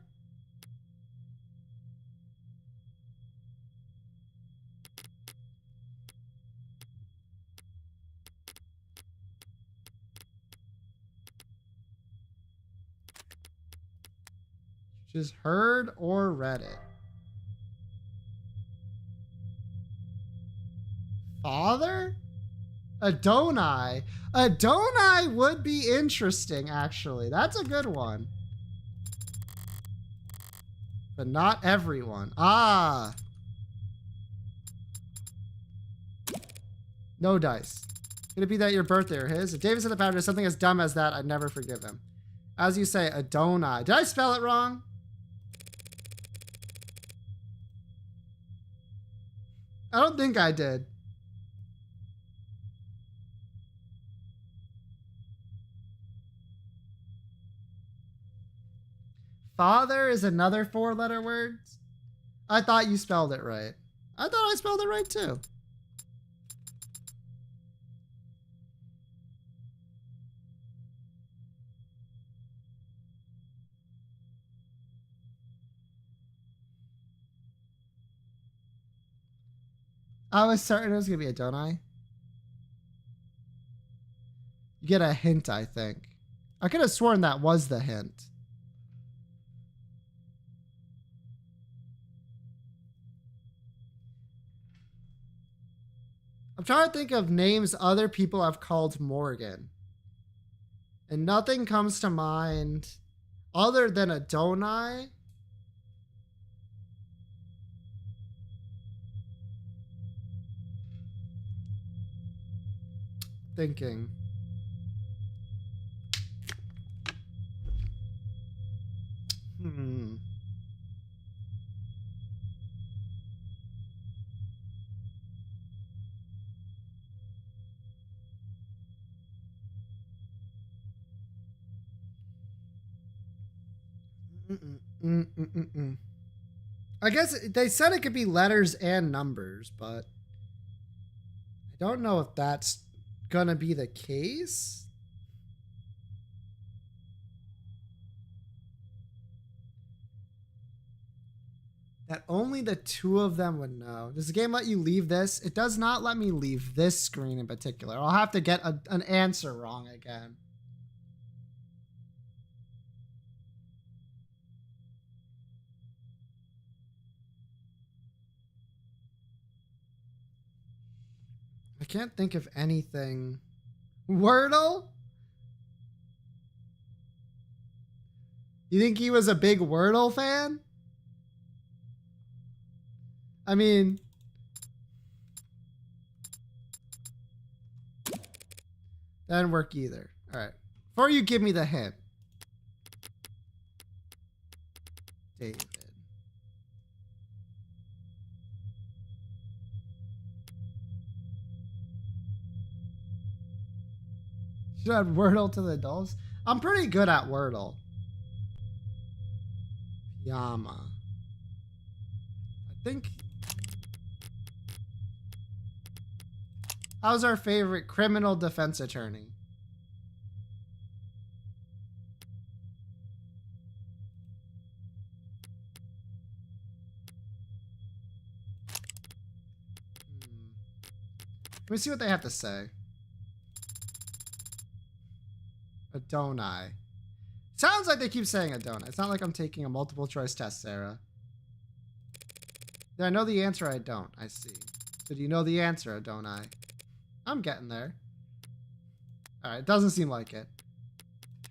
Just heard or read it. Father? Adonai. Adonai would be interesting, actually. That's a good one. But not everyone. Ah. No dice. Could it be that your birthday or his? If David said the pattern is something as dumb as that, I'd never forgive him. As you say, Adonai. Did I spell it wrong? I don't think I did. Father is another 4-letter word? I thought you spelled it right. I thought I spelled it right too. I was certain it was gonna be a don't I? You get a hint, I think. I could have sworn that was the hint. I'm trying to think of names other people have called Morgan. And nothing comes to mind other than Adonai. Thinking. Hmm. I guess they said it could be letters and numbers, but I don't know if that's gonna be the case. That only the two of them would know. Does the game let you leave this? It does not let me leave this screen in particular. I'll have to get an answer wrong again. I can't think of anything. Wordle? You think he was a big Wordle fan? I mean, that didn't work either. All right. Before you give me the hint. David. Should add Wordle to the adults. I'm pretty good at Wordle. Yama. I think. How's our favorite criminal defense attorney? Let me see what they have to say. Adonai. Sounds like they keep saying Adonai. It's not like I'm taking a multiple choice test, Sarah. Did I know the answer? I don't. I see. So do you know the answer, Adonai? I'm getting there. All right, doesn't seem like it.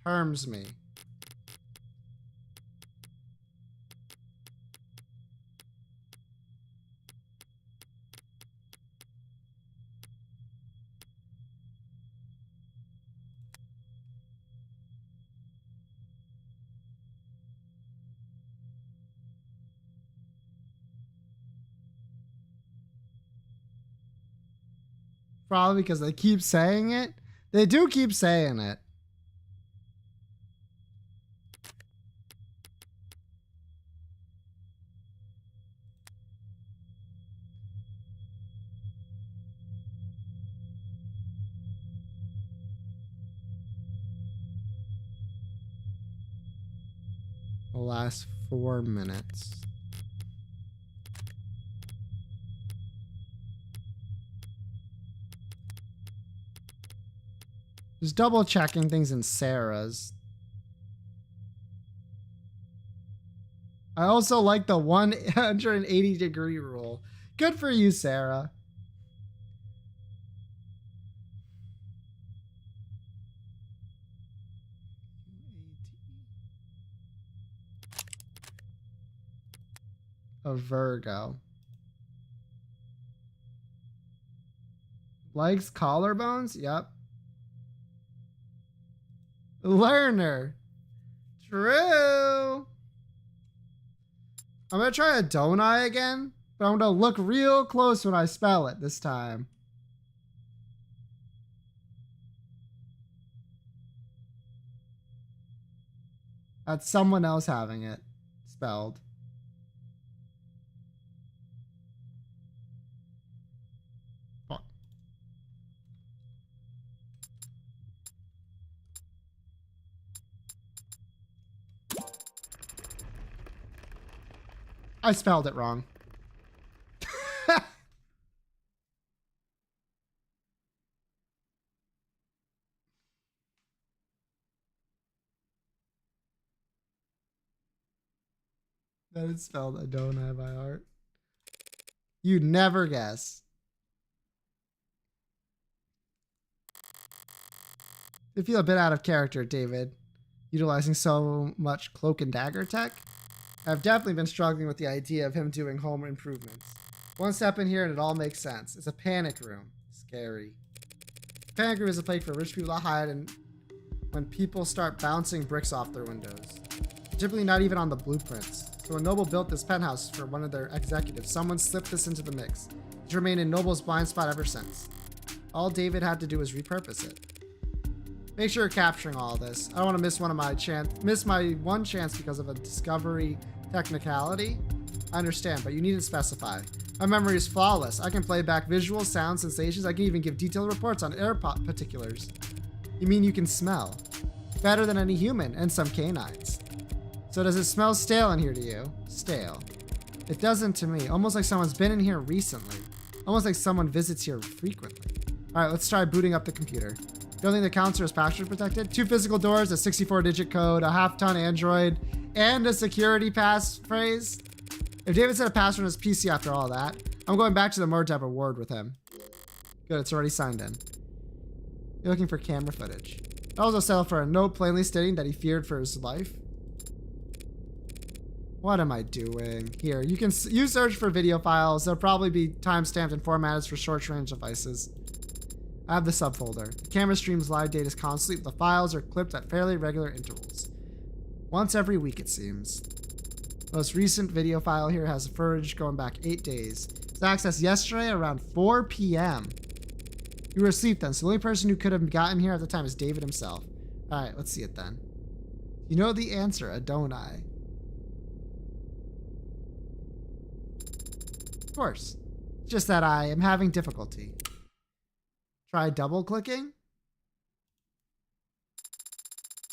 Terms me. Probably because they keep saying it. They do keep saying it. The last 4 minutes. Just double checking things in Sarah's. I also like the 180-degree rule. Good for you, Sarah. A Virgo. Likes collarbones? Yep. Learner. True. I'm gonna try Adonai again, but I'm gonna look real close when I spell it this time. That's someone else having it spelled. I spelled it wrong. That is spelled Adonai by heart. You'd never guess. You feel a bit out of character, David, utilizing so much cloak and dagger tech. I've definitely been struggling with the idea of him doing home improvements. One step in here and it all makes sense. It's a panic room. Scary. Panic room is a place for rich people to hide and when people start bouncing bricks off their windows. Typically not even on the blueprints. So when Noble built this penthouse for one of their executives, someone slipped this into the mix. It's remained in Noble's blind spot ever since. All David had to do was repurpose it. Make sure you're capturing all this. I don't want to miss my one chance because of a discovery technicality. I understand, but you needn't specify. My memory is flawless. I can play back visual, sound, sensations. I can even give detailed reports on air particulars. You mean you can smell? Better than any human, and some canines. So does it smell stale in here to you? Stale. It doesn't to me. Almost like someone's been in here recently. Almost like someone visits here frequently. All right, let's try booting up the computer. Don't think the counter is password protected? 2 physical doors, a 64-digit code, a half-ton Android, and a security passphrase. If David set a password on his PC after all that, I'm going back to the morgue to have a word with him. Good, it's already signed in. You're looking for camera footage. I also settled for a note plainly stating that he feared for his life. What am I doing? Here, you search for video files. They'll probably be timestamped and formatted for short-range devices. I have the subfolder. The camera streams live data constantly, but the files are clipped at fairly regular intervals. Once every week, it seems. The most recent video file here has footage going back 8 days. It was accessed yesterday around 4 p.m. You were asleep then, so the only person who could have gotten here at the time is David himself. Alright, let's see it then. You know the answer, Adonai. Of course. It's just that I am having difficulty. Try double clicking.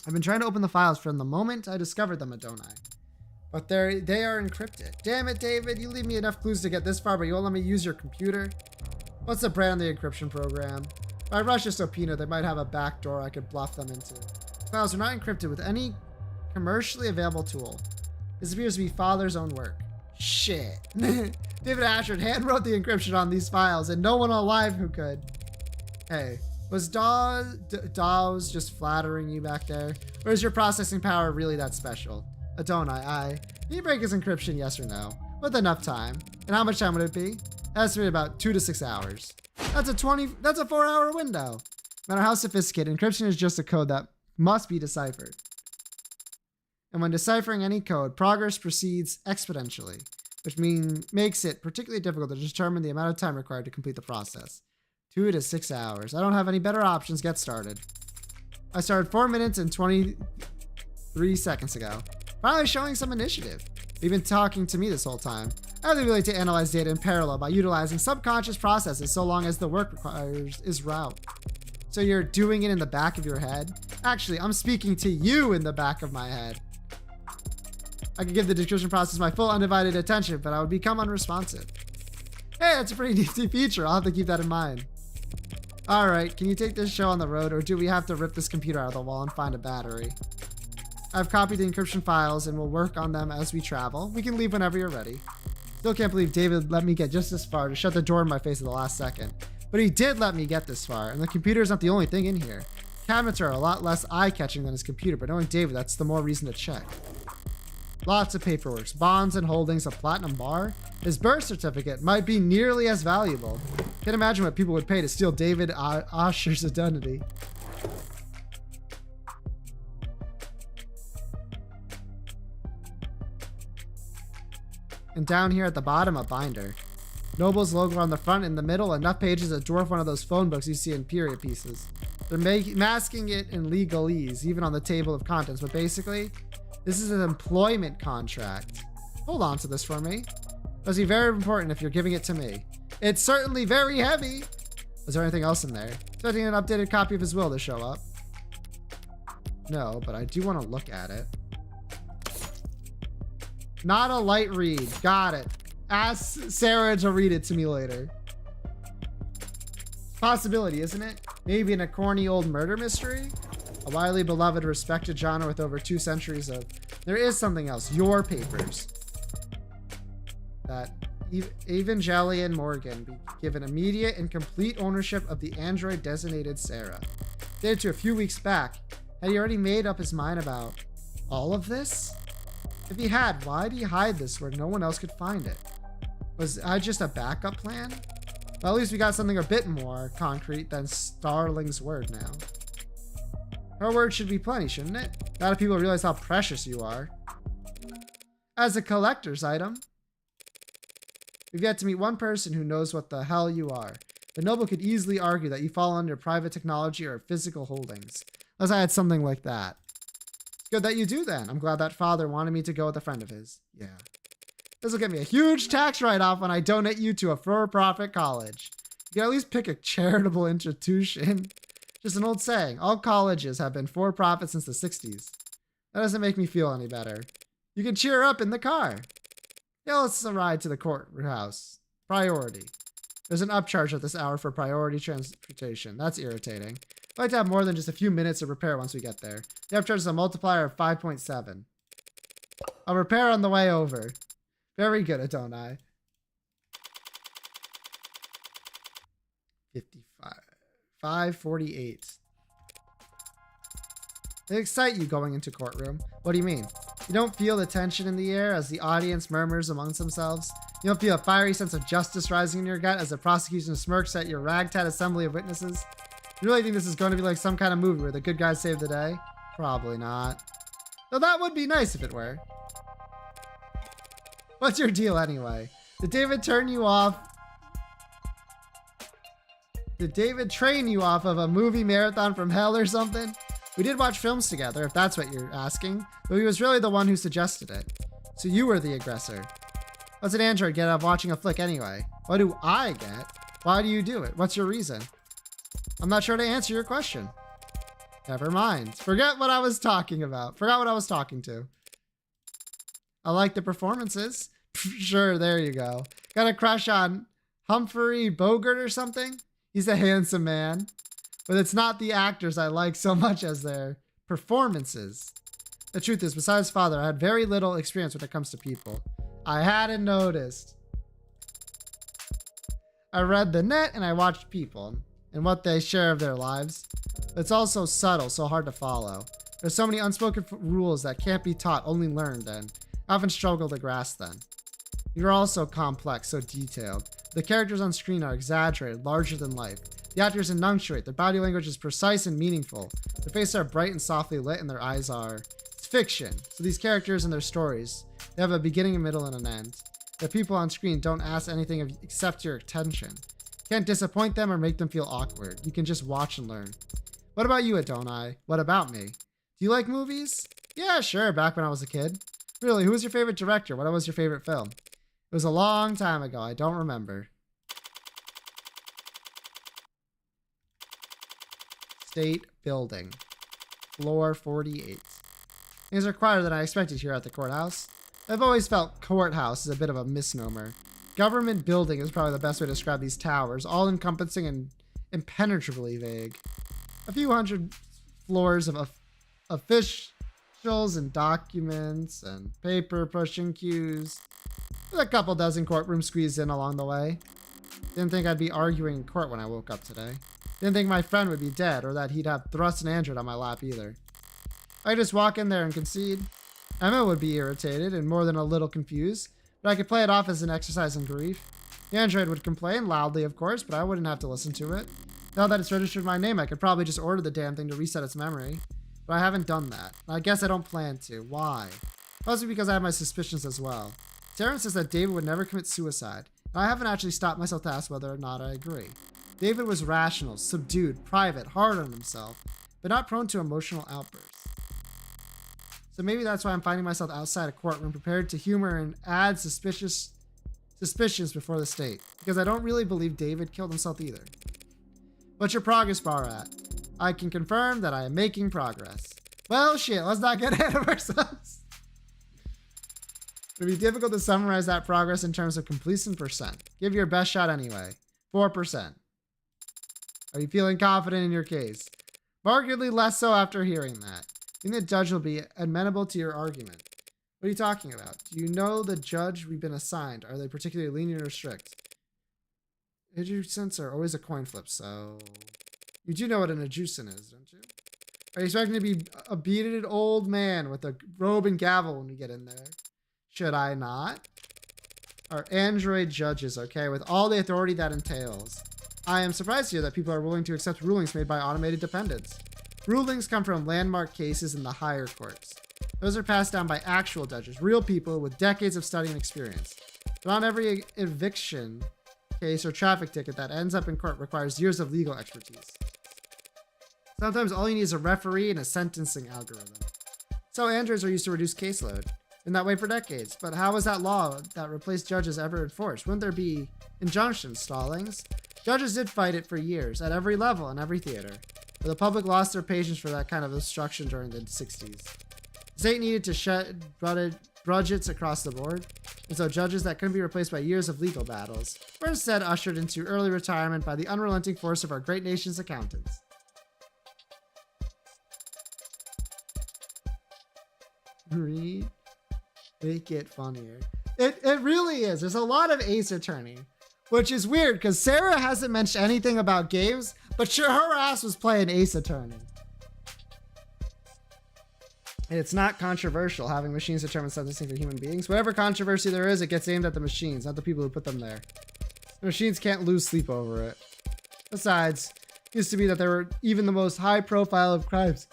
I've been trying to open the files from the moment I discovered them, Adonai. But they are encrypted. Damn it, David. You leave me enough clues to get this far, but you won't let me use your computer. What's the brand on the encryption program? If I rush a subpoena, they might have a back door I could bluff them into. Files are not encrypted with any commercially available tool. This appears to be Father's own work. Shit. David Ashford handwrote the encryption on these files, and no one alive who could. Hey, was Dawes just flattering you back there? Or is your processing power really that special? Adonai, can you break his encryption, yes or no? With enough time. And how much time would it be? Estimate about 2 to 6 hours. That's a 4-hour window. No matter how sophisticated, encryption is just a code that must be deciphered. And when deciphering any code, progress proceeds exponentially, which makes it particularly difficult to determine the amount of time required to complete the process. 2 to 6 hours. I don't have any better options. Get started. I started 4 minutes and 23 seconds ago. Finally showing some initiative. You've been talking to me this whole time. I have the ability to analyze data in parallel by utilizing subconscious processes so long as the work requires is route. So you're doing it in the back of your head? Actually, I'm speaking to you in the back of my head. I could give the description process my full undivided attention, but I would become unresponsive. Hey, that's a pretty nifty feature. I'll have to keep that in mind. Alright, can you take this show on the road, or do we have to rip this computer out of the wall and find a battery? I've copied the encryption files and we'll work on them as we travel. We can leave whenever you're ready. Still can't believe David let me get just this far to shut the door in my face at the last second. But he did let me get this far, and the computer is not the only thing in here. Cabinets are a lot less eye-catching than his computer, but knowing David, that's the more reason to check. Lots of paperwork, bonds and holdings, a platinum bar. His birth certificate might be nearly as valuable. Can't imagine what people would pay to steal David Osher's identity. And down here at the bottom, a binder. Noble's logo on the front, in the middle, enough pages that dwarf one of those phone books you see in period pieces. They're masking it in legalese, even on the table of contents, but basically, this is an employment contract. Hold on to this for me. Must be very important if you're giving it to me. It's certainly very heavy. Is there anything else in there? Expecting an updated copy of his will to show up. No, but I do want to look at it. Not a light read. Got it. Ask Sarah to read it to me later. Possibility, isn't it? Maybe in a corny old murder mystery? A widely beloved, respected genre with over 2 centuries of... There is something else. Your papers. that Evangelion Morgan be given immediate and complete ownership of the android designated Sarah. Dated to a few weeks back. Had he already made up his mind about all of this? If he had, why did he hide this where no one else could find it? Was I just a backup plan? Well, at least we got something a bit more concrete than Starling's word now. Her word should be plenty, shouldn't it? A lot of people realize how precious you are. As a collector's item, we've yet to meet one person who knows what the hell you are. The noble could easily argue that you fall under private technology or physical holdings. Unless I had something like that. It's good that you do then. I'm glad that father wanted me to go with a friend of his. Yeah. This will get me a huge tax write-off when I donate you to a for-profit college. You can at least pick a charitable institution. Just an old saying. All colleges have been for-profit since the 60s. That doesn't make me feel any better. You can cheer up in the car. Yeah, let's ride to the courthouse. Priority. There's an upcharge at this hour for priority transportation. That's irritating. I'd like to have more than just a few minutes to repair once we get there. The upcharge is a multiplier of 5.7. I'll repair on the way over. Very good, Adonai. 55. 548. They excite you going into courtroom. What do you mean? You don't feel the tension in the air as the audience murmurs amongst themselves? You don't feel a fiery sense of justice rising in your gut as the prosecution smirks at your ragtag assembly of witnesses? You really think this is going to be like some kind of movie where the good guys save the day? Probably not. Though that would be nice if it were. What's your deal anyway? Did David turn you off? Did David train you off of a movie marathon from hell or something? We did watch films together, if that's what you're asking, but he was really the one who suggested it. So you were the aggressor. What's an android get out of watching a flick anyway? What do I get? Why do you do it? What's your reason? I'm not sure to answer your question. Never mind. Forget what I was talking about. Forgot what I was talking to. I like the performances. Sure, there you go. Got a crush on Humphrey Bogart or something? He's a handsome man. But it's not the actors I like so much as their performances. The truth is, besides father, I had very little experience when it comes to people. I hadn't noticed. I read the net and I watched people and what they share of their lives. It's all so subtle, so hard to follow. There's so many unspoken rules that can't be taught, only learned, and I often struggle to grasp them. You're all so complex, so detailed. The characters on screen are exaggerated, larger than life. The actors enunciate, their body language is precise and meaningful. Their faces are bright and softly lit, and their eyes are... It's fiction. So these characters and their stories, they have a beginning, a middle, and an end. The people on screen don't ask anything except your attention. You can't disappoint them or make them feel awkward. You can just watch and learn. What about you, Adonai? What about me? Do you like movies? Yeah, sure, back when I was a kid. Really, who was your favorite director? What was your favorite film? It was a long time ago. I don't remember. State building. Floor 48. Things are quieter than I expected here at the courthouse. I've always felt courthouse is a bit of a misnomer. Government building is probably the best way to describe these towers, all encompassing and impenetrably vague. A few hundred floors of officials and documents and paper pushing queues. With a couple dozen courtrooms squeezed in along the way. Didn't think I'd be arguing in court when I woke up today. Didn't think my friend would be dead or that he'd have thrust an android on my lap either. I could just walk in there and concede. Emma would be irritated and more than a little confused, but I could play it off as an exercise in grief. The android would complain, loudly of course, but I wouldn't have to listen to it. Now that it's registered my name, I could probably just order the damn thing to reset its memory. But I haven't done that. I guess I don't plan to. Why? Possibly because I have my suspicions as well. Darren says that David would never commit suicide, and I haven't actually stopped myself to ask whether or not I agree. David was rational, subdued, private, hard on himself, but not prone to emotional outbursts. So maybe that's why I'm finding myself outside a courtroom prepared to humor and add suspicions before the state, because I don't really believe David killed himself either. What's your progress bar at? I can confirm that I am making progress. Well, shit, let's not get ahead of ourselves. It would be difficult to summarize that progress in terms of completion percent. Give your best shot anyway. 4%. Are you feeling confident in your case? Markedly less so after hearing that. I think the judge will be amenable to your argument. What are you talking about? Do you know the judge we've been assigned? Are they particularly lenient or strict? Adjucents are always a coin flip, so... You do know what an adjucent is, don't you? Are you expecting to be a bearded old man with a robe and gavel when we get in there? Should I not? Are android judges okay with all the authority that entails? I am surprised to hear that people are willing to accept rulings made by automated dependents. Rulings come from landmark cases in the higher courts. Those are passed down by actual judges, real people with decades of study and experience. But not every eviction case or traffic ticket that ends up in court requires years of legal expertise. Sometimes all you need is a referee and a sentencing algorithm. So androids are used to reduce caseload. Been that way for decades, but how was that law that replaced judges ever enforced? Wouldn't there be injunctions, Stallings? Judges did fight it for years, at every level and every theater. But the public lost their patience for that kind of obstruction during the 60s. The state needed to shed budgets across the board, and so judges that couldn't be replaced by years of legal battles were instead ushered into early retirement by the unrelenting force of our great nation's accountants. Read. Make it funnier. It really is. There's a lot of Ace Attorney, which is weird because Sarah hasn't mentioned anything about games, but sure, her ass was playing Ace Attorney. And it's not controversial having machines determine sentencing for human beings. Whatever controversy there is, it gets aimed at the machines, not the people who put them there. The machines can't lose sleep over it. Besides, it used to be that there were even the most high profile of crimes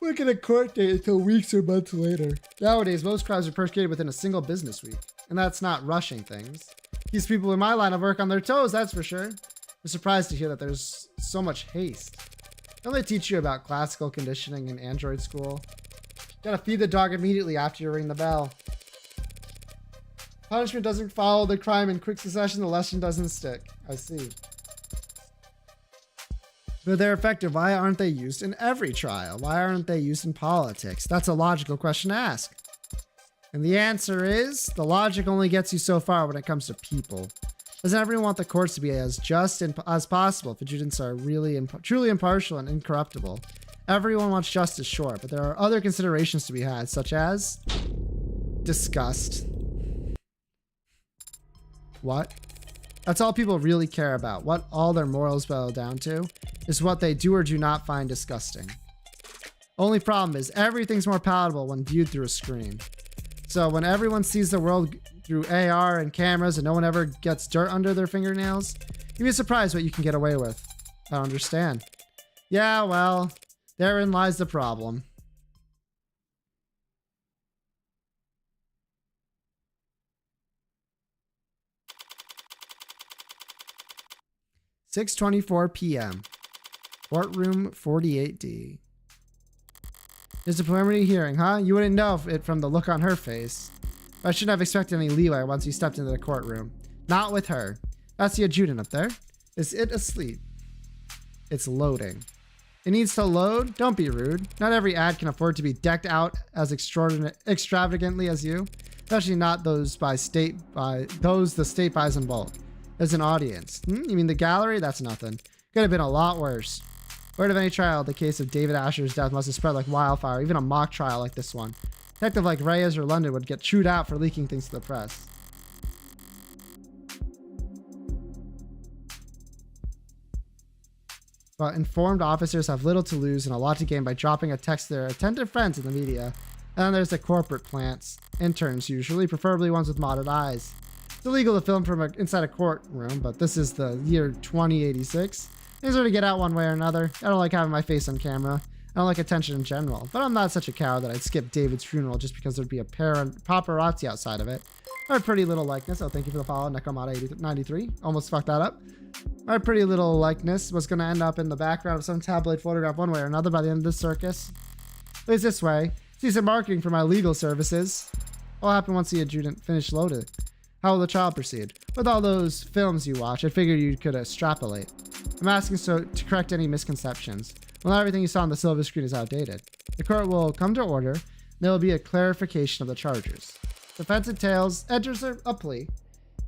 wouldn't get a court date until weeks or months later. Nowadays, most crimes are persecuted within a single business week. And that's not rushing things. Keeps people in my line of work on their toes, that's for sure. I'm surprised to hear that there's so much haste. Don't they teach you about classical conditioning in android school? Gotta feed the dog immediately after you ring the bell. Punishment doesn't follow the crime in quick succession, the lesson doesn't stick. I see. But they're effective. Why aren't they used in every trial? Why aren't they used in politics? That's a logical question to ask. And the answer is, the logic only gets you so far when it comes to people. Doesn't everyone want the courts to be as just as possible if adjudants are really truly impartial and incorruptible? Everyone wants justice, sure, but there are other considerations to be had, such as disgust. What? That's all people really care about. What all their morals boil down to is what they do or do not find disgusting. Only problem is everything's more palatable when viewed through a screen. So when everyone sees the world through AR and cameras and no one ever gets dirt under their fingernails, you'd be surprised what you can get away with. I don't understand. Yeah, well, therein lies the problem. "6:24 p.m. Courtroom 48D. It's a preliminary hearing, huh? You wouldn't know it from the look on her face. But I shouldn't have expected any leeway once you stepped into the courtroom. Not with her. That's the adjutant up there. Is it asleep? It's loading. It needs to load? Don't be rude. Not every ad can afford to be decked out as extravagantly as you. Especially not those the state buys in bulk. As an audience. You mean the gallery? That's nothing. Could have been a lot worse. Word of any trial, the case of David Asher's death must have spread like wildfire, even a mock trial like this one. A detective like Reyes or London would get chewed out for leaking things to the press. But informed officers have little to lose and a lot to gain by dropping a text to their attentive friends in the media. And then there's the corporate plants. Interns usually, preferably ones with modded eyes. It's illegal to film from inside a courtroom, but this is the year 2086. Things are to get out one way or another. I don't like having my face on camera. I don't like attention in general, but I'm not such a coward that I'd skip David's funeral just because there'd be a paparazzi outside of it. Our pretty little likeness. Oh, thank you for the follow, Necromata93. Almost fucked that up. Our pretty little likeness was going to end up in the background of some tabloid photograph one way or another by the end of this circus. At least this way. See some marketing for my legal services. What will happen once the adjutant finished loaded? How will the trial proceed? With all those films you watch, I figured you could extrapolate. I'm asking so to correct any misconceptions. Well, not everything you saw on the silver screen is outdated. The court will come to order, and there will be a clarification of the charges. Defense enters a plea.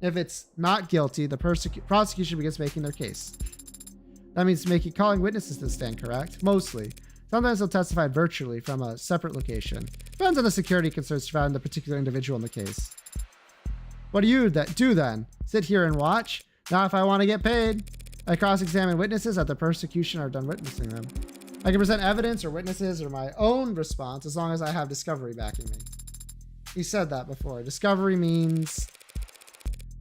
If it's not guilty, the prosecution begins making their case. That means calling witnesses to the stand, correct? Mostly. Sometimes they'll testify virtually from a separate location. Depends on the security concerns surrounding the particular individual in the case. What do you do then? Sit here and watch? Not if I want to get paid. I cross-examine witnesses at the prosecution are done witnessing them. I can present evidence or witnesses or my own response as long as I have discovery backing me. He said that before. Discovery means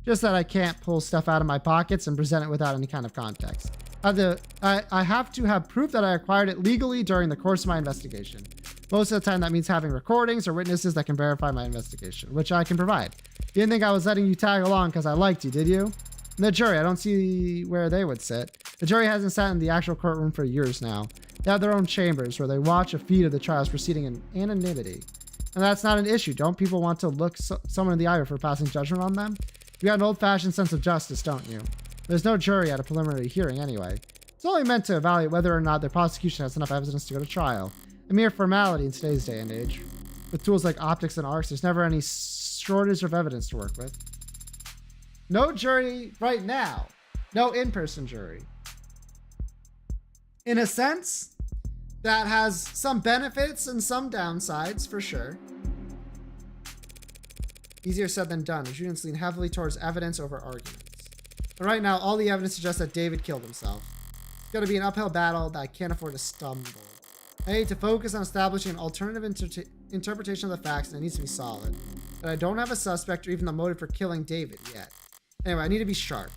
just that I can't pull stuff out of my pockets and present it without any kind of context. I have to have proof that I acquired it legally during the course of my investigation. Most of the time that means having recordings or witnesses that can verify my investigation, which I can provide. You didn't think I was letting you tag along because I liked you, did you? And the jury, I don't see where they would sit. The jury hasn't sat in the actual courtroom for years now. They have their own chambers where they watch a feed of the trials proceeding in anonymity. And that's not an issue. Don't people want to look someone in the eye before passing judgment on them? You got an old-fashioned sense of justice, don't you? There's no jury at a preliminary hearing anyway. It's only meant to evaluate whether or not the prosecution has enough evidence to go to trial. A mere formality in today's day and age. With tools like optics and arcs, there's never any shortage of evidence to work with. No jury right now. No in-person jury. In a sense, that has some benefits and some downsides for sure. Easier said than done. The students lean heavily towards evidence over arguments. But right now, all the evidence suggests that David killed himself. It's going to be an uphill battle that I can't afford to stumble. I need to focus on establishing an alternative interpretation of the facts, and it needs to be solid. But I don't have a suspect or even the motive for killing David yet. Anyway, I need to be sharp.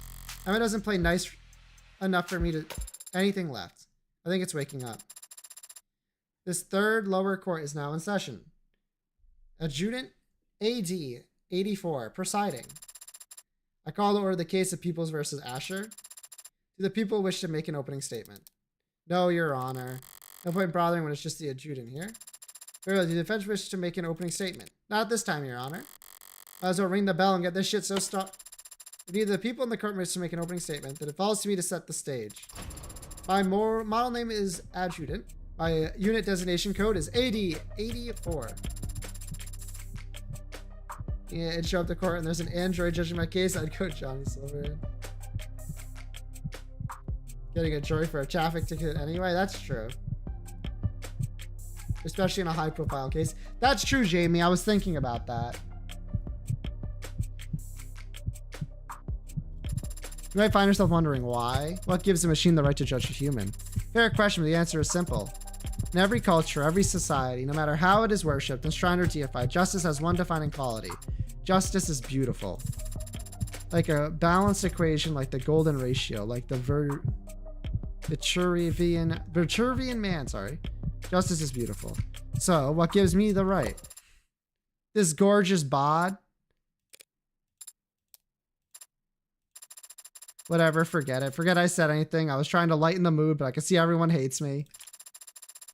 Emma doesn't play nice enough for me to anything left. I think it's waking up. This third lower court is now in session. Adjutant AD 84 presiding. I call to order the case of Peoples versus Asher. Do the people wish to make an opening statement? No, Your Honor. No point bothering when it's just the adjutant here. Very well, do the defense wish to make an opening statement? Not this time, Your Honor. Might as well ring the bell and get this shit so stopped. If either the people in the court wish to make an opening statement, then it falls to me to set the stage. My model name is Adjutant. My unit designation code is AD 84. Yeah, it'd show up to court and there's an android judging my case. I'd go Johnny Silver. Getting a jury for a traffic ticket anyway. That's true. Especially in a high profile case. That's true, Jamie. I was thinking about that. You might find yourself wondering why. What gives a machine the right to judge a human? Fair question, but the answer is simple. In every culture, every society, no matter how it is worshipped, enshrined or deified, justice has one defining quality. Justice is beautiful. Like a balanced equation, like the golden ratio, like the Vitruvian man, sorry. Justice is beautiful. So, what gives me the right? This gorgeous bod? Whatever, forget it. Forget I said anything. I was trying to lighten the mood, but I can see everyone hates me.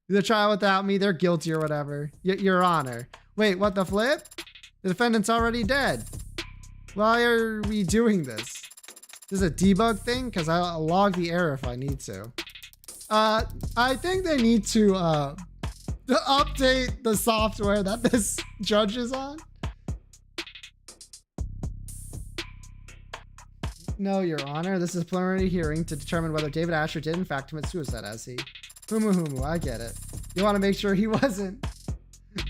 Do the trial without me, they're guilty or whatever. Your Honor. Wait, what the flip? The defendant's already dead. Why are we doing this? This is a debug thing? Because I'll log the error if I need to. I think they need to update the software that this judge is on. No, Your Honor. This is a preliminary hearing to determine whether David Asher did in fact commit suicide as he. Humu, I get it. You want to make sure he wasn't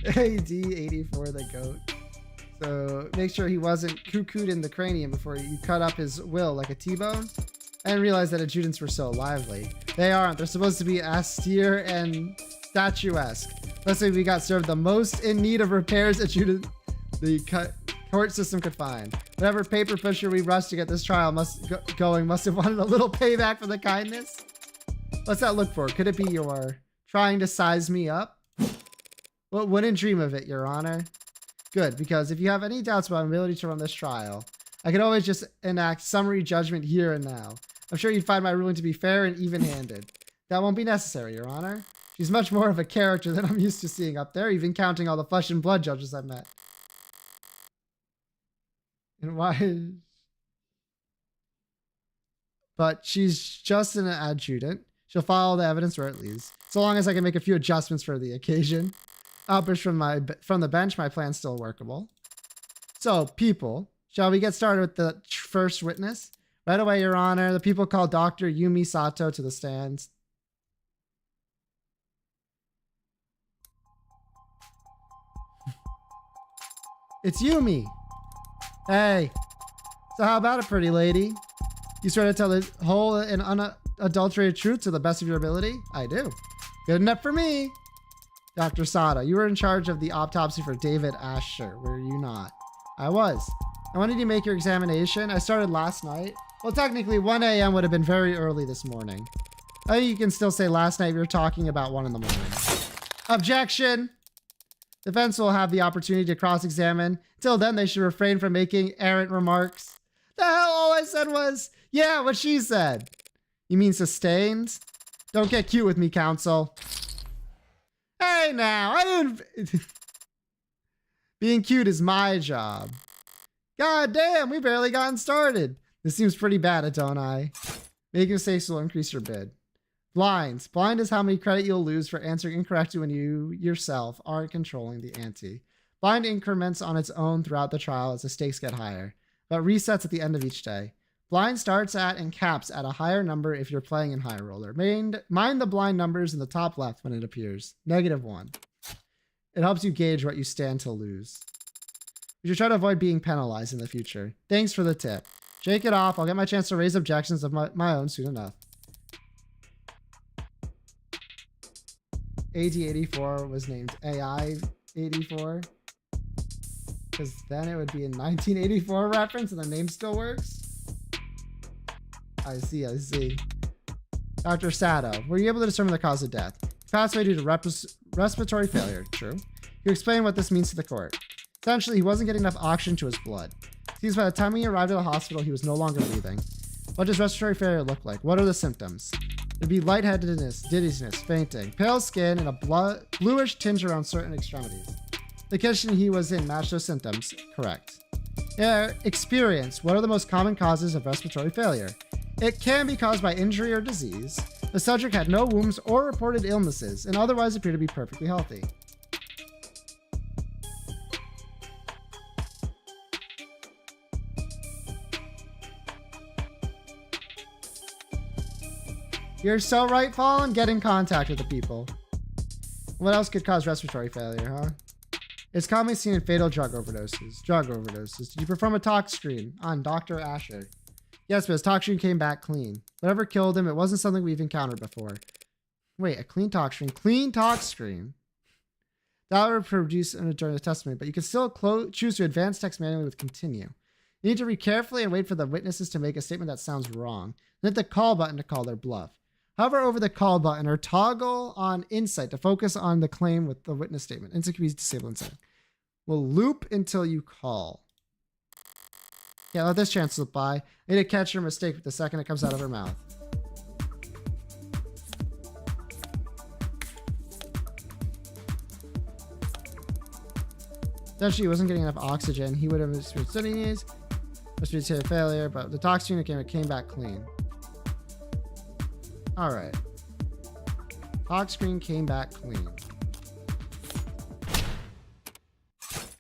AD 84 the goat. So make sure he wasn't cuckooed in the cranium before you cut up his will like a T-bone. I didn't realize that adjutants were so lively. They aren't. They're supposed to be austere and statuesque. Let's say we got served the most in need of repairs adjutant the court system could find. Whatever paper pusher we rushed to get this trial must have wanted a little payback for the kindness. What's that look for? Could it be your trying to size me up? Well, wouldn't dream of it, Your Honor. Good, because if you have any doubts about my ability to run this trial, I could always just enact summary judgment here and now. I'm sure you'd find my ruling to be fair and even-handed. That won't be necessary, Your Honor. She's much more of a character than I'm used to seeing up there, even counting all the flesh and blood judges I've met. And why? But she's just an adjutant. She'll follow the evidence where it leads, so long as I can make a few adjustments for the occasion. Outburst from the bench, my plan's still workable. So, people, shall we get started with the first witness? Right away, Your Honor. The people call Dr. Yumi Sato to the stands. It's Yumi. Hey. So how about it, pretty lady? You swear to tell the whole and unadulterated truth to the best of your ability? I do. Good enough for me. Dr. Sada, you were in charge of the autopsy for David Asher, were you not? I was. And when did you make your examination? I started last night. Well, technically 1 a.m. would have been very early this morning. I think you can still say last night we were talking about 1 in the morning. Objection! Defense will have the opportunity to cross-examine. Till then, they should refrain from making errant remarks. The hell, all I said was, yeah, what she said. You mean sustained? Don't get cute with me, counsel. Hey now, I didn't... Being cute is my job. God damn, we barely gotten started. This seems pretty bad, don't I? Making mistakes will increase your bid. Blinds. Blind is how many credit you'll lose for answering incorrectly when you yourself aren't controlling the ante. Blind increments on its own throughout the trial as the stakes get higher, but resets at the end of each day. Blind starts at and caps at a higher number if you're playing in high roller. Mind the blind numbers in the top left when it appears. -1. It helps you gauge what you stand to lose. You should try to avoid being penalized in the future. Thanks for the tip. Shake it off. I'll get my chance to raise objections of my own soon enough. AD84 was named AI84 because then it would be a 1984 reference and the name still works. I see. Dr. Sato, were you able to determine the cause of death? He passed away due to respiratory failure. True. You explain what this means to the court. Essentially, he wasn't getting enough oxygen to his blood. It seems by the time he arrived at the hospital, he was no longer breathing. What does respiratory failure look like? What are the symptoms? It'd be lightheadedness, dizziness, fainting, pale skin, and a bluish tinge around certain extremities. The condition he was in matched those symptoms. Correct. Yeah, experience. What are the most common causes of respiratory failure? It can be caused by injury or disease. The subject had no wounds or reported illnesses and otherwise appeared to be perfectly healthy. You're so right, Fallen. Get in contact with the people. What else could cause respiratory failure, huh? It's commonly seen in fatal drug overdoses. Did you perform a tox screen on Dr. Asher? Yes, but his tox screen came back clean. Whatever killed him, it wasn't something we've encountered before. Wait, a clean tox screen? Clean tox screen? That would produce during the testimony, but you can still choose to advance text manually with continue. You need to read carefully and wait for the witnesses to make a statement that sounds wrong. Then hit the call button to call their bluff. Hover over the call button or toggle on insight to focus on the claim with the witness statement. Insight can be disabled inside. We'll loop until you call. Yeah, let this chance slip by. I need to catch your mistake the second it comes out of her mouth. Essentially, he wasn't getting enough oxygen. He would have experienced sneeze, respiratory failure, but the tox unit came back clean. All right. Tox screen came back clean.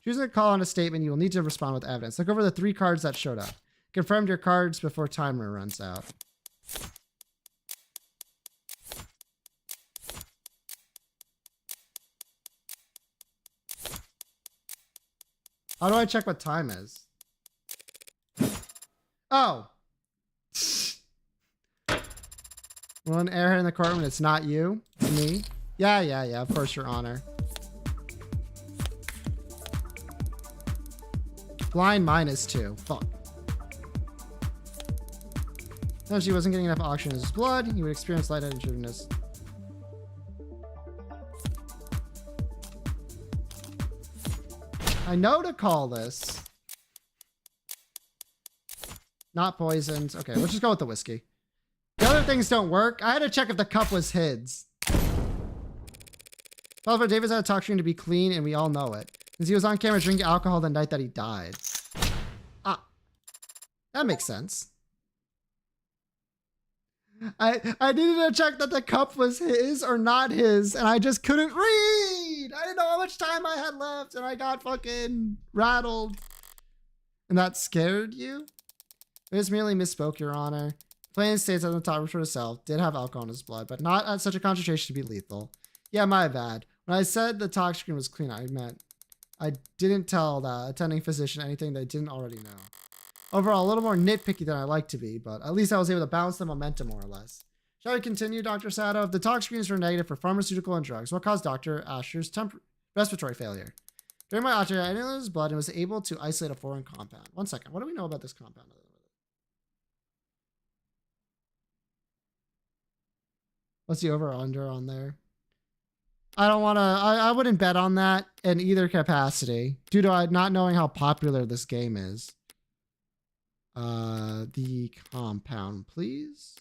Choosing a call on a statement, you will need to respond with evidence. Look over the 3 cards that showed up. Confirmed your cards before timer runs out. How do I check what time is? Oh. One airhead in the courtroom, it's not you. It's me. Yeah, of course, Your Honor. Blind -2. Fuck. No, she wasn't getting enough oxygen in his blood. He would experience lightheadedness. I know to call this. Not poisoned. Okay, let's just go with the whiskey. The other things don't work. I had to check if the cup was his. However, David's had a tox screen to be clean, and we all know it. Since he was on camera drinking alcohol the night that he died. Ah, that makes sense. I needed to check that the cup was his or not his, and I just couldn't read. I didn't know how much time I had left, and I got fucking rattled. And that scared you? It just merely misspoke, Your Honor. Plain states on the top for itself did have alcohol in his blood, but not at such a concentration to be lethal. Yeah, my bad. When I said the tox screen was clean, I meant I didn't tell the attending physician anything they didn't already know. Overall, a little more nitpicky than I like to be, but at least I was able to balance the momentum more or less. Shall we continue, Dr. Sato? If the tox screens were negative for pharmaceutical and drugs, what caused Dr. Asher's respiratory failure? During my autopsy, I analyzed his blood and was able to isolate a foreign compound. 1 second. What do we know about this compound? What's the over or under on there? I don't want to, I wouldn't bet on that in either capacity due to not knowing how popular this game is. The compound, please.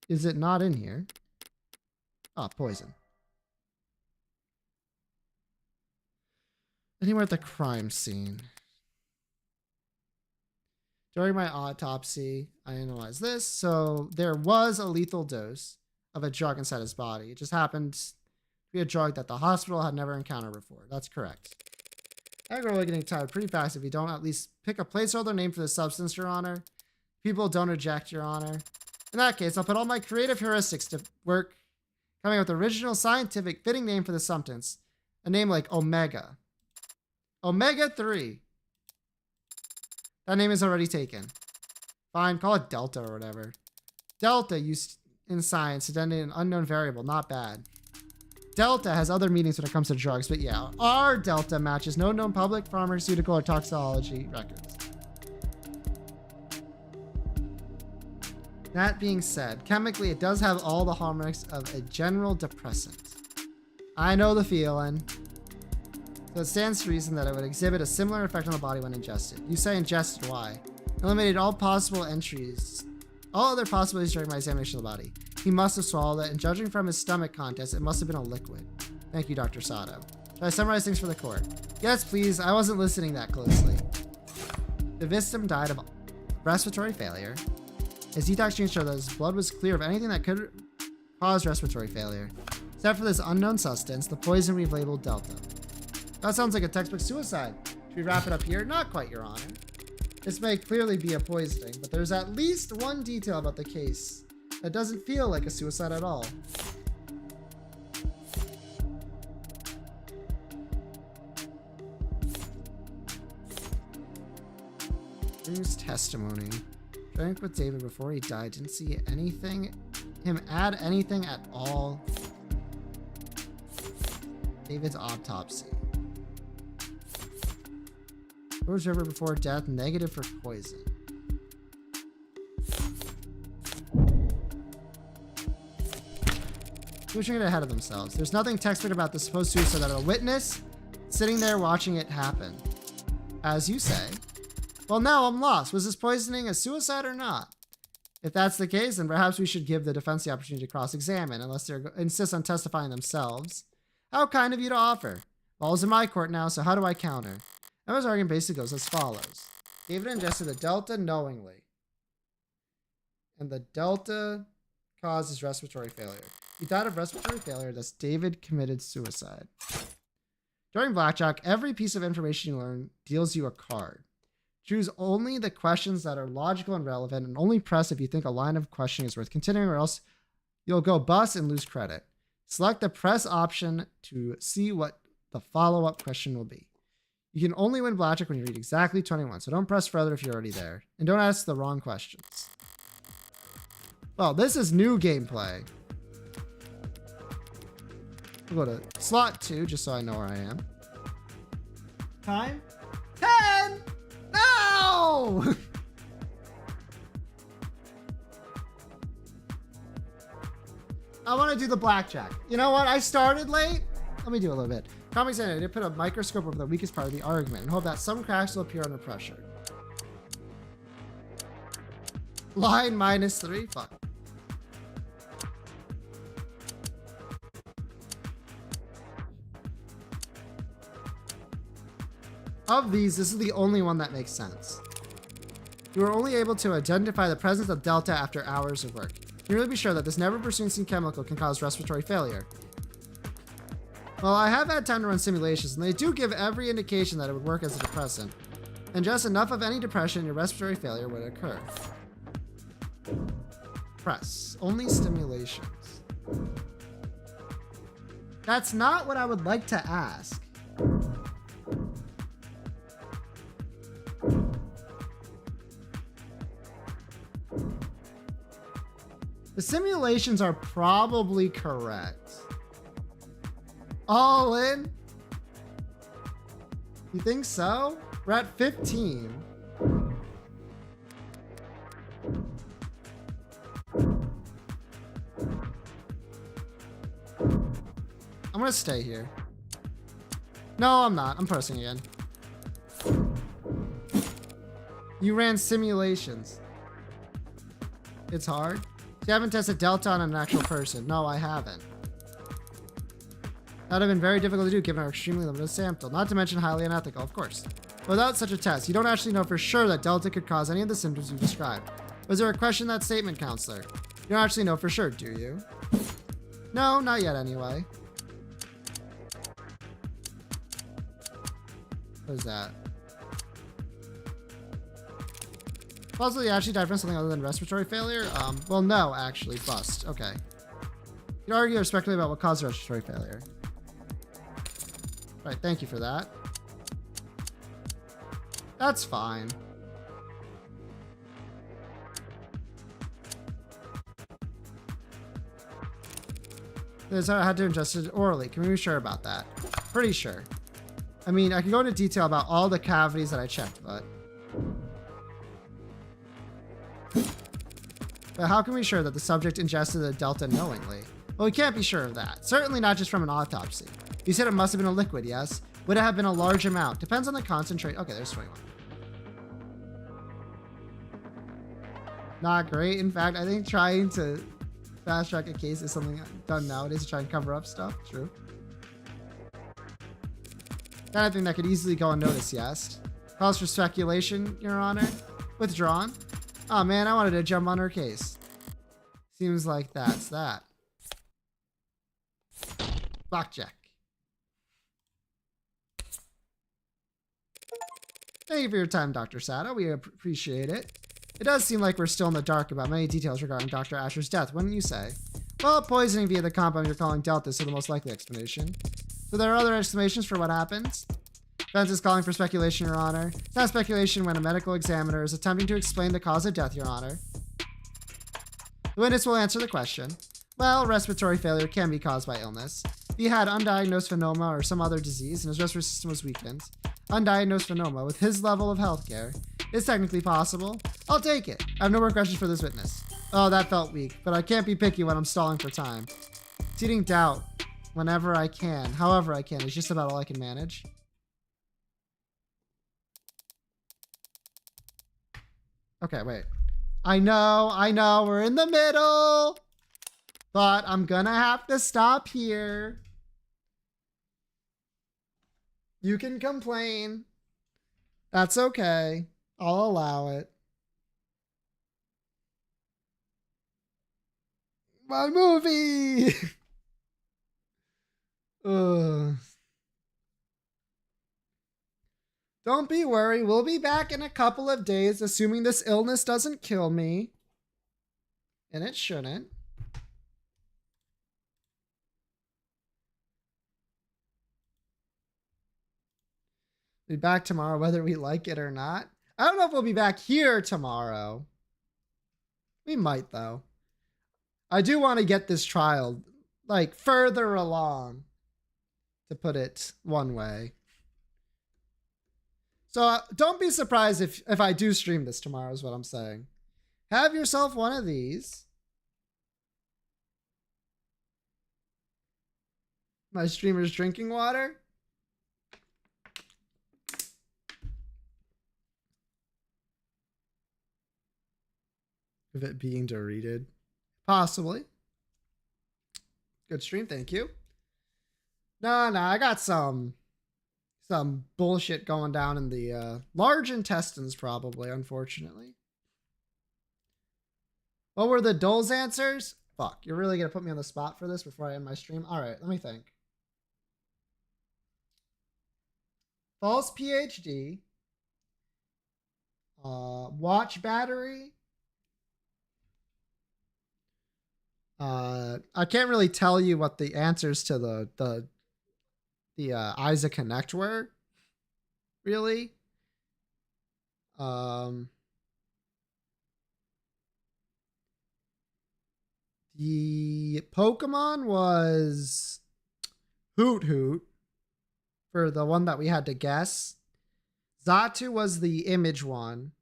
Is it not in here? Oh, poison. Anywhere at the crime scene. During my autopsy, I analyzed this. So there was a lethal dose of a drug inside his body. It just happened to be a drug that the hospital had never encountered before. That's correct. I'm really getting tired pretty fast if you don't at least pick a placeholder name for the substance, Your Honor. People don't eject, Your Honor. In that case, I'll put all my creative heuristics to work, coming up with the original scientific fitting name for the substance. A name like Omega. Omega-3. That name is already taken. Fine, call it Delta or whatever. Delta used in science to denote an unknown variable, not bad. Delta has other meanings when it comes to drugs, but yeah, our Delta matches no known public, pharmaceutical, or toxicology records. That being said, chemically it does have all the hallmarks of a general depressant. I know the feeling. So it stands to reason that it would exhibit a similar effect on the body when ingested. You say ingested, why? Eliminated all possible entries, all other possibilities during my examination of the body. He must have swallowed it, and judging from his stomach contents, it must have been a liquid. Thank you, Dr. Sato. Should I summarize things for the court? Yes, please. I wasn't listening that closely. The victim died of respiratory failure. His detox screen showed that his blood was clear of anything that could cause respiratory failure, except for this unknown substance, the poison we've labeled Delta. That sounds like a textbook suicide. Should we wrap it up here? Not quite, Your Honor. This may clearly be a poisoning, but there's at least one detail about the case that doesn't feel like a suicide at all. Drew's testimony. Drank with David before he died. Didn't see him add anything at all. David's autopsy. Rose River before death, negative for poison. Pushing it ahead of themselves. There's nothing textbook about the supposed suicide that a witness sitting there watching it happen. As you say. Well, now I'm lost. Was this poisoning a suicide or not? If that's the case, then perhaps we should give the defense the opportunity to cross-examine, unless they insist on testifying themselves. How kind of you to offer. Ball's in my court now, so how do I counter? Emma's argument basically goes as follows. David ingested the Delta knowingly. And the Delta causes respiratory failure. He died of respiratory failure, thus David committed suicide. During blackjack, every piece of information you learn deals you a card. Choose only the questions that are logical and relevant, and only press if you think a line of questioning is worth continuing, or else you'll go bust and lose credit. Select the press option to see what the follow-up question will be. You can only win blackjack when you read exactly 21, so don't press further if you're already there. And don't ask the wrong questions. Well, this is new gameplay. We'll go to slot 2, just so I know where I am. Time? 10! No! I want to do the blackjack. You know what? I started late. Let me do a little bit. Comics Editor, they put a microscope over the weakest part of the argument and hope that some cracks will appear under pressure. Line -3? Fuck. Of these, this is the only one that makes sense. You were only able to identify the presence of Delta after hours of work. Can you really be sure that this never-before-seen chemical can cause respiratory failure? Well, I have had time to run simulations, and they do give every indication that it would work as a depressant. and just enough of any depression your respiratory failure would occur. Press. Only stimulations. That's not what I would like to ask. The simulations are probably correct. All in? You think so? We're at 15. I'm gonna stay here. No, I'm not. I'm pressing again. You ran simulations. It's hard. You haven't tested delta on an actual person. No, I haven't. That would have been very difficult to do given our extremely limited sample, not to mention highly unethical, of course. Without such a test, you don't actually know for sure that delta could cause any of the symptoms you described. Was there a question in that statement, counselor? You don't actually know for sure, do you? No, not yet anyway. What is that? Possibly actually died from something other than respiratory failure? Well, no, actually. Bust. Okay. You can argue or speculate about what caused respiratory failure. Right, thank you for that. That's fine. I had to ingest it orally. Can we be sure about that? Pretty sure. I mean, I can go into detail about all the cavities that I checked, but how can we be sure that the subject ingested the delta knowingly? Well, we can't be sure of that. Certainly not just from an autopsy. You said it must have been a liquid, yes? Would it have been a large amount? Depends on the concentrate. Okay, there's 21. Not great. In fact, I think trying to fast track a case is something done nowadays to try and cover up stuff. True. Kind of thing that could easily go unnoticed, yes? Calls for speculation, Your Honor. Withdrawn. Oh man, I wanted to jump on her case. Seems like that's that. Blackjack. Thank you for your time, Dr. Sato. We appreciate it. It does seem like we're still in the dark about many details regarding Dr. Asher's death, wouldn't you say? Well, poisoning via the compound you're calling delta is the most likely explanation. So there are other explanations for what happens? Defense is calling for speculation, Your Honor. It's not speculation when a medical examiner is attempting to explain the cause of death, Your Honor. The witness will answer the question. Well, respiratory failure can be caused by illness. If he had undiagnosed phenomena or some other disease and his respiratory system was weakened, undiagnosed phenomena with his level of healthcare, it's technically possible. I'll take it. I have no more questions for this witness. Oh, that felt weak, but I can't be picky when I'm stalling for time. Seeding doubt whenever I can, however I can, is just about all I can manage. Okay, wait. I know, we're in the middle, but I'm gonna have to stop here. You can complain. That's okay. I'll allow it. My movie! Ugh. Don't be worried. We'll be back in a couple of days, assuming this illness doesn't kill me. And it shouldn't. Be back tomorrow, whether we like it or not. I don't know if we'll be back here tomorrow. We might, though. I do want to get this trial, like, further along, to put it one way. So don't be surprised if I do stream this tomorrow, is what I'm saying. Have yourself one of these. My streamer's drinking water. Of it being deleted. Possibly. Good stream, thank you. No, I got some bullshit going down in the large intestines, probably, unfortunately. What were the Dole's answers? Fuck, you're really gonna put me on the spot for this before I end my stream? Alright, let me think. False PhD. Watch battery. I can't really tell you what the answers to the ISA Connect were, really. The Pokemon was Hoot Hoot for the one that we had to guess. Xatu was the image one.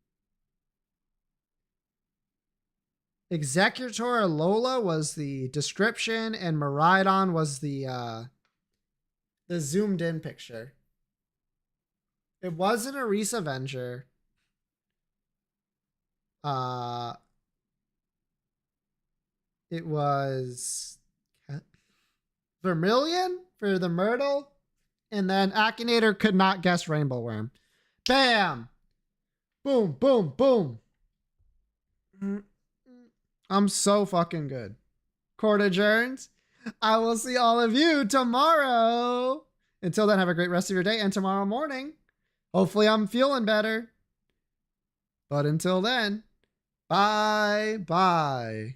Executor Alola was the description, and Miraidon was the zoomed in picture. It wasn't a Reese Avenger. It was Vermilion for the Myrtle, and then Akinator could not guess Rainbow Worm. Bam! Boom, boom, boom. I'm so fucking good. Court adjourned. I will see all of you tomorrow. Until then, have a great rest of your day and tomorrow morning. Hopefully I'm feeling better. But until then, bye-bye.